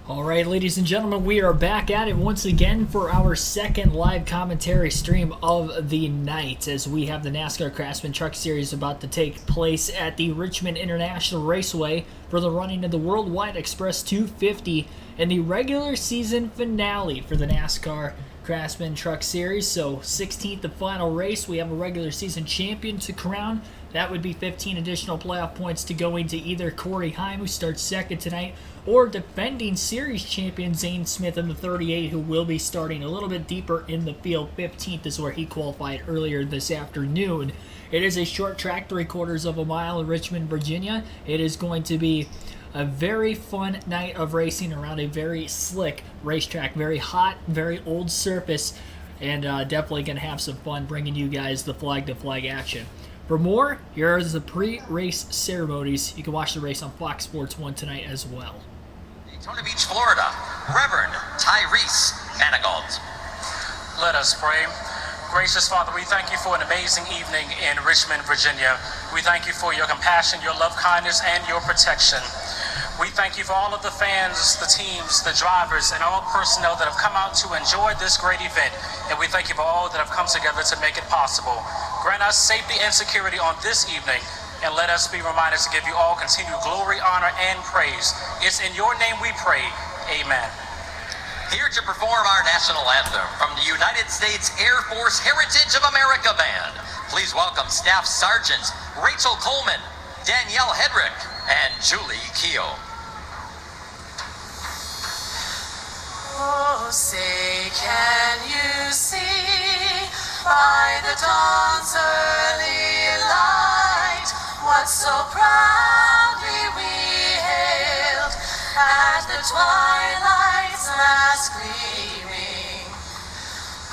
All right, ladies and gentlemen, we are back at it once again for our second live commentary stream of the night as we have the NASCAR Craftsman Truck Series about to take place at the Richmond International Raceway for the running of the Worldwide Express 250 and the regular season finale for the NASCAR Craftsman Truck Series. So 16th and final race, we have a regular season champion to crown. That would be 15 additional playoff points to go into either Corey Heim, who starts second tonight, or defending series champion Zane Smith in the 38, who will be starting a little bit deeper in the field. 15th is where he qualified earlier this afternoon. It is a short track, 3/4 of a mile in Richmond, Virginia. It is going to be a very fun night of racing around a very slick racetrack, very hot, very old surface, and definitely going to have some fun bringing you guys the flag-to-flag action. For more, here are the pre-race ceremonies. You can watch the race on Fox Sports 1 tonight as well. Daytona Beach, Florida, Reverend Tyrese Manigault. Let us pray. Gracious Father, we thank you for an amazing evening in Richmond, Virginia. We thank you for your compassion, your love, kindness, and your protection. We thank you for all of the fans, the teams, the drivers, and all personnel that have come out to enjoy this great event. And we thank you for all that have come together to make it possible. Grant us safety and security on this evening, and let us be reminded to give you all continued glory, honor, and praise. It's in your name we pray. Amen. Here to perform our national anthem from the United States Air Force Heritage of America Band, please welcome Staff Sergeants Rachel Coleman, Danielle Hedrick, and Julie Keogh. Oh, say, can you see by the dawn's early light what so proudly we hailed at the twilight's last gleaming,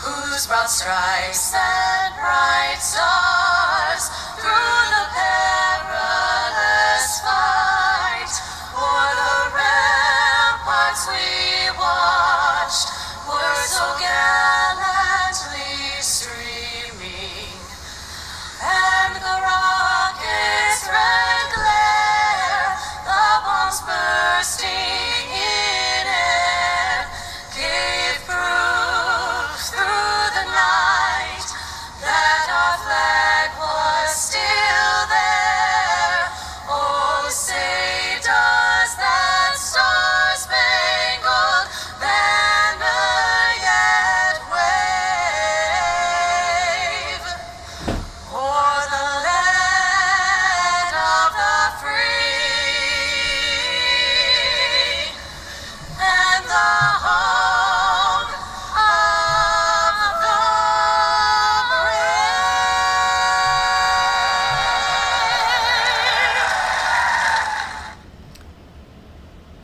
whose broad stripes and bright stars through the perilous fight o'er the ramparts we watched were so gallantly streaming, and the rocket's red glare, the bombs bursting in air, gave proof through the night that our flag was still there. Oh, say does that star-spangled banner yet wave o'er the land of the free and the home of the brave.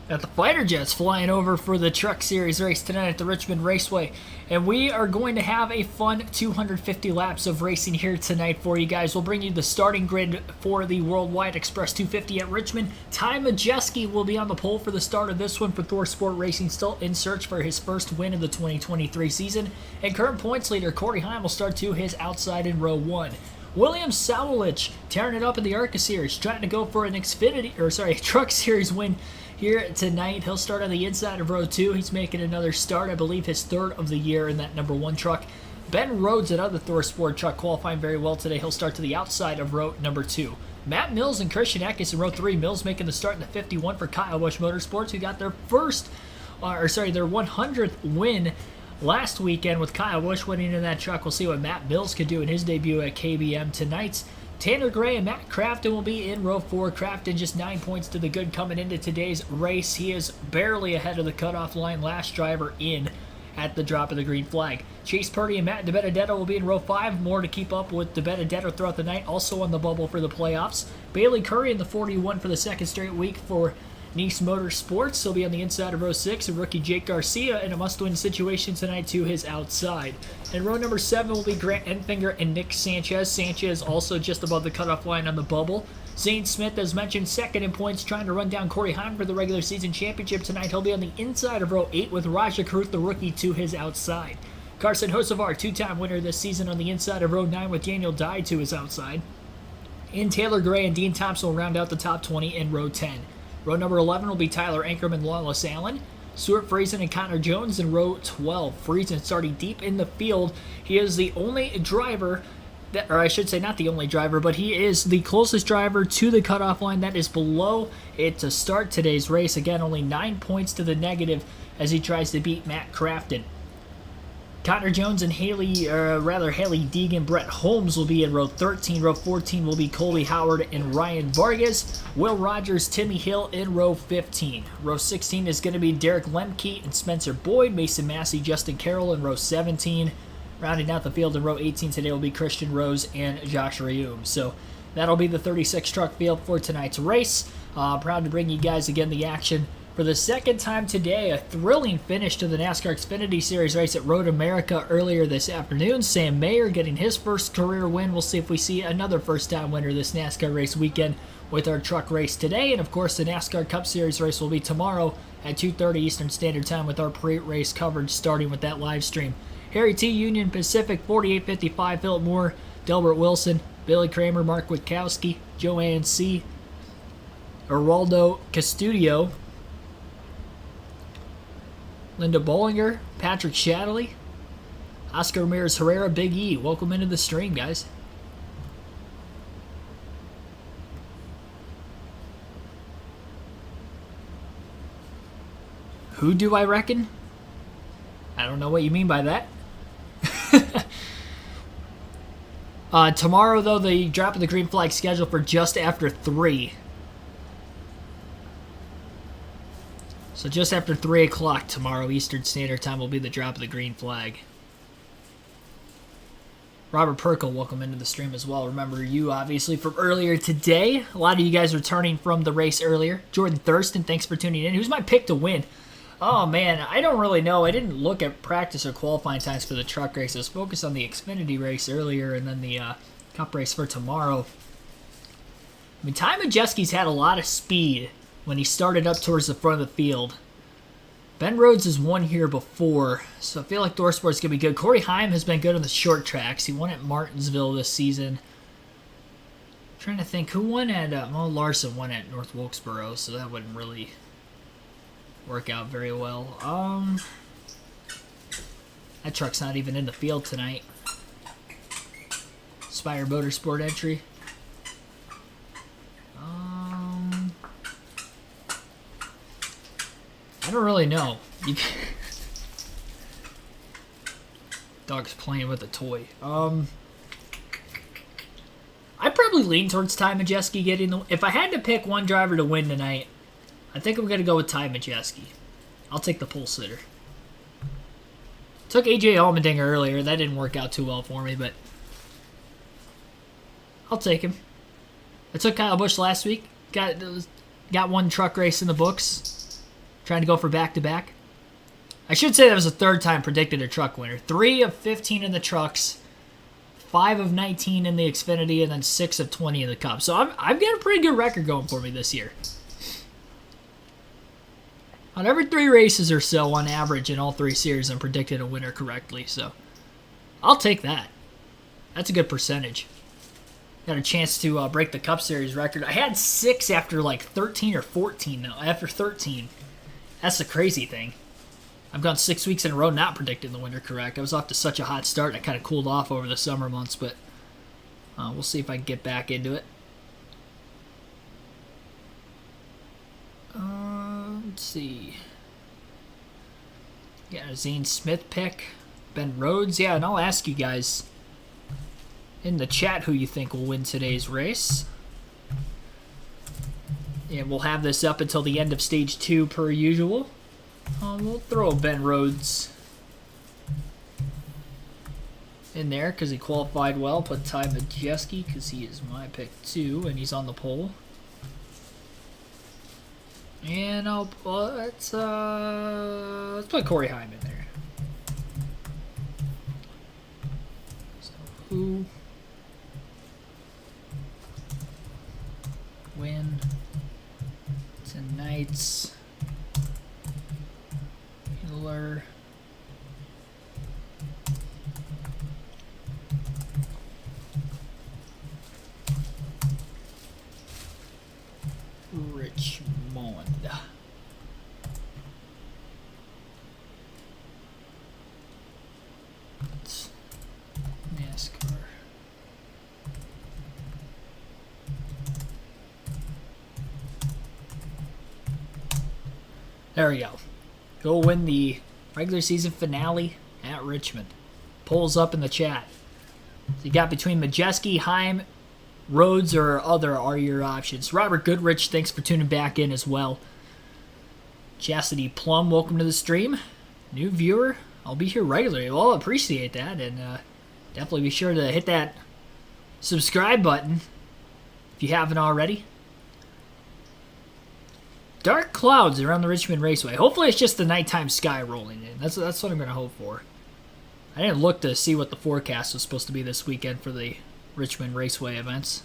Got the fighter jets flying over for the Truck Series race tonight at the Richmond Raceway. And we are going to have a fun 250 laps of racing here tonight for you guys. We'll bring you the starting grid for the Worldwide Express 250 at Richmond. Ty Majeski will be on the pole for the start of this one for Thor Sport Racing, still in search for his first win of the 2023 season. And current points leader Corey Heim will start to his outside in row 1. William Sawalich tearing it up in the ARCA Series, trying to go for an Truck Series win here tonight. He'll start on the inside of row 2. He's making another start, I believe his third of the year in that number 1 truck. Ben Rhodes, another Thor Sport truck, qualifying very well today. He'll start to the outside of row number 2. Matt Mills and Christian Eckes in row 3. Mills making the start in the 51 for Kyle Busch Motorsports, who got their their 100th win last weekend with Kyle Busch winning in that truck. We'll see what Matt Mills could do in his debut at KBM tonight. Tanner Gray and Matt Crafton will be in row 4. Crafton just 9 points to the good coming into today's race. He is barely ahead of the cutoff line. Last driver in at the drop of the green flag. Chase Purdy and Matt DiBenedetto will be in row 5. More to keep up with DiBenedetto throughout the night. Also on the bubble for the playoffs. Bailey Curry in the 41 for the second straight week for Nice Motorsports. He'll be on the inside of row 6, and rookie Jake Garcia in a must-win situation tonight to his outside. And row number 7 will be Grant Enfinger and Nick Sanchez. Sanchez also just above the cutoff line on the bubble. Zane Smith, as mentioned, second in points, trying to run down Corey Heim for the regular season championship tonight. He'll be on the inside of row 8 with Raja Kruth, the rookie, to his outside. Carson Hocevar, two-time winner this season, on the inside of row 9 with Daniel Dye to his outside. And Taylor Gray and Dean Thompson will round out the top 20 in row 10. Row number 11 will be Tyler Ankerman, Lawless Allen. Stuart Friesen and Connor Jones in row 12. Friesen starting deep in the field. He is the only driver, or I should say not the only driver, but he is the closest driver to the cutoff line that is below it to start today's race. Again, only 9 points to the negative as he tries to beat Matt Crafton. Connor Jones and Haley Deegan, Brett Holmes will be in row 13. Row 14 will be Colby Howard and Ryan Vargas. Will Rogers, Timmy Hill in row 15. Row 16 is going to be Derek Lemke and Spencer Boyd, Mason Massey, Justin Carroll in row 17. Rounding out the field in row 18 today will be Christian Rose and Josh Rayum. So that'll be the 36 truck field for tonight's race. Proud to bring you guys again the action for the second time today. A thrilling finish to the NASCAR Xfinity Series race at Road America earlier this afternoon. Sam Mayer getting his first career win. We'll see if we see another first-time winner this NASCAR race weekend with our truck race today. And, of course, the NASCAR Cup Series race will be tomorrow at 2:30 Eastern Standard Time with our pre-race coverage starting with that live stream. Harry T. Union Pacific, 4855, Philip Moore, Delbert Wilson, Billy Kramer, Mark Witkowski, Joanne C., Geraldo Castudio, Linda Bollinger, Patrick Shadley, Oscar Ramirez Herrera, Big E. Welcome into the stream, guys. Who do I reckon? I don't know what you mean by that. Tomorrow, though, the drop of the green flag scheduled for just after 3. So just after 3 o'clock tomorrow Eastern Standard Time will be the drop of the green flag. Robert Perkle, welcome into the stream as well. Remember you, obviously, from earlier today. A lot of you guys returning from the race earlier. Jordan Thurston, thanks for tuning in. Who's my pick to win? Oh, man, I don't really know. I didn't look at practice or qualifying times for the truck race. I was focused on the Xfinity race earlier and then the Cup race for tomorrow. I mean, Ty Majeski's had a lot of speed when he started up towards the front of the field. Ben Rhodes has won here before, so I feel like Thorsport's going to be good. Corey Heim has been good on the short tracks. He won at Martinsville this season. I'm trying to think, who won at... Larson won at North Wilkesboro, so that wouldn't really work out very well. That truck's not even in the field tonight. Spire Motorsport entry. I don't really know. Dog's playing with a toy. I'd probably lean towards Ty Majeski getting the... If I had to pick one driver to win tonight, I think I'm going to go with Ty Majeski. I'll take the pole sitter. Took AJ Allmendinger earlier. That didn't work out too well for me, but I'll take him. I took Kyle Busch last week. Got one truck race in the books. Trying to go for back-to-back. I should say that was the third time predicted a truck winner. 3 of 15 in the trucks, 5 of 19 in the Xfinity, and then 6 of 20 in the Cup. So I've got a pretty good record going for me this year. On every 3 races or so, on average, in all 3 series, I'm predicting a winner correctly. So I'll take that. That's a good percentage. Got a chance to break the Cup Series record. I had 6 after like 13 or 14, though. After 13. That's the crazy thing. I've gone 6 weeks in a row not predicting the winner correct. I was off to such a hot start. I kind of cooled off over the summer months, but we'll see if I can get back into it. Let's see. Yeah, Zane Smith pick. Ben Rhodes. Yeah, and I'll ask you guys in the chat who you think will win today's race. And we'll have this up until the end of Stage 2 per usual. We'll throw Ben Rhodes in there because he qualified well. Put Ty Majeski because he is my pick too, and he's on the pole. And I'll put, let's put Corey Heim in there. So who win tonight's Hiller Richmond. There we go. Go win the regular season finale at Richmond. Polls up in the chat. So you got between Majeski, Heim, Rhodes, or other are your options. Robert Goodrich, thanks for tuning back in as well. Chastity Plum, welcome to the stream. New viewer, I'll be here regularly. Well, I'll appreciate that, and definitely be sure to hit that subscribe button if you haven't already. Dark clouds around the Richmond Raceway. Hopefully it's just the nighttime sky rolling in. That's what I'm going to hope for. I didn't look to see what the forecast was supposed to be this weekend for the Richmond Raceway events.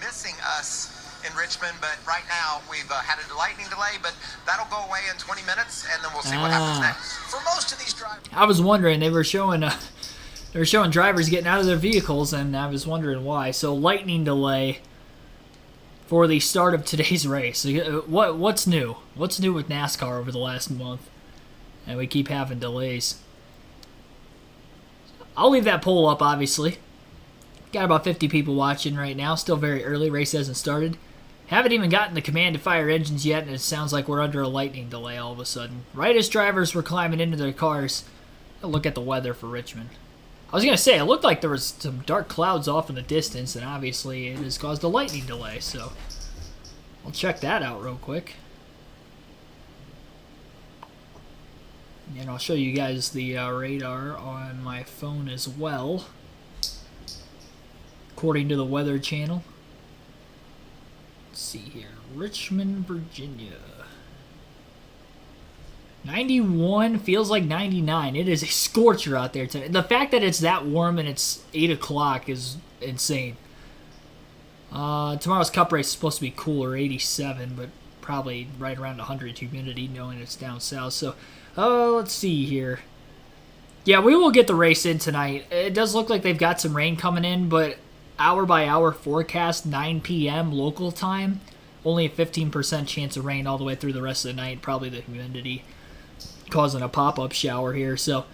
Missing us in Richmond, but right now we've had a lightning delay, but that'll go away in 20 minutes, and then we'll see what happens next. For most of these drivers, I was wondering, they were showing drivers getting out of their vehicles, and I was wondering why. So lightning delay for the start of today's race. What's new? What's new with NASCAR over the last month? And we keep having delays. I'll leave that poll up, obviously. Got about 50 people watching right now. Still very early. Race hasn't started. Haven't even gotten the command to fire engines yet, and it sounds like we're under a lightning delay all of a sudden. Right as drivers were climbing into their cars. I'll look at the weather for Richmond. I was going to say, it looked like there was some dark clouds off in the distance, and obviously it has caused a lightning delay, so I'll check that out real quick. And I'll show you guys the radar on my phone as well, according to the Weather Channel. Let's see here. Richmond, Virginia. 91 feels like 99. It is a scorcher out there today. The fact that it's that warm and it's 8 o'clock is insane. Tomorrow's cup race is supposed to be cooler, 87, but probably right around 100 humidity, knowing it's down south. So, let's see here. Yeah, we will get the race in tonight. It does look like they've got some rain coming in, but hour by hour forecast, 9 p.m. local time. Only a 15% chance of rain all the way through the rest of the night. Probably the humidity causing a pop-up shower here. So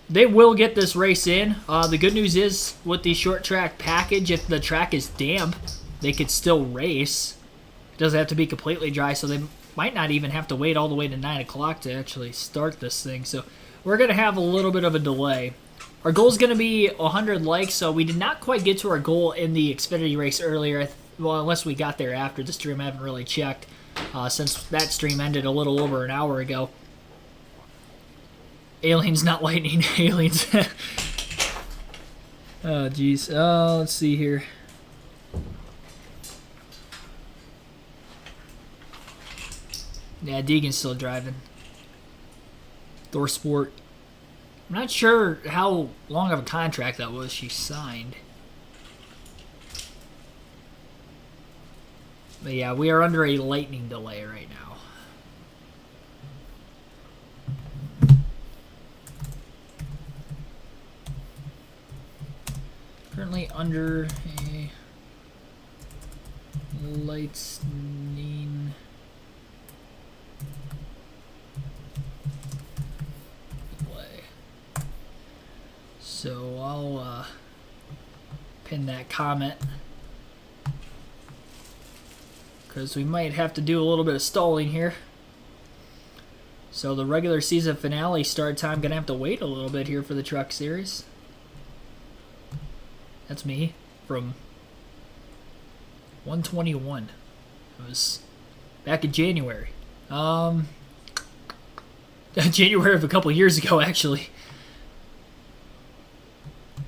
they will get this race in. The good news is with the short track package, if the track is damp, they could still race. It doesn't have to be completely dry, so they might not even have to wait all the way to 9 o'clock to actually start this thing. So we're going to have a little bit of a delay. Our goal is going to be 100 likes, so we did not quite get to our goal in the Xfinity race earlier. Well, unless we got there after the stream. I haven't really checked since that stream ended a little over an hour ago. Aliens, not lightning. Aliens. Oh, jeez. Let's see here. Yeah, Deegan's still driving. Thor Sport. I'm not sure how long of a contract that was she signed. But yeah, we are under a lightning delay right now. Currently under a lightning delay. So I'll pin that comment, because we might have to do a little bit of stalling here. So the regular season finale start time, gonna have to wait a little bit here for the Truck Series. That's me from 121. It was back in January. January of a couple years ago, actually.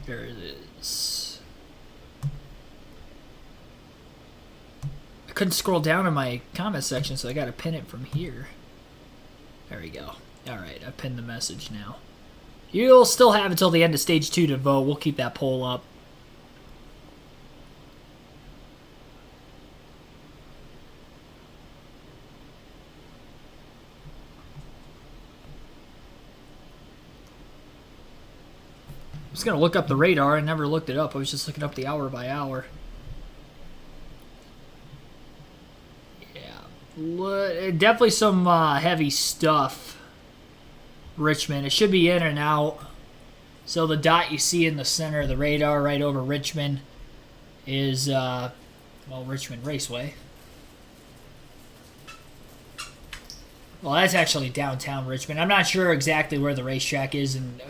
There it is. I couldn't scroll down in my comment section, so I got to pin it from here. There we go. Alright, I pinned the message now. You'll still have until the end of Stage 2 to vote. We'll keep that poll up. I was going to look up the radar. I never looked it up. I was just looking up the hour by hour. Yeah. Definitely some heavy stuff. Richmond. It should be in and out So the dot you see in the center of the radar right over Richmond is, Richmond Raceway. Well, that's actually downtown Richmond. I'm not sure exactly where the racetrack is in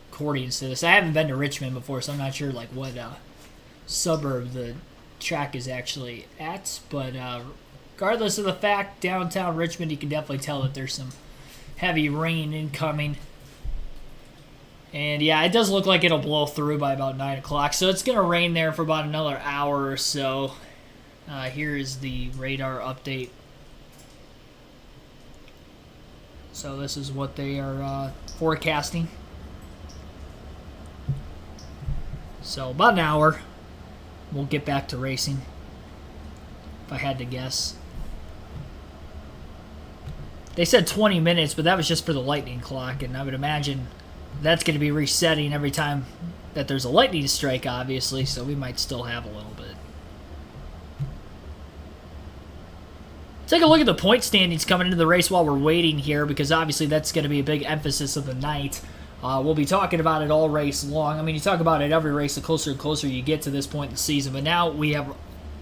accordance to this. I haven't been to Richmond before, so I'm not sure like what suburb the track is actually at. But regardless of the fact, downtown Richmond, you can definitely tell that there's some heavy rain incoming. And yeah, it does look like it'll blow through by about 9 o'clock. So it's going to rain there for about another hour or so. Here is the radar update. So this is what they are forecasting. So about an hour, we'll get back to racing, if I had to guess. They said 20 minutes, but that was just for the lightning clock, and I would imagine that's going to be resetting every time that there's a lightning strike, obviously, so we might still have a little bit. Take a look at the point standings coming into the race while we're waiting here, because obviously that's going to be a big emphasis of the night. We'll be talking about it all race long. I mean, you talk about it every race, the closer and closer you get to this point in the season. But now we have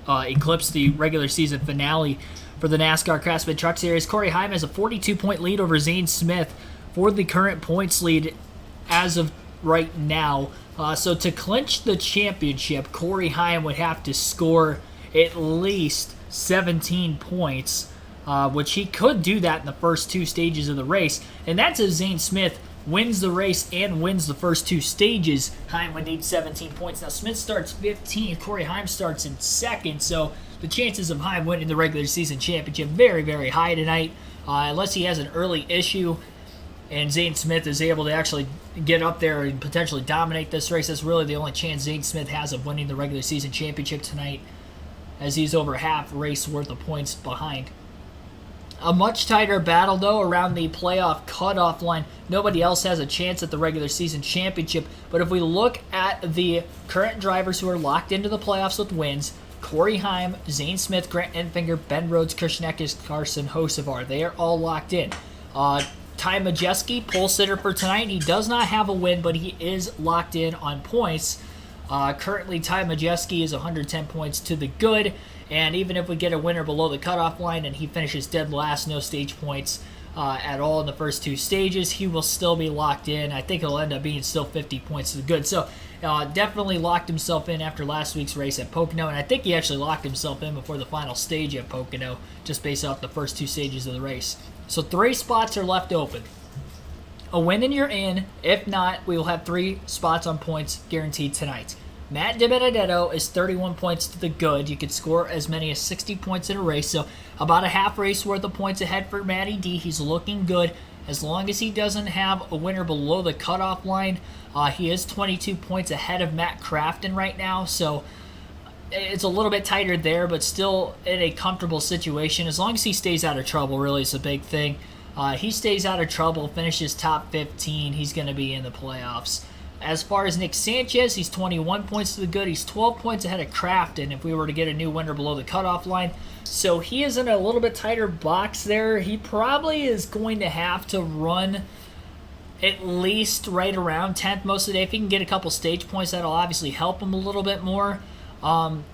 eclipsed the regular season finale for the NASCAR Craftsman Truck Series. Corey Heim has a 42-point lead over Zane Smith for the current points lead as of right now. So to clinch the championship, Corey Heim would have to score at least 17 points, which he could do that in the first two stages of the race. And that's if Zane Smith wins the race and wins the first two stages. Heim would need 17 points. Now, Smith starts 15th. Corey Heim starts in second. So the chances of Heim winning the regular season championship very, very high tonight. Unless he has an early issue and Zane Smith is able to actually get up there and potentially dominate this race. That's really the only chance Zane Smith has of winning the regular season championship tonight, as he's over half race worth of points behind. A much tighter battle, though, around the playoff cutoff line. Nobody else has a chance at the regular season championship. But if we look at the current drivers who are locked into the playoffs with wins, Corey Heim, Zane Smith, Grant Enfinger, Ben Rhodes, Christian Eckes, Carson Hocevar, they are all locked in. Ty Majeski, pole sitter for tonight. He does not have a win, but he is locked in on points. Currently, Ty Majeski is 110 points to the good, and even if we get a winner below the cutoff line and he finishes dead last, no stage points at all in the first two stages, he will still be locked in. I think he'll end up being still 50 points to the good. So definitely locked himself in after last week's race at Pocono, and I think he actually locked himself in before the final stage at Pocono, just based off the first two stages of the race. So 3 spots are left open. A win and you're in. If not, we will have 3 spots on points guaranteed tonight. Matt DiBenedetto is 31 points to the good. You could score as many as 60 points in a race, so about a half race worth of points ahead for Matty D. He's looking good. As long as he doesn't have a winner below the cutoff line, he is 22 points ahead of Matt Crafton right now, so it's a little bit tighter there, but still in a comfortable situation. As long as he stays out of trouble, really is a big thing. He stays out of trouble, finishes top 15, he's going to be in the playoffs. As far as Nick Sanchez, he's 21 points to the good. He's 12 points ahead of Crafton if we were to get a new winner below the cutoff line. So he is in a little bit tighter box there. He probably is going to have to run at least right around 10th most of the day. If he can get a couple stage points, that'll obviously help him a little bit more.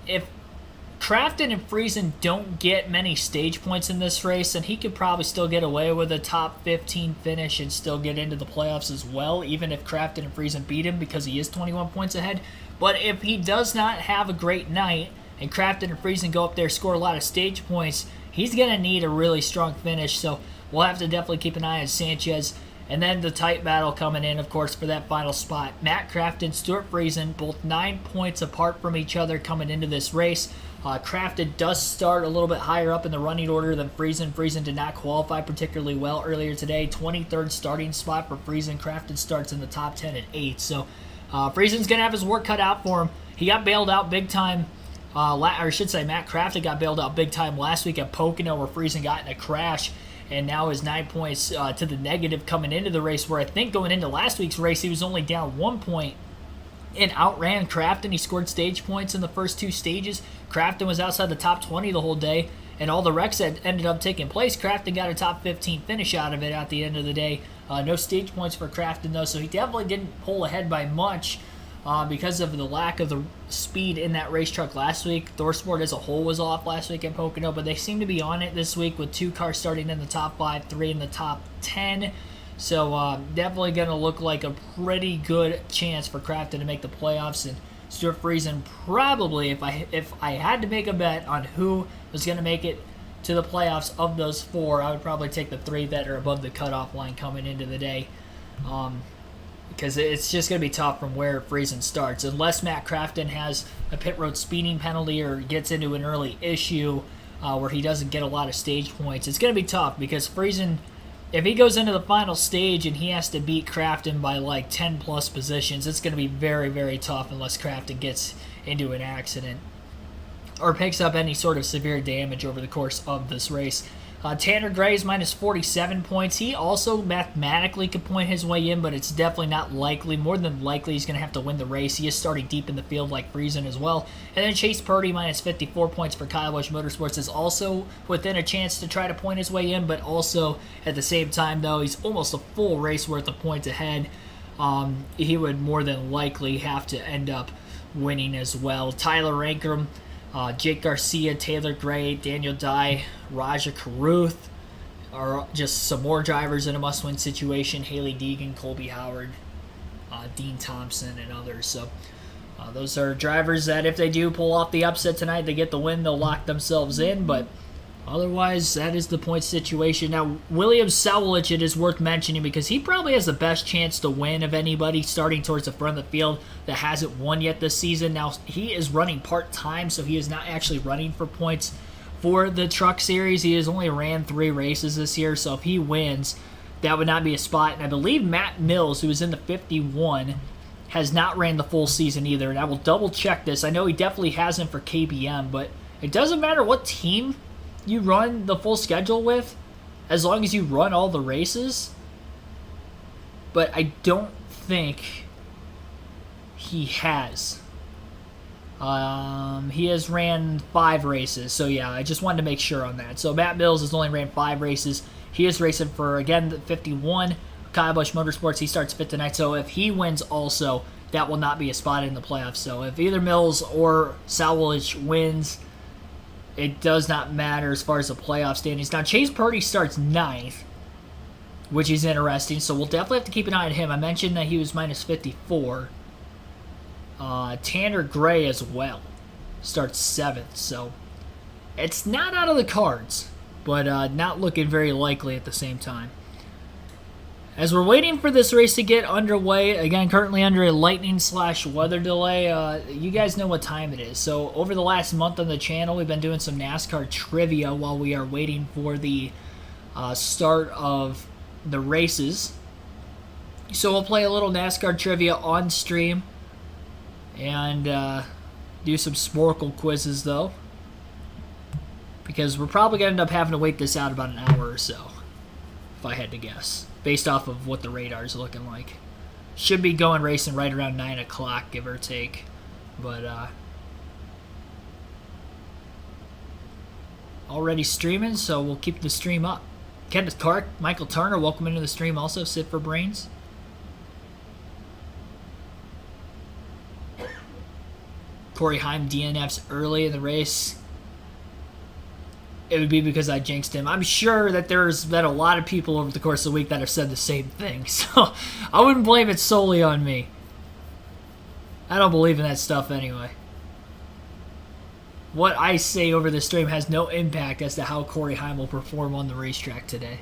If Crafton and Friesen don't get many stage points in this race, and he could probably still get away with a top 15 finish and still get into the playoffs as well, even if Crafton and Friesen beat him, because he is 21 points ahead. But if he does not have a great night and Crafton and Friesen go up there, score a lot of stage points, he's going to need a really strong finish. So we'll have to definitely keep an eye on Sanchez. And then the tight battle coming in, of course, for that final spot. Matt Crafton, Stuart Friesen, both 9 points apart from each other coming into this race. Crafton does start a little bit higher up in the running order than Friesen. Friesen did not qualify particularly well earlier today. 23rd starting spot for Friesen. Crafton starts in the top 10 at 8. So Friesen's going to have his work cut out for him. He got bailed out big time. Or I should say Matt Crafton got bailed out big time last week at Pocono, where Friesen got in a crash. And now is 9 points to the negative coming into the race, where I think going into last week's race, he was only down 1 point and outran Crafton. He scored stage points in the first 2 stages. Crafton was outside the top 20 the whole day, and all the wrecks that ended up taking place, Crafton got a top 15 finish out of it at the end of the day. No stage points for Crafton, though, so he definitely didn't pull ahead by much because of the lack of the speed in that race truck last week. ThorSport as a whole was off last week at Pocono, but they seem to be on it this week with 2 cars starting in the top 5, 3 in the top 10. So definitely going to look like a pretty good chance for Crafton to make the playoffs. And Stuart Friesen probably, if I had to make a bet on who was going to make it to the playoffs of those 4, I would probably take the 3 that are above the cutoff line coming into the day. Because it's just going to be tough from where Friesen starts. Unless Matt Crafton has a pit road speeding penalty or gets into an early issue where he doesn't get a lot of stage points, it's going to be tough because Friesen, if he goes into the final stage and he has to beat Crafton by like 10 plus positions, it's going to be very, very tough unless Crafton gets into an accident or picks up any sort of severe damage over the course of this race. Tanner Gray is minus 47 points. He also mathematically could point his way in, but it's definitely not likely. More than likely, he's going to have to win the race. He is starting deep in the field like Friesen as well. And then Chase Purdy, minus 54 points for Kyle Busch Motorsports, is also within a chance to try to point his way in, but also at the same time, though, he's almost a full race worth of points ahead. He would more than likely have to end up winning as well. Tyler Ankrum, Jake Garcia, Taylor Gray, Daniel Dye, Raja Caruth are just some more drivers in a must-win situation. Haley Deegan, Colby Howard, Dean Thompson, and others. So those are drivers that if they do pull off the upset tonight, they get the win, they'll lock themselves in. But otherwise, that is the point situation. Now, William Sawalich, it is worth mentioning because he probably has the best chance to win of anybody starting towards the front of the field that hasn't won yet this season. Now, he is running part-time, so he is not actually running for points for the truck series. He has only ran 3 races this year, so if he wins, that would not be a spot. And I believe Matt Mills, who is in the 51, has not ran the full season either, and I will double-check this. I know he definitely hasn't for KBM, but it doesn't matter what team you run the full schedule with, as long as you run all the races. But I don't think he has. He has ran 5 races, so yeah, I just wanted to make sure on that. So Matt Mills has only ran 5 races. He is racing for, again, the 51. Kyle Busch Motorsports, he starts 5th tonight, so if he wins also, that will not be a spot in the playoffs. So if either Mills or Sawalich wins, it does not matter as far as the playoff standings. Now, Chase Purdy starts 9th, which is interesting, so we'll definitely have to keep an eye on him. I mentioned that he was minus 54. Tanner Gray as well starts 7th, so it's not out of the cards, but not looking very likely at the same time. As we're waiting for this race to get underway, again, currently under a lightning/weather delay, you guys know what time it is. So over the last month on the channel, we've been doing some NASCAR trivia while we are waiting for the start of the races. So we'll play a little NASCAR trivia on stream and do some Sporkle quizzes, though, because we're probably going to end up having to wait this out about an hour or so, if I had to guess, based off of what the radar's looking like. Should be going racing right around 9 o'clock, give or take. But, already streaming, so we'll keep the stream up. Kenneth Clark, Michael Turner, welcome into the stream also. Sit for Brains. Corey Heim DNFs early in the race. It would be because I jinxed him. I'm sure that there's been a lot of people over the course of the week that have said the same thing, so I wouldn't blame it solely on me. I don't believe in that stuff anyway. What I say over the stream has no impact as to how Corey Heim will perform on the racetrack today.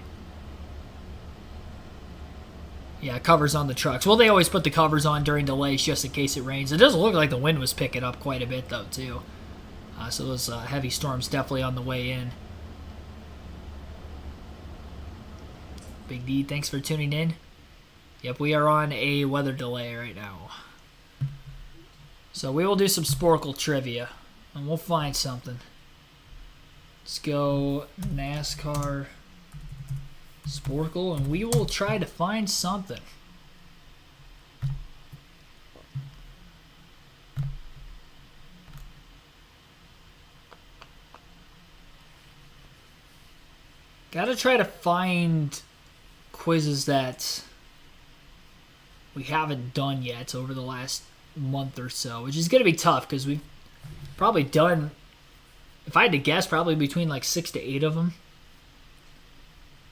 Yeah, covers on the trucks. Well, they always put the covers on during delays just in case it rains. It doesn't look like the wind was picking up quite a bit, though, too. So those heavy storms definitely on the way in. Big D, thanks for tuning in. Yep, we are on a weather delay right now. So we will do some Sporkle trivia, and we'll find something. Let's go NASCAR Sporkle, and we will try to find something. Gotta try to find quizzes that we haven't done yet over the last month or so, which is gonna be tough because we've probably done, if I had to guess, probably between like 6 to 8 of them.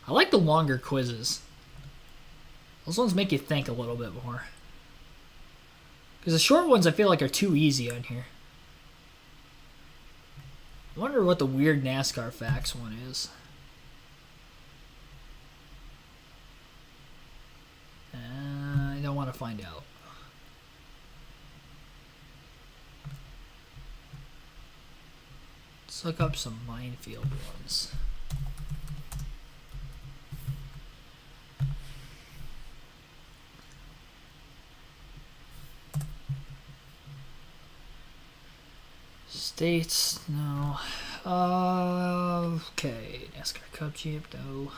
I like the longer quizzes. Those ones make you think a little bit more. Because the short ones I feel like are too easy on here. I wonder what the weird NASCAR facts one is. I don't want to find out. Let's look up some minefield ones. States, no. Okay, NASCAR Cup Champ, no.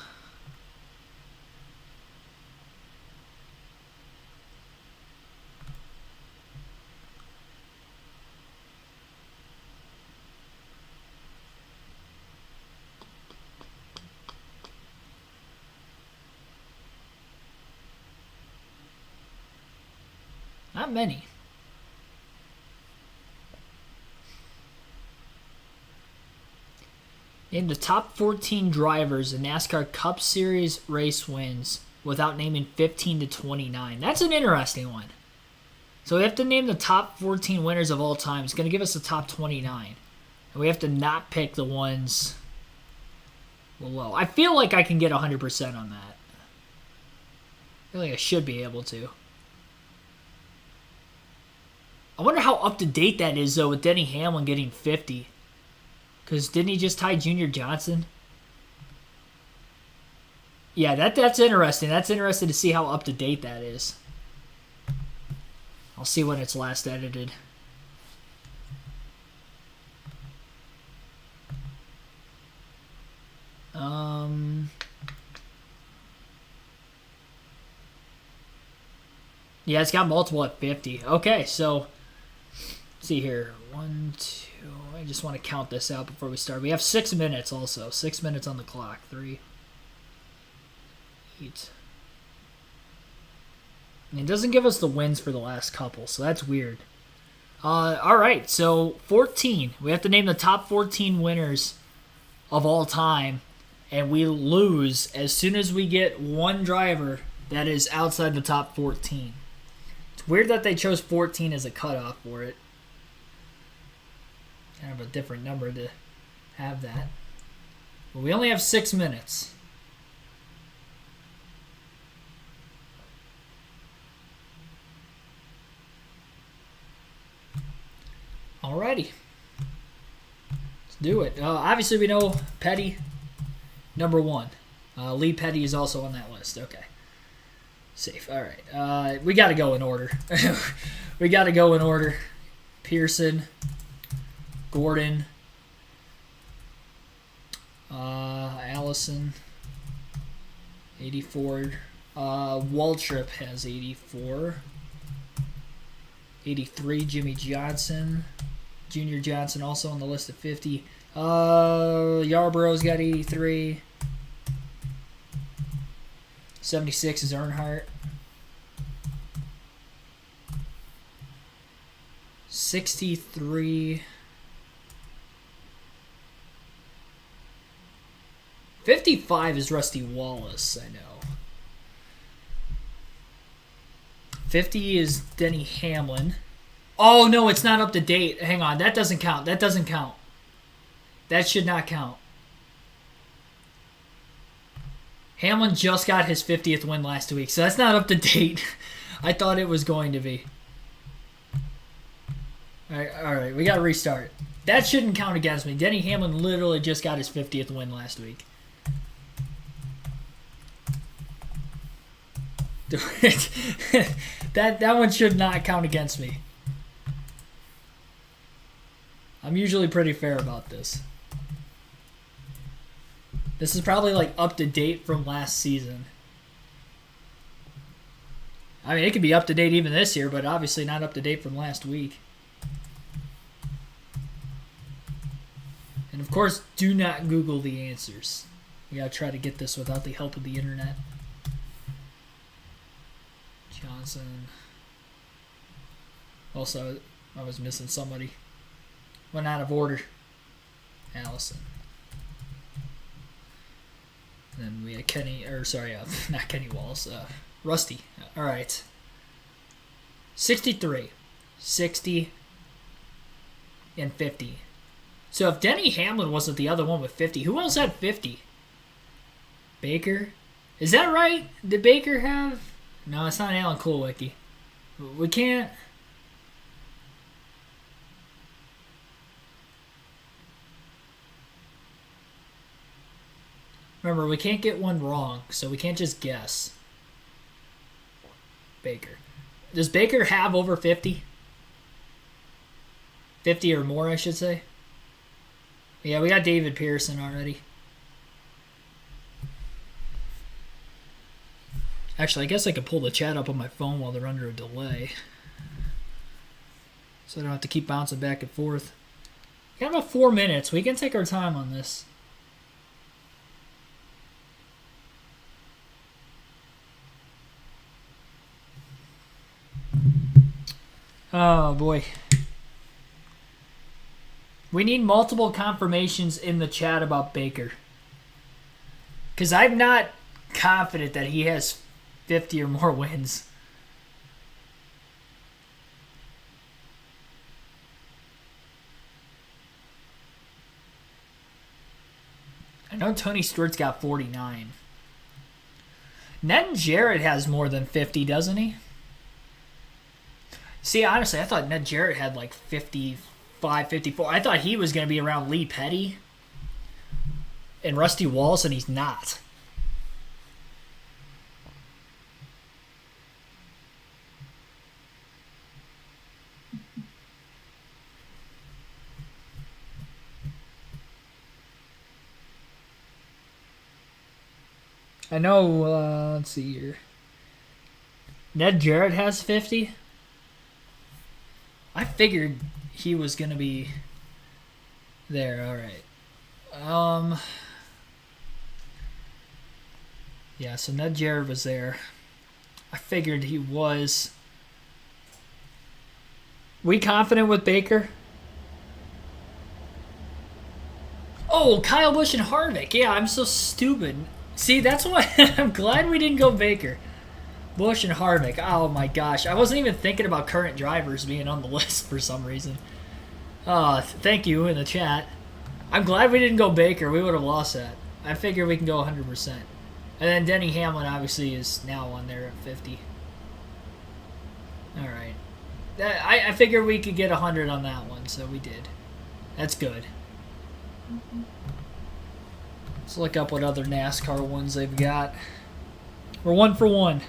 Not many. Name the top 14 drivers in NASCAR Cup Series race wins without naming 15 to 29. That's an interesting one. So we have to name the top 14 winners of all time. It's going to give us the top 29. And we have to not pick the ones below. I feel like I can get 100% on that. I feel like I should be able to. I wonder how up to date that is, though, with Denny Hamlin getting 50. Because didn't he just tie Junior Johnson? Yeah, that's interesting. That's interesting to see how up to date that is. I'll see when it's last edited. Yeah, it's got multiple at 50. Okay, so let's see here. 1, 2. I just want to count this out before we start. We have 6 minutes also. 6 minutes on the clock. 3, 8. And it doesn't give us the wins for the last couple, so that's weird. All right, so 14. We have to name the top 14 winners of all time, and we lose as soon as we get one driver that is outside the top 14. It's weird that they chose 14 as a cutoff for it. Kind of a different number to have that. But we only have 6 minutes. Alrighty. Let's do it. Obviously, we know Petty, number 1. Lee Petty is also on that list. Okay. Safe. All right. We got to go in order. We got to go in order. Pearson, Gordon, Allison, 84. Waltrip has 84. 83, Jimmy Johnson. Junior Johnson also on the list of 50. Yarborough's got 83. 76 is Earnhardt. 63. 55 is Rusty Wallace, I know. 50 is Denny Hamlin. Oh, no, it's not up to date. Hang on, that doesn't count. That doesn't count. That should not count. Hamlin just got his 50th win last week, so that's not up to date. I thought it was going to be. All right, we got to restart. That shouldn't count against me. Denny Hamlin literally just got his 50th win last week. that one should not count against me. I'm usually pretty fair about this. This is probably like up to date from last season. I mean, it could be up to date even this year, but obviously not up to date from last week. And of course, do not Google the answers. We gotta try to get this without the help of the internet. Johnson. Also, I was missing somebody. Went out of order. Allison. And then we had Kenny, or sorry, not Kenny Wallace, Rusty. All right. 63, 60, and 50. So if Denny Hamlin wasn't the other one with 50, who else had 50? Baker? Is that right? Did Baker have? No, it's not Alan Kulwicki. We can't. Remember, we can't get one wrong, so we can't just guess. Baker. Does Baker have over 50? 50 or more, I should say. Yeah, we got David Pearson already. Actually, I guess I could pull the chat up on my phone while they're under a delay. So I don't have to keep bouncing back and forth. We got about 4 minutes. We can take our time on this. Oh, boy. We need multiple confirmations in the chat about Baker. Because I'm not confident that he has 50 or more wins. I know Tony Stewart's got 49. Ned Jarrett has more than 50, doesn't he? See, honestly, I thought Ned Jarrett had like 55, 54. I thought he was going to be around Lee Petty and Rusty Wallace, and he's not. I know, let's see here. Ned Jarrett has 50. I figured he was going to be there. All right. Yeah, so Ned Jarrett was there. I figured he was. We confident with Baker? Oh, Kyle Busch and Harvick. Yeah, I'm so stupid. See, that's why I'm glad we didn't go Baker. Busch and Harvick. Oh my gosh. I wasn't even thinking about current drivers being on the list for some reason. Thank you in the chat. I'm glad we didn't go Baker. We would have lost that. I figure we can go 100%. And then Denny Hamlin obviously is now on there at 50. Alright. I figured we could get 100 on that one, so we did. That's good. Let's look up what other NASCAR ones they've got. We're 1 for 1.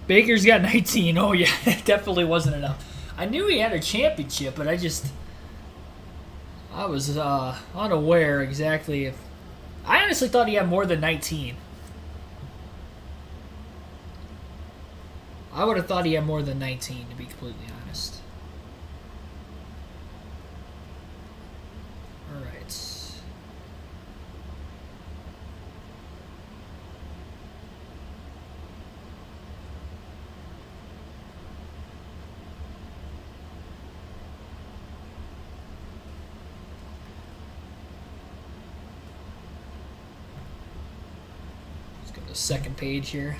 Baker's got 19. Oh, yeah, it definitely wasn't enough. I knew he had a championship, but I was unaware exactly if... I honestly thought he had more than 19. I would have thought he had more than 19, to be completely honest. All right. Let's go to the second page here.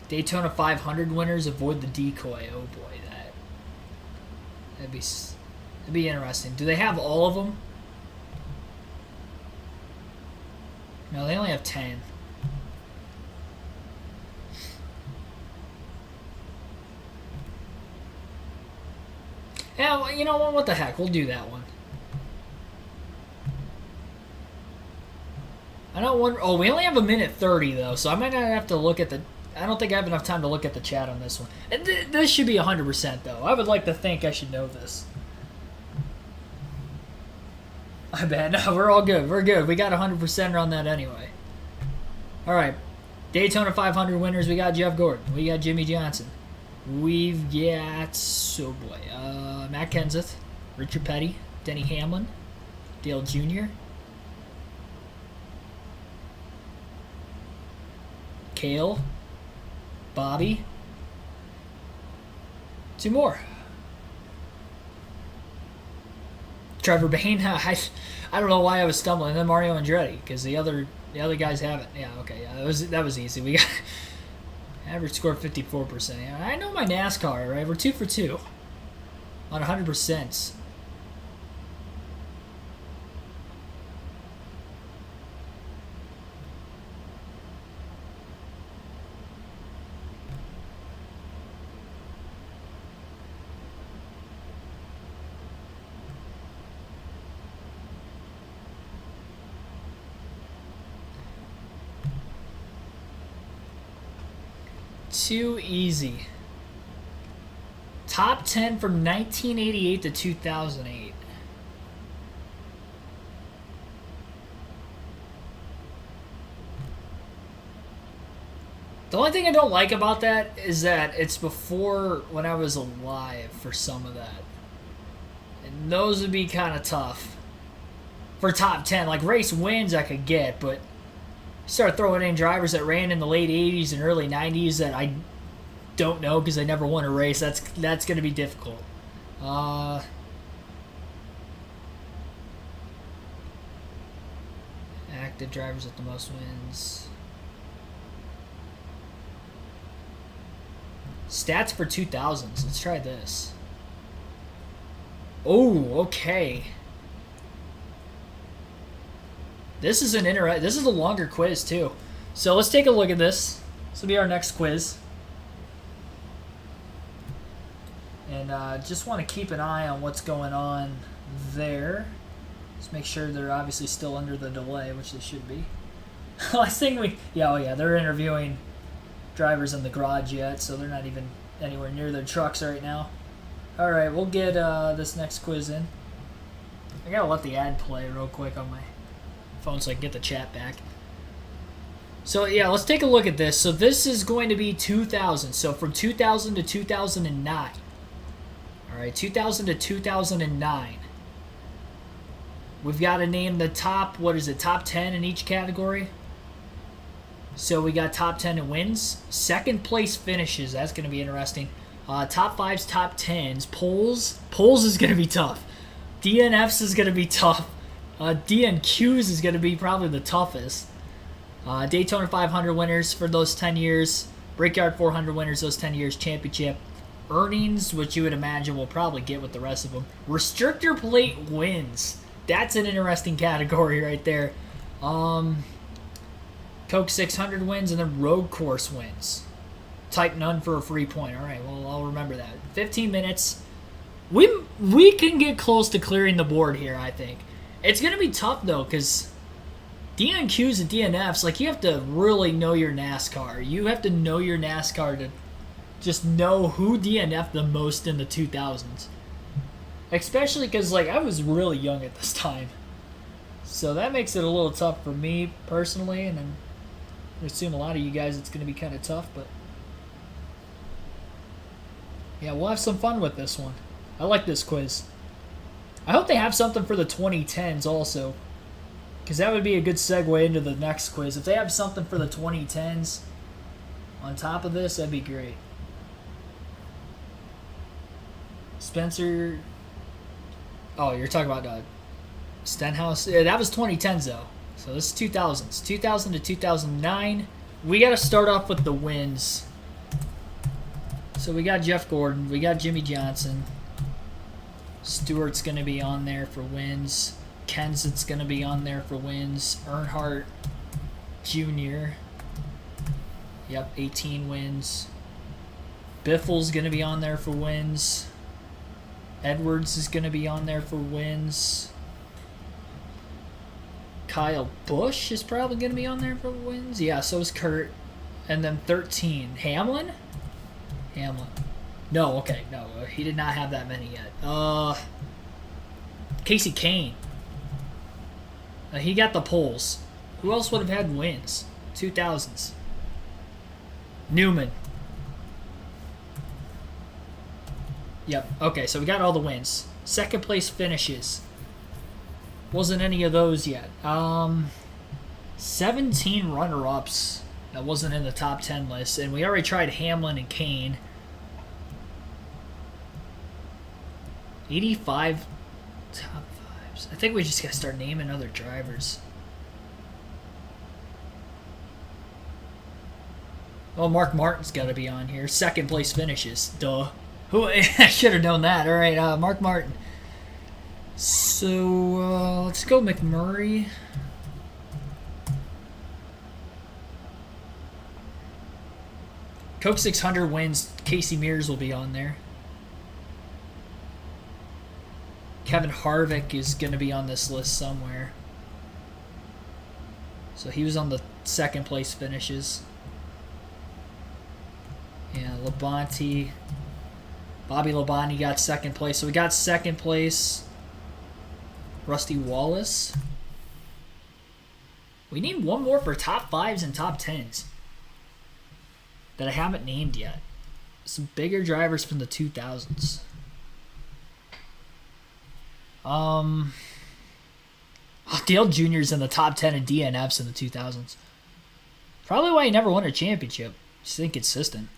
Daytona 500 winners avoid the decoy. Oh boy, that'd be interesting. Do they have all of them? No, they only have 10. Yeah, well, you know what? What the heck? We'll do that one. I don't want. Oh, we only have 1:30 though, so I might not have to look at the. I don't think I have enough time to look at the chat on this one. And this should be 100% though. I would like to think I should know this. I bet. No, we're all good. We're good. We got 100% on that anyway. All right. Daytona 500 winners. We got Jeff Gordon. We got Jimmy Johnson. We've got, oh boy, Matt Kenseth, Richard Petty, Denny Hamlin, Dale Jr., Cale, Bobby, 2 more. Trevor Bayne. I don't know why I was stumbling. And then Mario Andretti, because the other guys haven't. Yeah, okay, yeah, that was easy. We got average score 54%. Yeah, I know my NASCAR, right? We're 2 for 2 on 100%. Too easy. Top 10 from 1988 to 2008. The only thing I don't like about that is that it's before when I was alive for some of that. And those would be kind of tough. For top 10. Like race wins I could get, but start throwing in drivers that ran in the late 80s and early 90s that I don't know because I never won a race. That's going to be difficult. Active drivers with the most wins. Stats for 2000s. Let's try this. Oh, okay. This is a longer quiz too. So let's take a look at this. This will be our next quiz. And just want to keep an eye on what's going on there. Let's make sure they're obviously still under the delay, which they should be. Last thing they're interviewing drivers in the garage yet, so they're not even anywhere near their trucks right now. All right, we'll get this next quiz in. I gotta let the ad play real quick on my phone so I can get the chat back. So yeah, let's take a look at this. So this is going to be 2000. So from 2000 to 2009. All right, 2000 to 2009. We've got to name the top, top 10 in each category. So we got top 10 in wins. Second place finishes. That's going to be interesting. Top 5s, top 10s. Polls is going to be tough. DNFs is going to be tough. DNQs is going to be probably the toughest. Daytona 500 winners for those 10 years. Brickyard 400 winners those 10 years. Championship. Earnings, which you would imagine we'll probably get with the rest of them. Restrictor plate wins. That's an interesting category right there. Coke 600 wins and then road course wins. Type none for a free point. All right, well, I'll remember that. 15 minutes. We can get close to clearing the board here, I think. It's going to be tough, though, because DNQs and DNFs, like, you have to really know your NASCAR. You have to know your NASCAR to just know who DNF'd the most in the 2000s. Especially because, like, I was really young at this time. So that makes it a little tough for me, personally, and I assume a lot of you guys it's going to be kind of tough, but yeah, we'll have some fun with this one. I like this quiz. I hope they have something for the 2010s also, because that would be a good segue into the next quiz. If they have something for the 2010s on top of this, that'd be great. Spencer... Oh, you're talking about Stenhouse? Yeah, that was 2010s, though. So this is 2000s. 2000 to 2009. We got to start off with the wins. So we got Jeff Gordon. We got Jimmy Johnson. Stewart's going to be on there for wins. Kenseth's going to be on there for wins. Earnhardt Jr. Yep, 18 wins. Biffle's going to be on there for wins. Edwards is going to be on there for wins. Kyle Busch is probably going to be on there for wins. Yeah, so is Kurt. And then 13. Hamlin? Hamlin. No, okay, no. He did not have that many yet. Casey Kane. He got the polls. Who else would have had wins? 2000s. Newman. Yep. Okay, so we got all the wins. Second place finishes. Wasn't any of those yet. 17 runner-ups that wasn't in the top 10 list, and we already tried Hamlin and Kane. 85 top fives. I think we just gotta start naming other drivers. Well, Mark Martin's got to be on here. Second place finishes. Duh. Who? I should have known that. All right, Mark Martin. So let's go McMurray. Coke 600 wins. Casey Mears will be on there. Kevin Harvick is going to be on this list somewhere. So he was on the second place finishes. Yeah, Labonte. Bobby Labonte got second place. So we got second place. Rusty Wallace. We need one more for top fives and top tens that I haven't named yet. Some bigger drivers from the 2000s. Dale Jr.'s in the top 10 in DNFs in the 2000s. Probably why he never won a championship. Just inconsistent.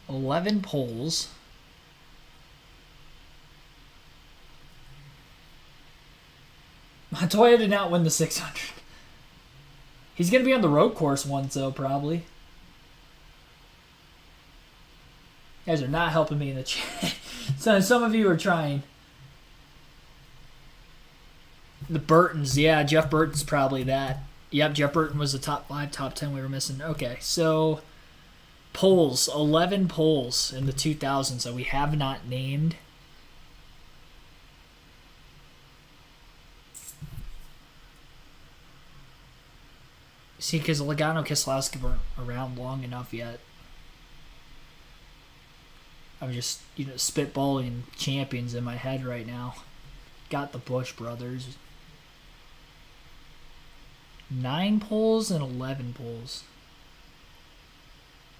11 poles. Montoya did not win the 600. He's going to be on the road course ones, though, probably. You guys are not helping me in the chat. So some of you are trying. The Burtons, yeah, Jeff Burton's probably that. Yep, Jeff Burton was the top 5, top 10 we were missing. Okay, so poles, 11 poles in the 2000s that we have not named. See, because Logano and Keselowski weren't around long enough yet. I'm just, spitballing champions in my head right now. Got the Busch brothers. 9 poles and 11 poles.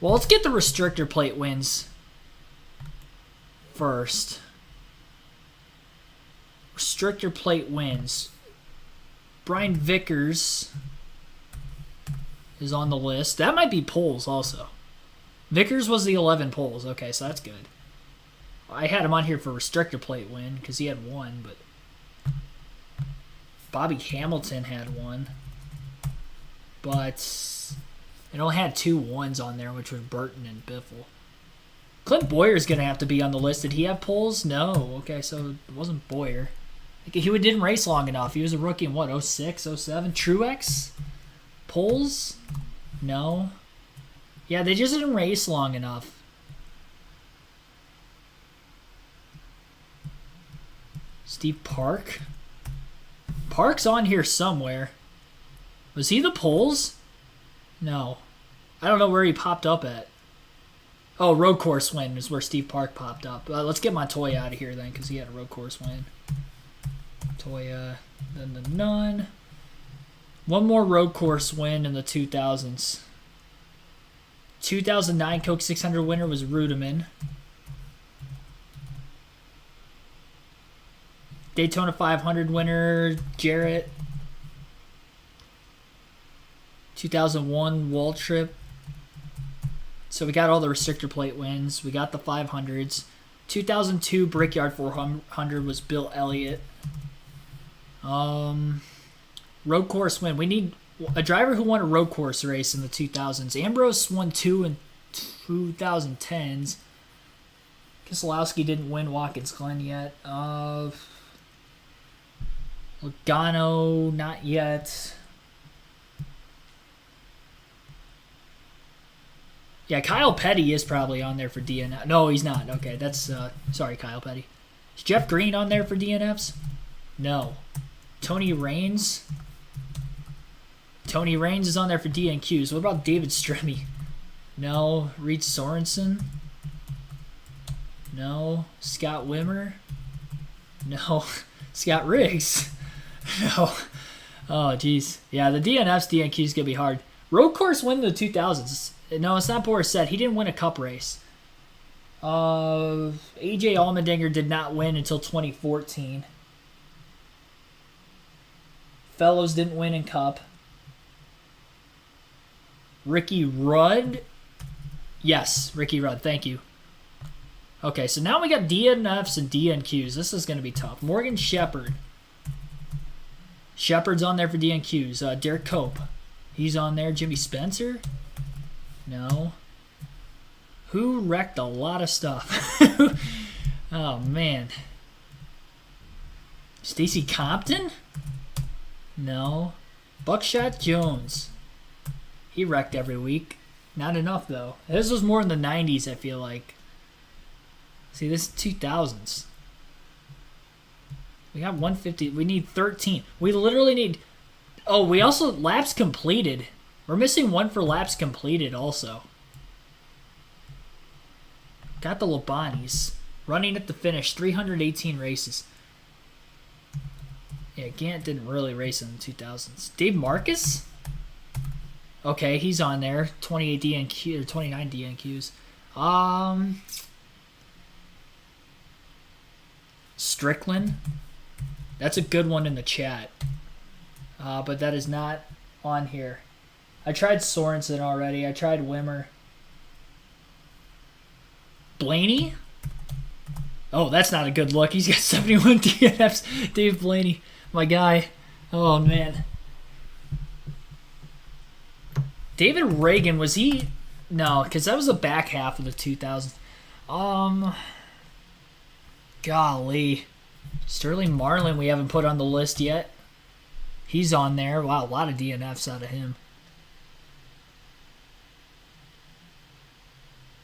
Well, let's get the restrictor plate wins first. Restrictor plate wins. Brian Vickers is on the list. That might be poles also. Vickers was the 11 poles. Okay, so that's good. I had him on here for restrictor plate win because he had 1, but Bobby Hamilton had 1. But it only had 2 1s on there, which was Burton and Biffle. Clint Boyer's going to have to be on the list. Did he have poles? No. Okay, so it wasn't Boyer. He didn't race long enough. He was a rookie in what, 06, 07? Truex? Poles? No. Yeah, they just didn't race long enough. Steve Park? Park's on here somewhere. Was he the poles? No. I don't know where he popped up at. Oh, road course win is where Steve Park popped up. Let's get Montoya out of here then, because he had a road course win. Montoya, then the none. One more road course win in the 2000s. 2009 Coke 600 winner was Rudiman. Daytona 500 winner, Jarrett. 2001 Waltrip. So we got all the restrictor plate wins. We got the 500s. 2002 Brickyard 400 was Bill Elliott. Road course win. We need a driver who won a road course race in the 2000s. Ambrose won 2 in 2010s. Keselowski didn't win Watkins Glen yet. Logano, not yet. Yeah, Kyle Petty is probably on there for DNF. No, he's not. Okay, that's... sorry, Kyle Petty. Is Jeff Green on there for DNFs? No. Tony Raines? Tony Raines is on there for DNQs. What about David Stremme? No. Reed Sorensen? No. Scott Wimmer? No. Scott Riggs? No. Oh, jeez. Yeah, the DNFs, DNQs going to be hard. Road course win in the 2000s. No, it's not Borisset. He didn't win a cup race. AJ Allmendinger did not win until 2014. Fellows didn't win in cup. Ricky Rudd? Yes, Ricky Rudd. Thank you. Okay, so now we got DNFs and DNQs. This is going to be tough. Morgan Shepherd. Shepard's on there for DNQs. Derek Cope. He's on there. Jimmy Spencer? No. Who wrecked a lot of stuff? Oh, man. Stacy Compton? No. Buckshot Jones. He wrecked every week. Not enough, though. This was more in the 90s, I feel like. See, this is 2000s. We got 150. We need 13. We literally need... Oh, we also... Laps completed. We're missing one for laps completed also. Got the Labanis. Running at the finish. 318 races. Yeah, Gant didn't really race in the 2000s. Dave Marcus? Okay, he's on there. 28 DNQ or 29 DNQs. Strickland. That's a good one in the chat. But that is not on here. I tried Sorensen already. I tried Wimmer. Blaney? Oh, that's not a good look. He's got 71 DNFs. Dave Blaney. My guy. Oh, man. David Reagan, was he... No, because that was the back half of the 2000s. Golly. Sterling Marlin we haven't put on the list yet. He's on there. Wow, a lot of DNFs out of him.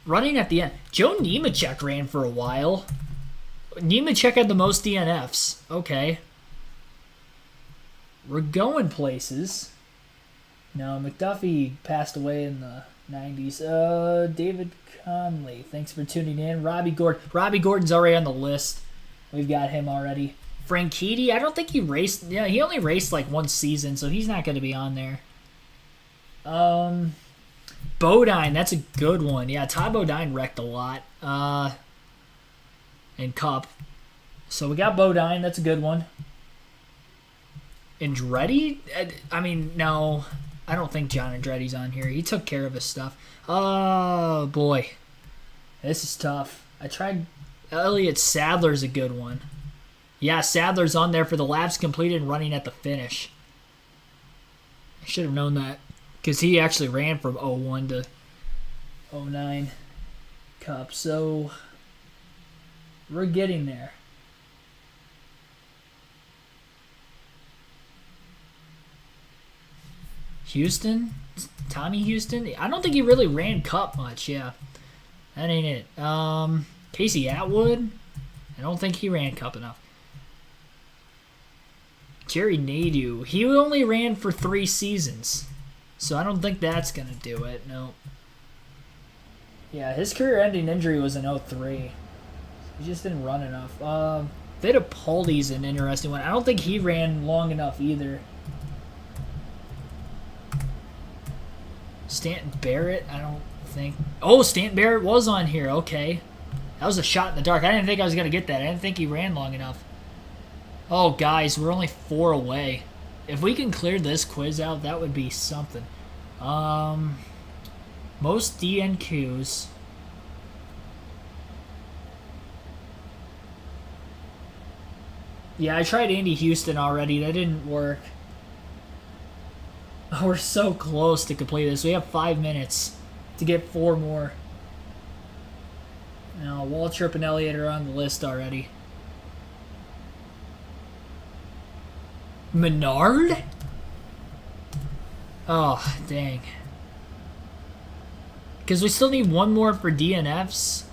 Running at the end. Joe Nemechek ran for a while. Nemechek had the most DNFs. Okay. We're going places. No, McDuffie passed away in the 90s. David Conley, thanks for tuning in. Robbie Gordon's already on the list. We've got him already. Franchitti, I don't think he raced. Yeah, he only raced like one season, so he's not going to be on there. Bodine, that's a good one. Yeah, Todd Bodine wrecked a lot in Cup. So we got Bodine, that's a good one. Andretti? I mean, no, I don't think John Andretti's on here. He took care of his stuff. Oh, boy. This is tough. I tried... Elliott Sadler's a good one. Yeah, Sadler's on there for the laps completed and running at the finish. I should have known that. Because he actually ran from 01 to 09 Cup. So, we're getting there. Houston? Tommy Houston? I don't think he really ran Cup much, yeah. That ain't it. Casey Atwood? I don't think he ran Cup enough. Jerry Nadeau. He only ran for 3 seasons. So I don't think that's going to do it, no. Yeah, his career-ending injury was in 03. He just didn't run enough. Fittipaldi's an interesting one. I don't think he ran long enough either. Stanton Barrett, I don't think... Oh, Stanton Barrett was on here, okay. That was a shot in the dark. I didn't think I was going to get that. I didn't think he ran long enough. Oh, guys, we're only 4 away. If we can clear this quiz out, that would be something. Most DNQs. Yeah, I tried Andy Houston already. That didn't work. We're so close to complete this. We have 5 minutes to get 4 more. Now, Waltrip and Elliott are on the list already. Menard? Oh, dang. Because we still need 1 more for DNFs.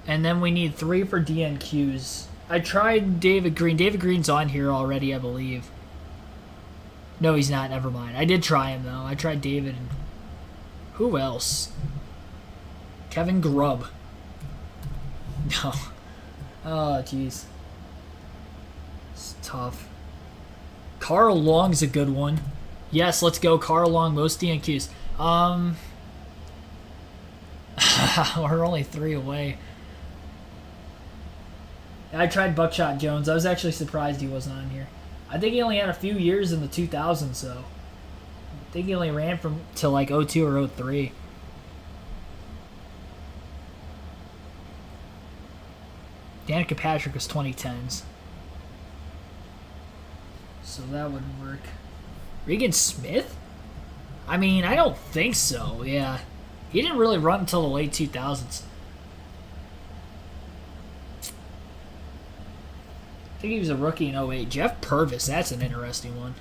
And then we need 3 for DNQs. I tried David Green. David Green's on here already, I believe. No, he's not. Never mind. I did try him, though. I tried David. And who else? Kevin Grubb. No. Oh, jeez. It's tough. Carl Long's a good one. Yes, let's go. Carl Long, most DNQs. We're only 3 away. I tried Buckshot Jones. I was actually surprised he wasn't on here. I think he only had a few years in the 2000s, though. I think he only ran from till like 02 or 03. Danica Patrick was 2010s. So that wouldn't work. Regan Smith? I mean, I don't think so, yeah. He didn't really run until the late 2000s. I think he was a rookie in 08. Jeff Purvis, that's an interesting one.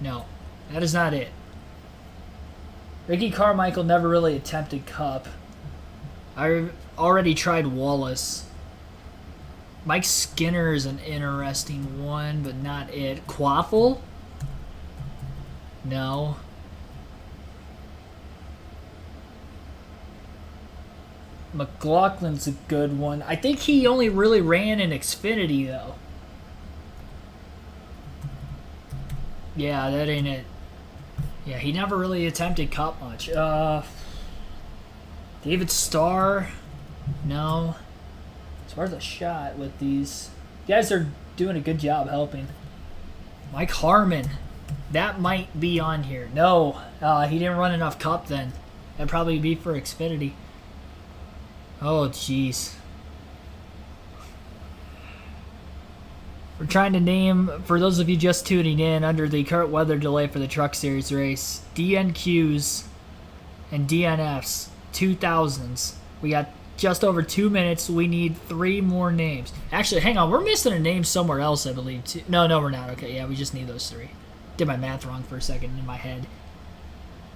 No, that is not it. Ricky Carmichael never really attempted Cup. I already tried Wallace. Mike Skinner is an interesting one, but not it. Quaffle? No. McLaughlin's a good one. I think he only really ran in Xfinity, though. Yeah, that ain't it. Yeah, he never really attempted Cup much. David Starr? No. It's worth a shot with these. You guys are doing a good job helping. Mike Harmon. That might be on here. No, he didn't run enough Cup then. That'd probably be for Xfinity. Oh, jeez. We're trying to name, for those of you just tuning in, under the current weather delay for the Truck Series race, DNQs and DNFs, 2000s. We got just over 2 minutes. We need 3 more names. Actually, hang on. We're missing a name somewhere else, I believe, too. No, we're not. Okay, yeah, we just need those 3. Did my math wrong for a second in my head.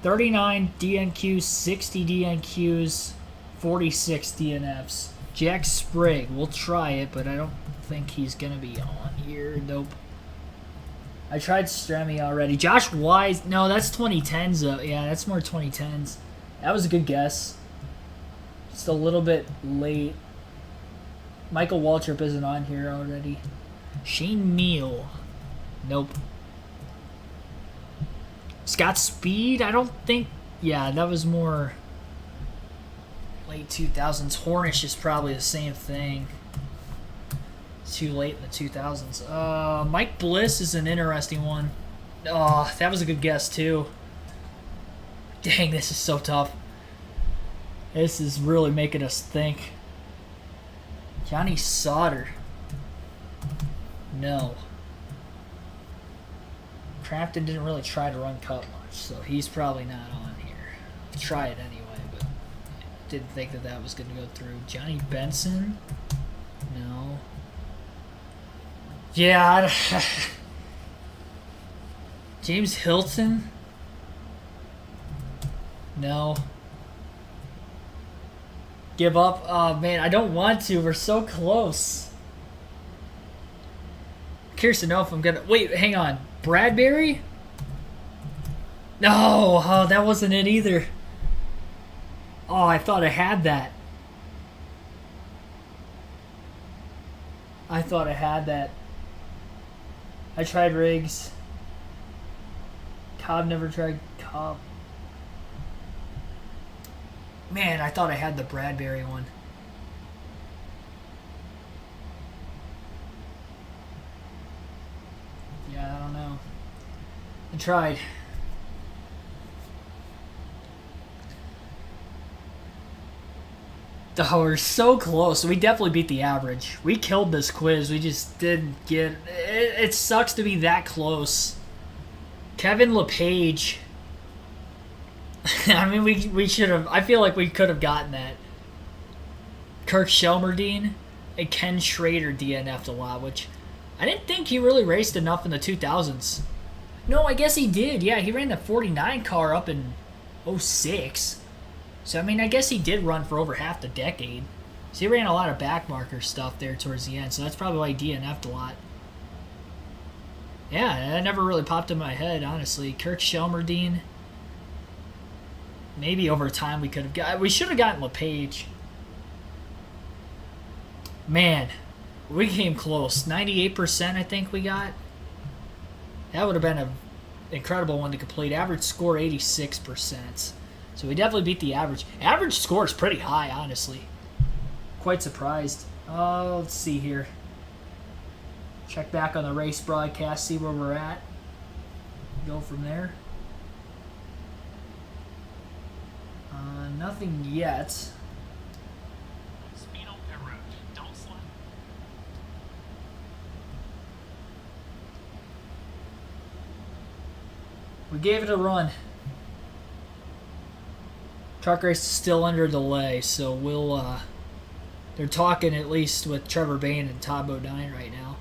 39 DNQs, 60 DNQs, 46 DNFs. Jack Sprague, we'll try it, but I don't think he's going to be on here. Nope. I tried Stremi already. Josh Wise, no, that's 2010s, though. Yeah, that's more 2010s. That was a good guess. Just a little bit late. Michael Waltrip isn't on here already. Shane Neal. Nope. Scott Speed, I don't think... Yeah, that was more... late 2000s. Hornish is probably the same thing. Too late in the 2000s. Mike Bliss is an interesting one. Oh, that was a good guess, too. Dang, this is so tough. This is really making us think. Johnny Sauter. No. Crafton didn't really try to run Cup much, so he's probably not on here. Try it anyway, but didn't think that was going to go through. Johnny Benson? No. Yeah. James Hilton? No. Give up? Oh, man, I don't want to. We're so close. I'm curious to know if I'm going to... Wait, hang on. Bradbury? No. Oh, that wasn't it either. Oh, I thought I had that. I thought I had that. I tried Riggs. Cobb never tried Cobb. Man, I thought I had the Bradbury one. Yeah, I don't know. I tried. Oh, we're so close. We definitely beat the average. We killed this quiz. We just didn't get... It sucks to be that close. Kevin LePage. I mean, we should have... I feel like we could have gotten that. Kirk Shelmerdine and Ken Schrader DNF'd a lot, which I didn't think he really raced enough in the 2000s. No, I guess he did. Yeah, he ran the 49 car up in 06. So, I mean, I guess he did run for over half the decade. So he ran a lot of backmarker stuff there towards the end. So that's probably why he DNF'd a lot. Yeah, that never really popped in my head, honestly. Kirk Shelmerdine. Maybe over time we could have got... We should have gotten LePage. Man, we came close. 98% I think we got. That would have been a incredible one to complete. Average score 86%. So we definitely beat the average. Average score is pretty high, honestly. Quite surprised. Let's see here. Check back on the race broadcast, see where we're at. Go from there. Nothing yet. Speed on pit road. Don't slow. We gave it a run. Truck race is still under delay, so we'll, they're talking at least with Trevor Bain and Todd Bodine right now.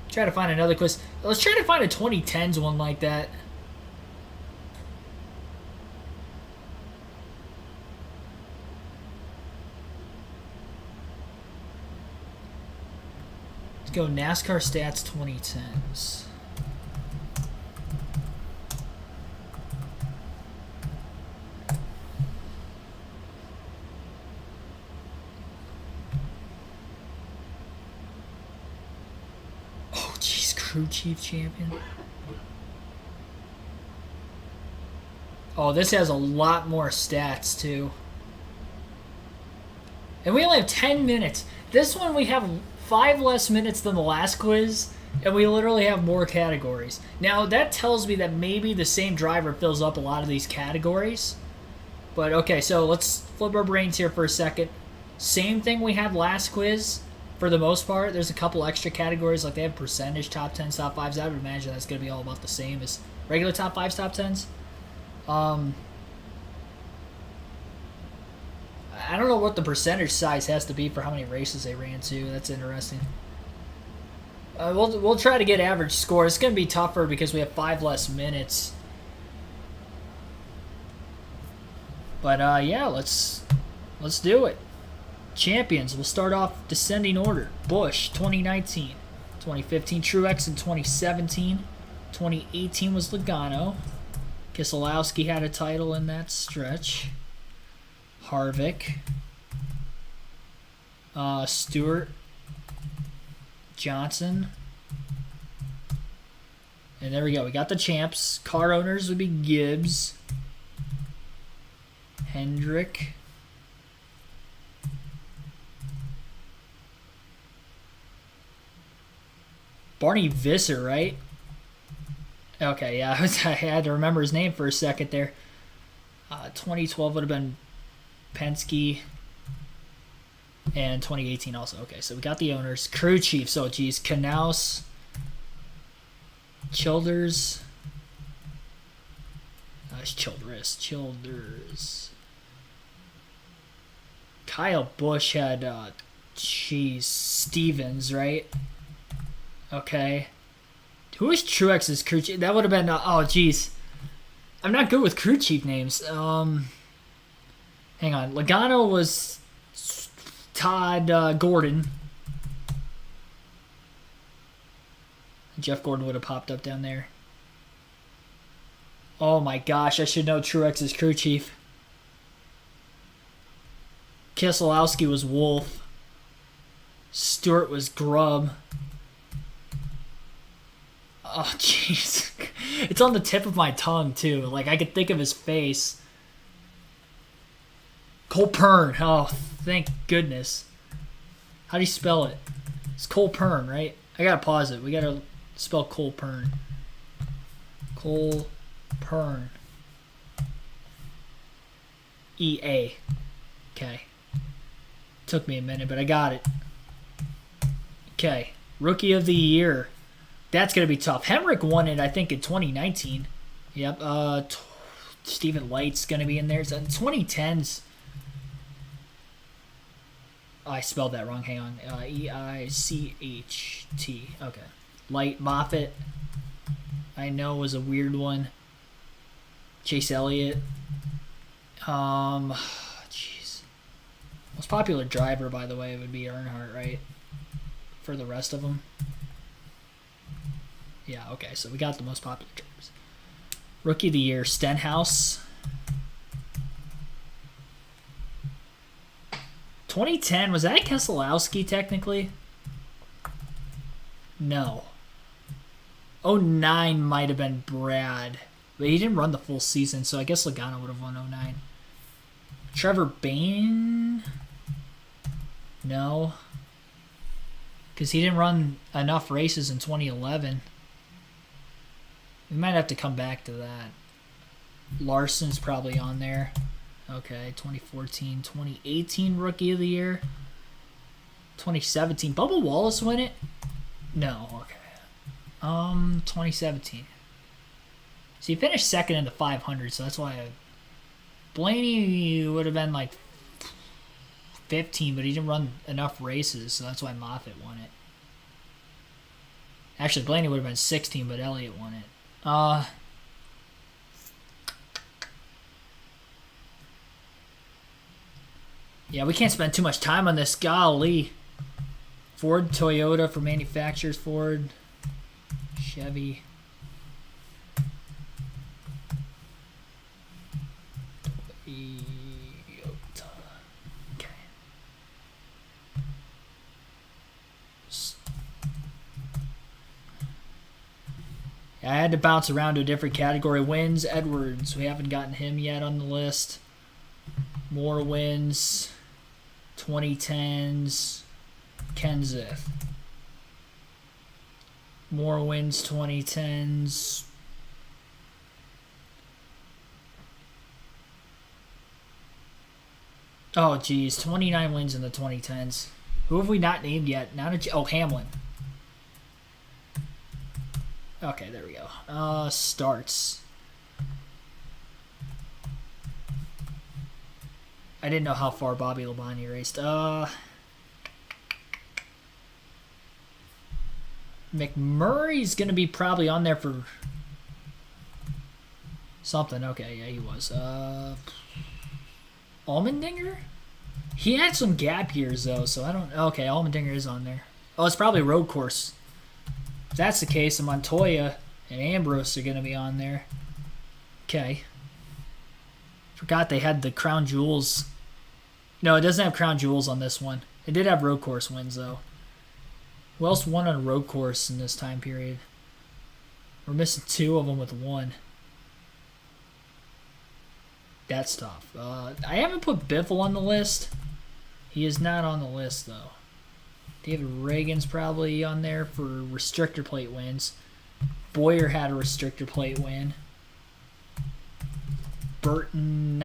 Try to find another quiz. Let's try to find a 2010s one like that. Let's go NASCAR stats 2010s. Crew Chief Champion. Oh, this has a lot more stats too. And we only have 10 minutes. This one we have 5 less minutes than the last quiz, and we literally have more categories. Now, that tells me that maybe the same driver fills up a lot of these categories. But okay, so let's flip our brains here for a second. Same thing we had last quiz. For the most part, there's a couple extra categories, like they have percentage, top 10s, top 5s. I would imagine that's going to be all about the same as regular top 5s, top 10s. I don't know what the percentage size has to be for how many races they ran to. That's interesting. We'll try to get average score. It's going to be tougher because we have 5 less minutes. But yeah, let's do it. Champions, we'll start off descending order. Busch, 2019. 2015, Truex in 2017. 2018 was Logano. Keselowski had a title in that stretch. Harvick. Stewart. Johnson. And there we go. We got the champs. Car owners would be Gibbs. Hendrick. Barney Visser, right? Okay, yeah, I had to remember his name for a second there. 2012 would have been Penske. And 2018 also. Okay, so we got the owners. Crew chiefs. Oh, geez. Knaus. Childers. It's Childers. Kyle Busch had, Stevens, right? Okay. Who is Truex's crew chief? That would have been... oh, jeez. I'm not good with crew chief names. Hang on. Logano was Todd Gordon. Jeff Gordon would have popped up down there. Oh my gosh, I should know Truex's crew chief. Keselowski was Wolf. Stewart was Grubb. Oh, jeez. It's on the tip of my tongue, too. Like, I could think of his face. Cole Pern. Oh, thank goodness. How do you spell it? It's Cole Pern, right? I gotta pause it. We gotta spell Cole Pern. Cole Pern. E-A. Okay. Took me a minute, but I got it. Okay. Rookie of the Year. That's going to be tough. Hemrick won it, I think, in 2019. Yep. Stephen Light's going to be in there. So 2010s. Oh, I spelled that wrong. Hang on. E-I-C-H-T. Okay. Light. Moffitt. I know was a weird one. Chase Elliott. Jeez. Most popular driver, by the way, would be Earnhardt, right? For the rest of them. Yeah, okay, so we got the most popular drivers. Rookie of the Year, Stenhouse. 2010, was that Keselowski technically? No. 09 might have been Brad. But he didn't run the full season, so I guess Logano would have won 09. Trevor Bayne? No. Because he didn't run enough races in 2011. We might have to come back to that. Larson's probably on there. Okay, 2014. 2018 Rookie of the Year. 2017. Bubba Wallace win it? No, okay. 2017. So he finished second in the 500, so that's why Blaney would have been like 15, but he didn't run enough races, so that's why Moffitt won it. Actually, Blaney would have been 16, but Elliott won it. Yeah, we can't spend too much time on this. Golly. Ford, Toyota for manufacturers. Ford, Chevy. Toyota. Okay. I had to bounce around to a different category. Wins, Edwards. We haven't gotten him yet on the list. More wins. 2010s. Kenseth. More wins, 2010s. Oh, geez. 29 wins in the 2010s. Who have we not named yet? Oh, Hamlin. Okay, there we go. Starts. I didn't know how far Bobby Labonte raced. McMurray's going to be probably on there for something. Okay, yeah, he was. Allmendinger? He had some gap years, though, so I don't... Okay, Allmendinger is on there. Oh, it's probably road course. If that's the case, then Montoya and Ambrose are going to be on there. Okay. Forgot they had the Crown Jewels. No, it doesn't have Crown Jewels on this one. It did have road course wins, though. Who else won on a road course in this time period? We're missing two of them with one. That's tough. I haven't put Biffle on the list. He is not on the list, though. David Reagan's probably on there for restrictor plate wins. Boyer had a restrictor plate win. Burton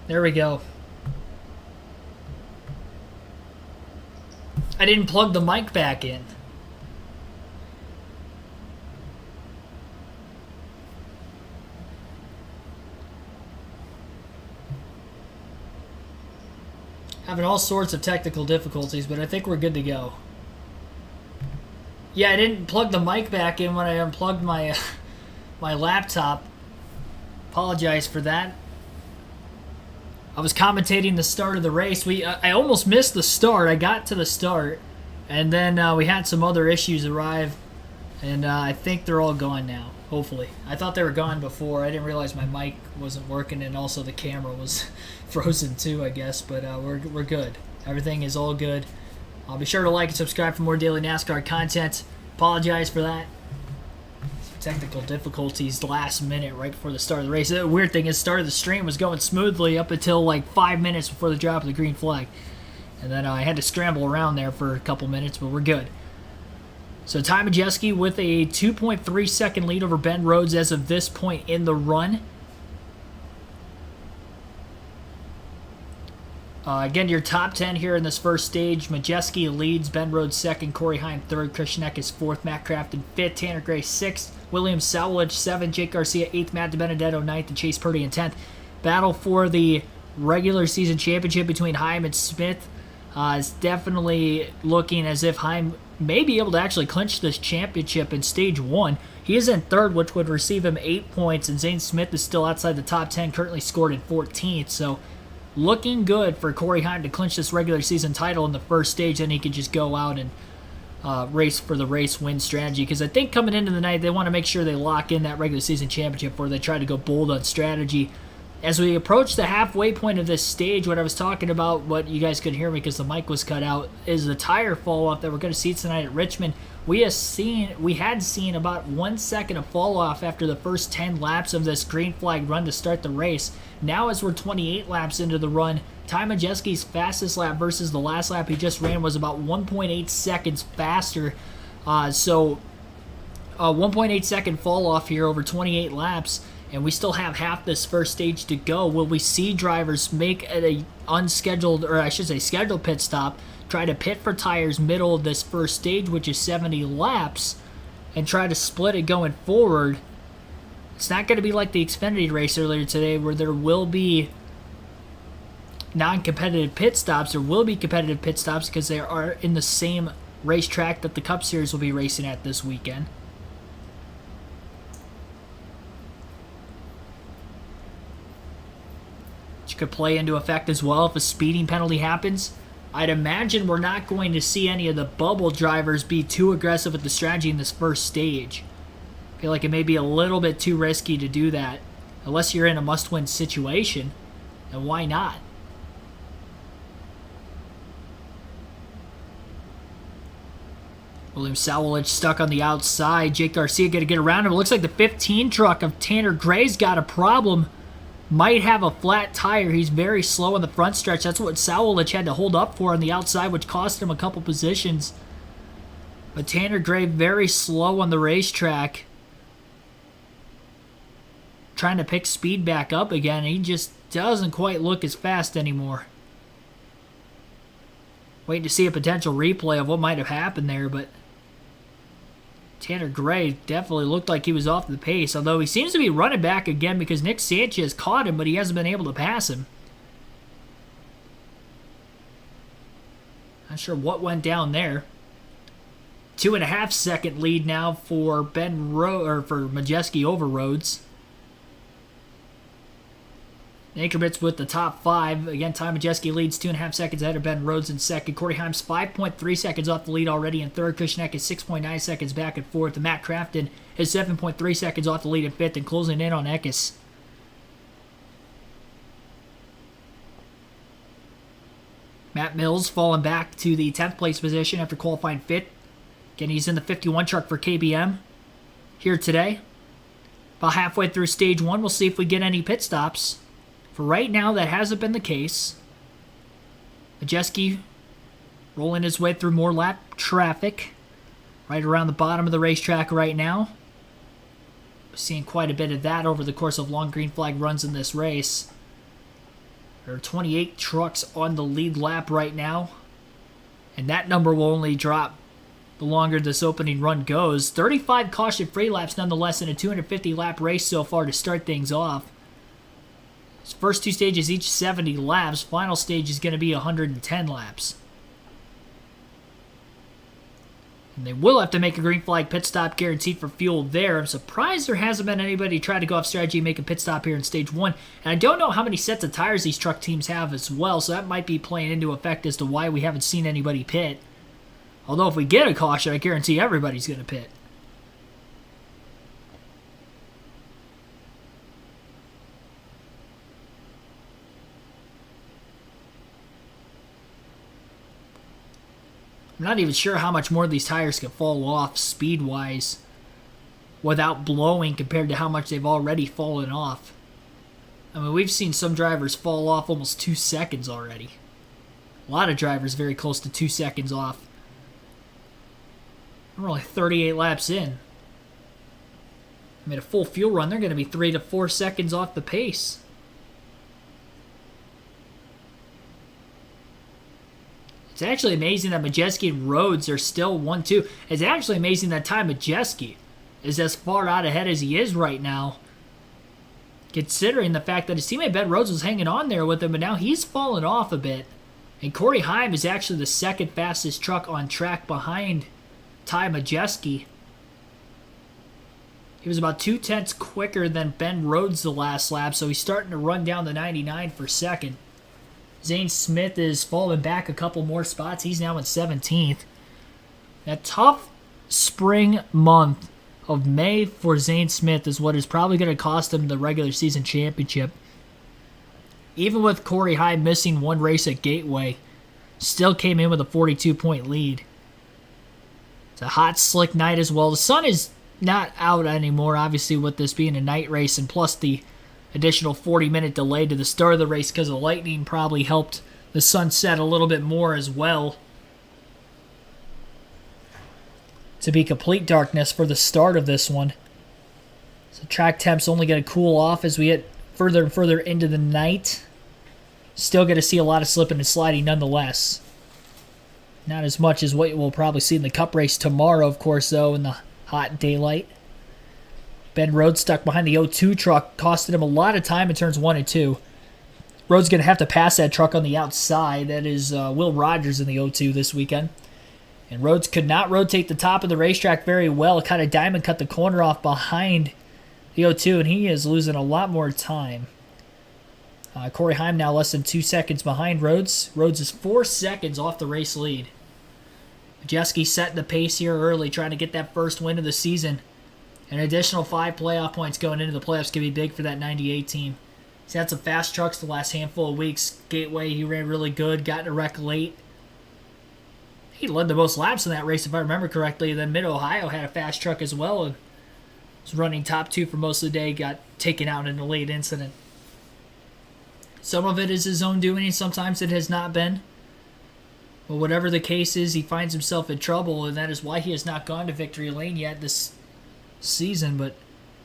There we go. I didn't plug the mic back in. Having all sorts of technical difficulties, but I think we're good to go. Yeah, I didn't plug the mic back in when I unplugged my my laptop. Apologize for that. I was commentating the start of the race. I almost missed the start. I got to the start, and then we had some other issues arrive, and I think they're all gone now, hopefully. I thought they were gone before. I didn't realize my mic wasn't working, and also the camera was frozen too, I guess, but we're good. Everything is all good. I'll be sure to like and subscribe for more daily NASCAR content. Apologize for that. Technical difficulties last minute right before the start of the race. The weird thing is, the start of the stream was going smoothly up until like 5 minutes before the drop of the green flag. And then I had to scramble around there for a couple minutes, but we're good. So Ty Majeski with a 2.3 second lead over Ben Rhodes as of this point in the run. Again, your top 10 here in this first stage. Majeski leads, Ben Rhodes second, Corey Heim third, Christian Eckes fourth, Matt Crafton fifth, Tanner Gray sixth, William Sowledge seventh, Jake Garcia eighth, Matt DiBenedetto ninth, and Chase Purdy in 10th. Battle for the regular season championship between Heim and Smith is definitely looking as if Heim may be able to actually clinch this championship in stage 1. He is in third, which would receive him 8 points, and Zane Smith is still outside the top 10, currently scored in 14th, so looking good for Corey Heim to clinch this regular season title in the first stage. Then he could just go out and race for the race win strategy. Because I think coming into the night, they want to make sure they lock in that regular season championship before they try to go bold on strategy. As we approach the halfway point of this stage, what I was talking about, what you guys couldn't hear me because the mic was cut out, is the tire fall off that we're going to see tonight at Richmond. We had seen about 1 second of fall off after the first 10 laps of this green flag run to start the race. Now, as we're 28 laps into the run, Ty Majeski's fastest lap versus the last lap he just ran was about 1.8 seconds faster. 1.8 second fall off here over 28 laps, and we still have half this first stage to go. Will we see drivers make a unscheduled, or I should say scheduled pit stop, try to pit for tires middle of this first stage, which is 70 laps, and try to split it going forward? It's not going to be like the Xfinity race earlier today where there will be non-competitive pit stops. There will be competitive pit stops because they are in the same racetrack that the Cup Series will be racing at this weekend. Which could play into effect as well if a speeding penalty happens. I'd imagine we're not going to see any of the bubble drivers be too aggressive with the strategy in this first stage. I feel like it may be a little bit too risky to do that, unless you're in a must-win situation, and why not? William Sowledge stuck on the outside. Jake Garcia going to get around him. It looks like the 15 truck of Tanner Gray's got a problem. Might have a flat tire. He's very slow on the front stretch. That's what Sowledge had to hold up for on the outside, which cost him a couple positions. But Tanner Gray very slow on the racetrack. Trying to pick speed back up again. He just doesn't quite look as fast anymore. Waiting to see a potential replay of what might have happened there, but Tanner Gray definitely looked like he was off the pace, although he seems to be running back again because Nick Sanchez caught him, but he hasn't been able to pass him. Not sure what went down there. 2.5 second lead now for for Majeski over Rhodes. Increments with the top 5. Again, Ty Majeski leads 2.5 seconds ahead of Ben Rhodes in second. Corey Heim's 5.3 seconds off the lead already in third. Christian Eckes is 6.9 seconds back in fourth. And Matt Crafton is 7.3 seconds off the lead in fifth and closing in on Eckes. Matt Mills falling back to the 10th place position after qualifying fifth. Again, he's in the 51 truck for KBM here today. About halfway through stage 1, we'll see if we get any pit stops. For right now, that hasn't been the case. Majeski rolling his way through more lap traffic. Right around the bottom of the racetrack right now. We're seeing quite a bit of that over the course of long green flag runs in this race. There are 28 trucks on the lead lap right now. And that number will only drop the longer this opening run goes. 35 caution-free laps nonetheless in a 250-lap race so far to start things off. His first two stages each 70 laps. Final stage is going to be 110 laps. And they will have to make a green flag pit stop guaranteed for fuel there. I'm surprised there hasn't been anybody try to go off strategy and make a pit stop here in stage 1. And I don't know how many sets of tires these truck teams have as well, so that might be playing into effect as to why we haven't seen anybody pit. Although if we get a caution, I guarantee everybody's going to pit. I'm not even sure how much more these tires can fall off speed-wise without blowing compared to how much they've already fallen off. I mean, we've seen some drivers fall off almost 2 seconds already. A lot of drivers very close to 2 seconds off. We're only 38 laps in. I mean, a full fuel run, they're going to be 3 to 4 seconds off the pace. It's actually amazing that Majeski and Rhodes are still 1-2. It's actually amazing that Ty Majeski is as far out ahead as he is right now, considering the fact that his teammate Ben Rhodes was hanging on there with him, but now he's fallen off a bit. And Corey Heim is actually the second fastest truck on track behind Ty Majeski. He was about 2/10 quicker than Ben Rhodes the last lap, so he's starting to run down the 99 for second. Zane Smith is falling back a couple more spots. He's now in 17th. That tough spring month of May for Zane Smith is what is probably going to cost him the regular season championship. Even with Corey Hyde missing one race at Gateway, still came in with a 42-point lead. It's a hot, slick night as well. The sun is not out anymore, obviously, with this being a night race, and plus the additional 40-minute delay to the start of the race because of lightning probably helped the sun set a little bit more as well. To be complete darkness for the start of this one. So track temp's only going to cool off as we get further and further into the night. Still going to see a lot of slipping and sliding nonetheless. Not as much as what we'll probably see in the Cup race tomorrow, of course, though, in the hot daylight. Ben Rhodes stuck behind the 0-2 truck, costed him a lot of time in turns 1 and 2. Rhodes going to have to pass that truck on the outside. That is Will Rogers in the 0-2 this weekend. And Rhodes could not rotate the top of the racetrack very well. Kind of diamond cut the corner off behind the 0-2, and he is losing a lot more time. Corey Heim now less than 2 seconds behind Rhodes. Rhodes is 4 seconds off the race lead. Majeski setting the pace here early, trying to get that first win of the season. An additional 5 playoff points going into the playoffs could be big for that 98 team. He's had some fast trucks the last handful of weeks. Gateway, he ran really good, got in a wreck late. He led the most laps in that race, if I remember correctly. Then Mid-Ohio had a fast truck as well and was running top 2 for most of the day, got taken out in a late incident. Some of it is his own doing, and sometimes it has not been. But whatever the case is, he finds himself in trouble, and that is why he has not gone to victory lane yet this season, but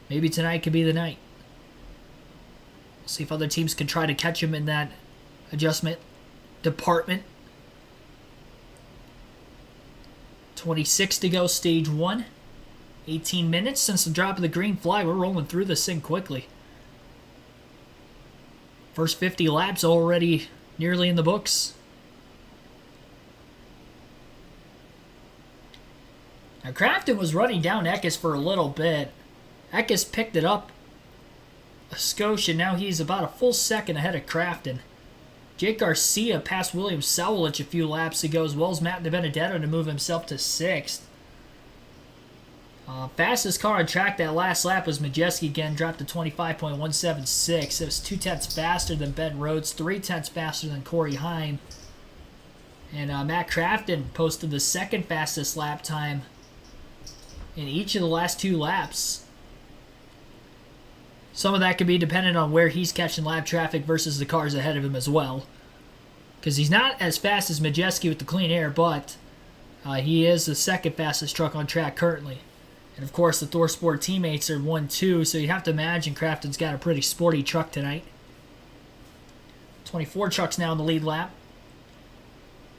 maybe tonight could be the night. We'll see if other teams can try to catch him in that adjustment department. 26 to go, stage 1. 18 minutes since the drop of the green flag. We're rolling through this thing quickly. First 50 laps already nearly in the books. Now, Craftsman was running down Eckes for a little bit. Eckes picked it up a skosh, and now he's about a full second ahead of Craftsman. Jake Garcia passed William Sowlich a few laps ago, as well as Matt DiBenedetto to move himself to 6th. Fastest car on track that last lap was Majeski again, dropped to 25.176. It was 2/10 faster than Ben Rhodes, 3/10 faster than Corey Heim. And Matt Crafton posted the second fastest lap time in each of the last 2 laps. Some of that could be dependent on where he's catching lap traffic versus the cars ahead of him as well. Because he's not as fast as Majeski with the clean air, but he is the second fastest truck on track currently. And of course, the Thor Sport teammates are 1-2, so you have to imagine Crafton's got a pretty sporty truck tonight. 24 trucks now in the lead lap.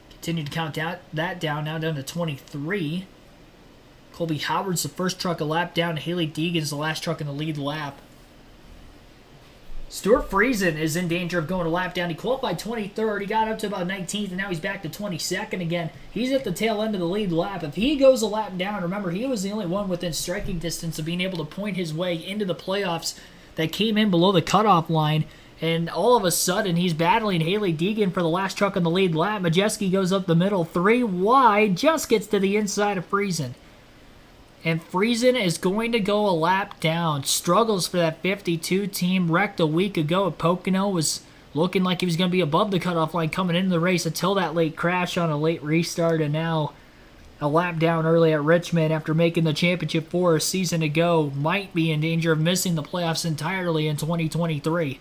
Continue to count that down, now down to 23. Colby Howard's the first truck a lap down. Haley Deegan's the last truck in the lead lap. Stuart Friesen is in danger of going a lap down. He qualified 23rd. He got up to about 19th, and now he's back to 22nd again. He's at the tail end of the lead lap. If he goes a lap down, remember, he was the only one within striking distance of being able to point his way into the playoffs that came in below the cutoff line. And all of a sudden, he's battling Haley Deegan for the last truck on the lead lap. Majeski goes up the middle, 3 wide, just gets to the inside of Friesen. And Friesen is going to go a lap down. Struggles for that 52 team. Wrecked a week ago at Pocono. Was looking like he was going to be above the cutoff line coming into the race until that late crash on a late restart. And now a lap down early at Richmond after making the championship 4 a season ago. Might be in danger of missing the playoffs entirely in 2023.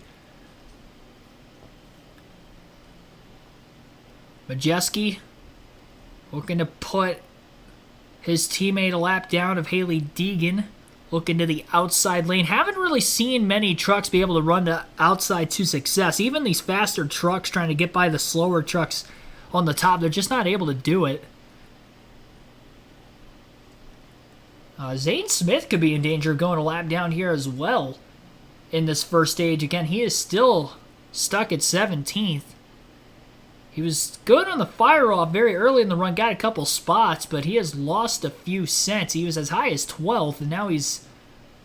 Majeski looking to put his teammate a lap down of Haley Deegan. Looking to the outside lane. Haven't really seen many trucks be able to run the outside to success. Even these faster trucks trying to get by the slower trucks on the top, they're just not able to do it. Zane Smith could be in danger of going a lap down here as well in this first stage. Again, he is still stuck at 17th. He was good on the fire-off very early in the run, got a couple spots, but he has lost a few since. He was as high as 12th, and now he's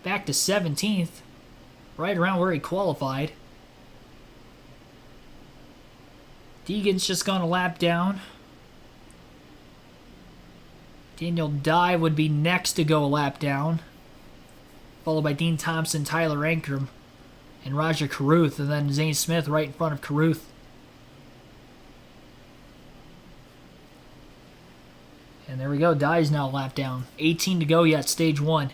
back to 17th, right around where he qualified. Deegan's just gone a lap down. Daniel Dye would be next to go a lap down, followed by Dean Thompson, Tyler Ankrum, and Roger Carruth, and then Zane Smith right in front of Carruth. And there we go. Dye's now a lap down. 18 to go yet, stage 1.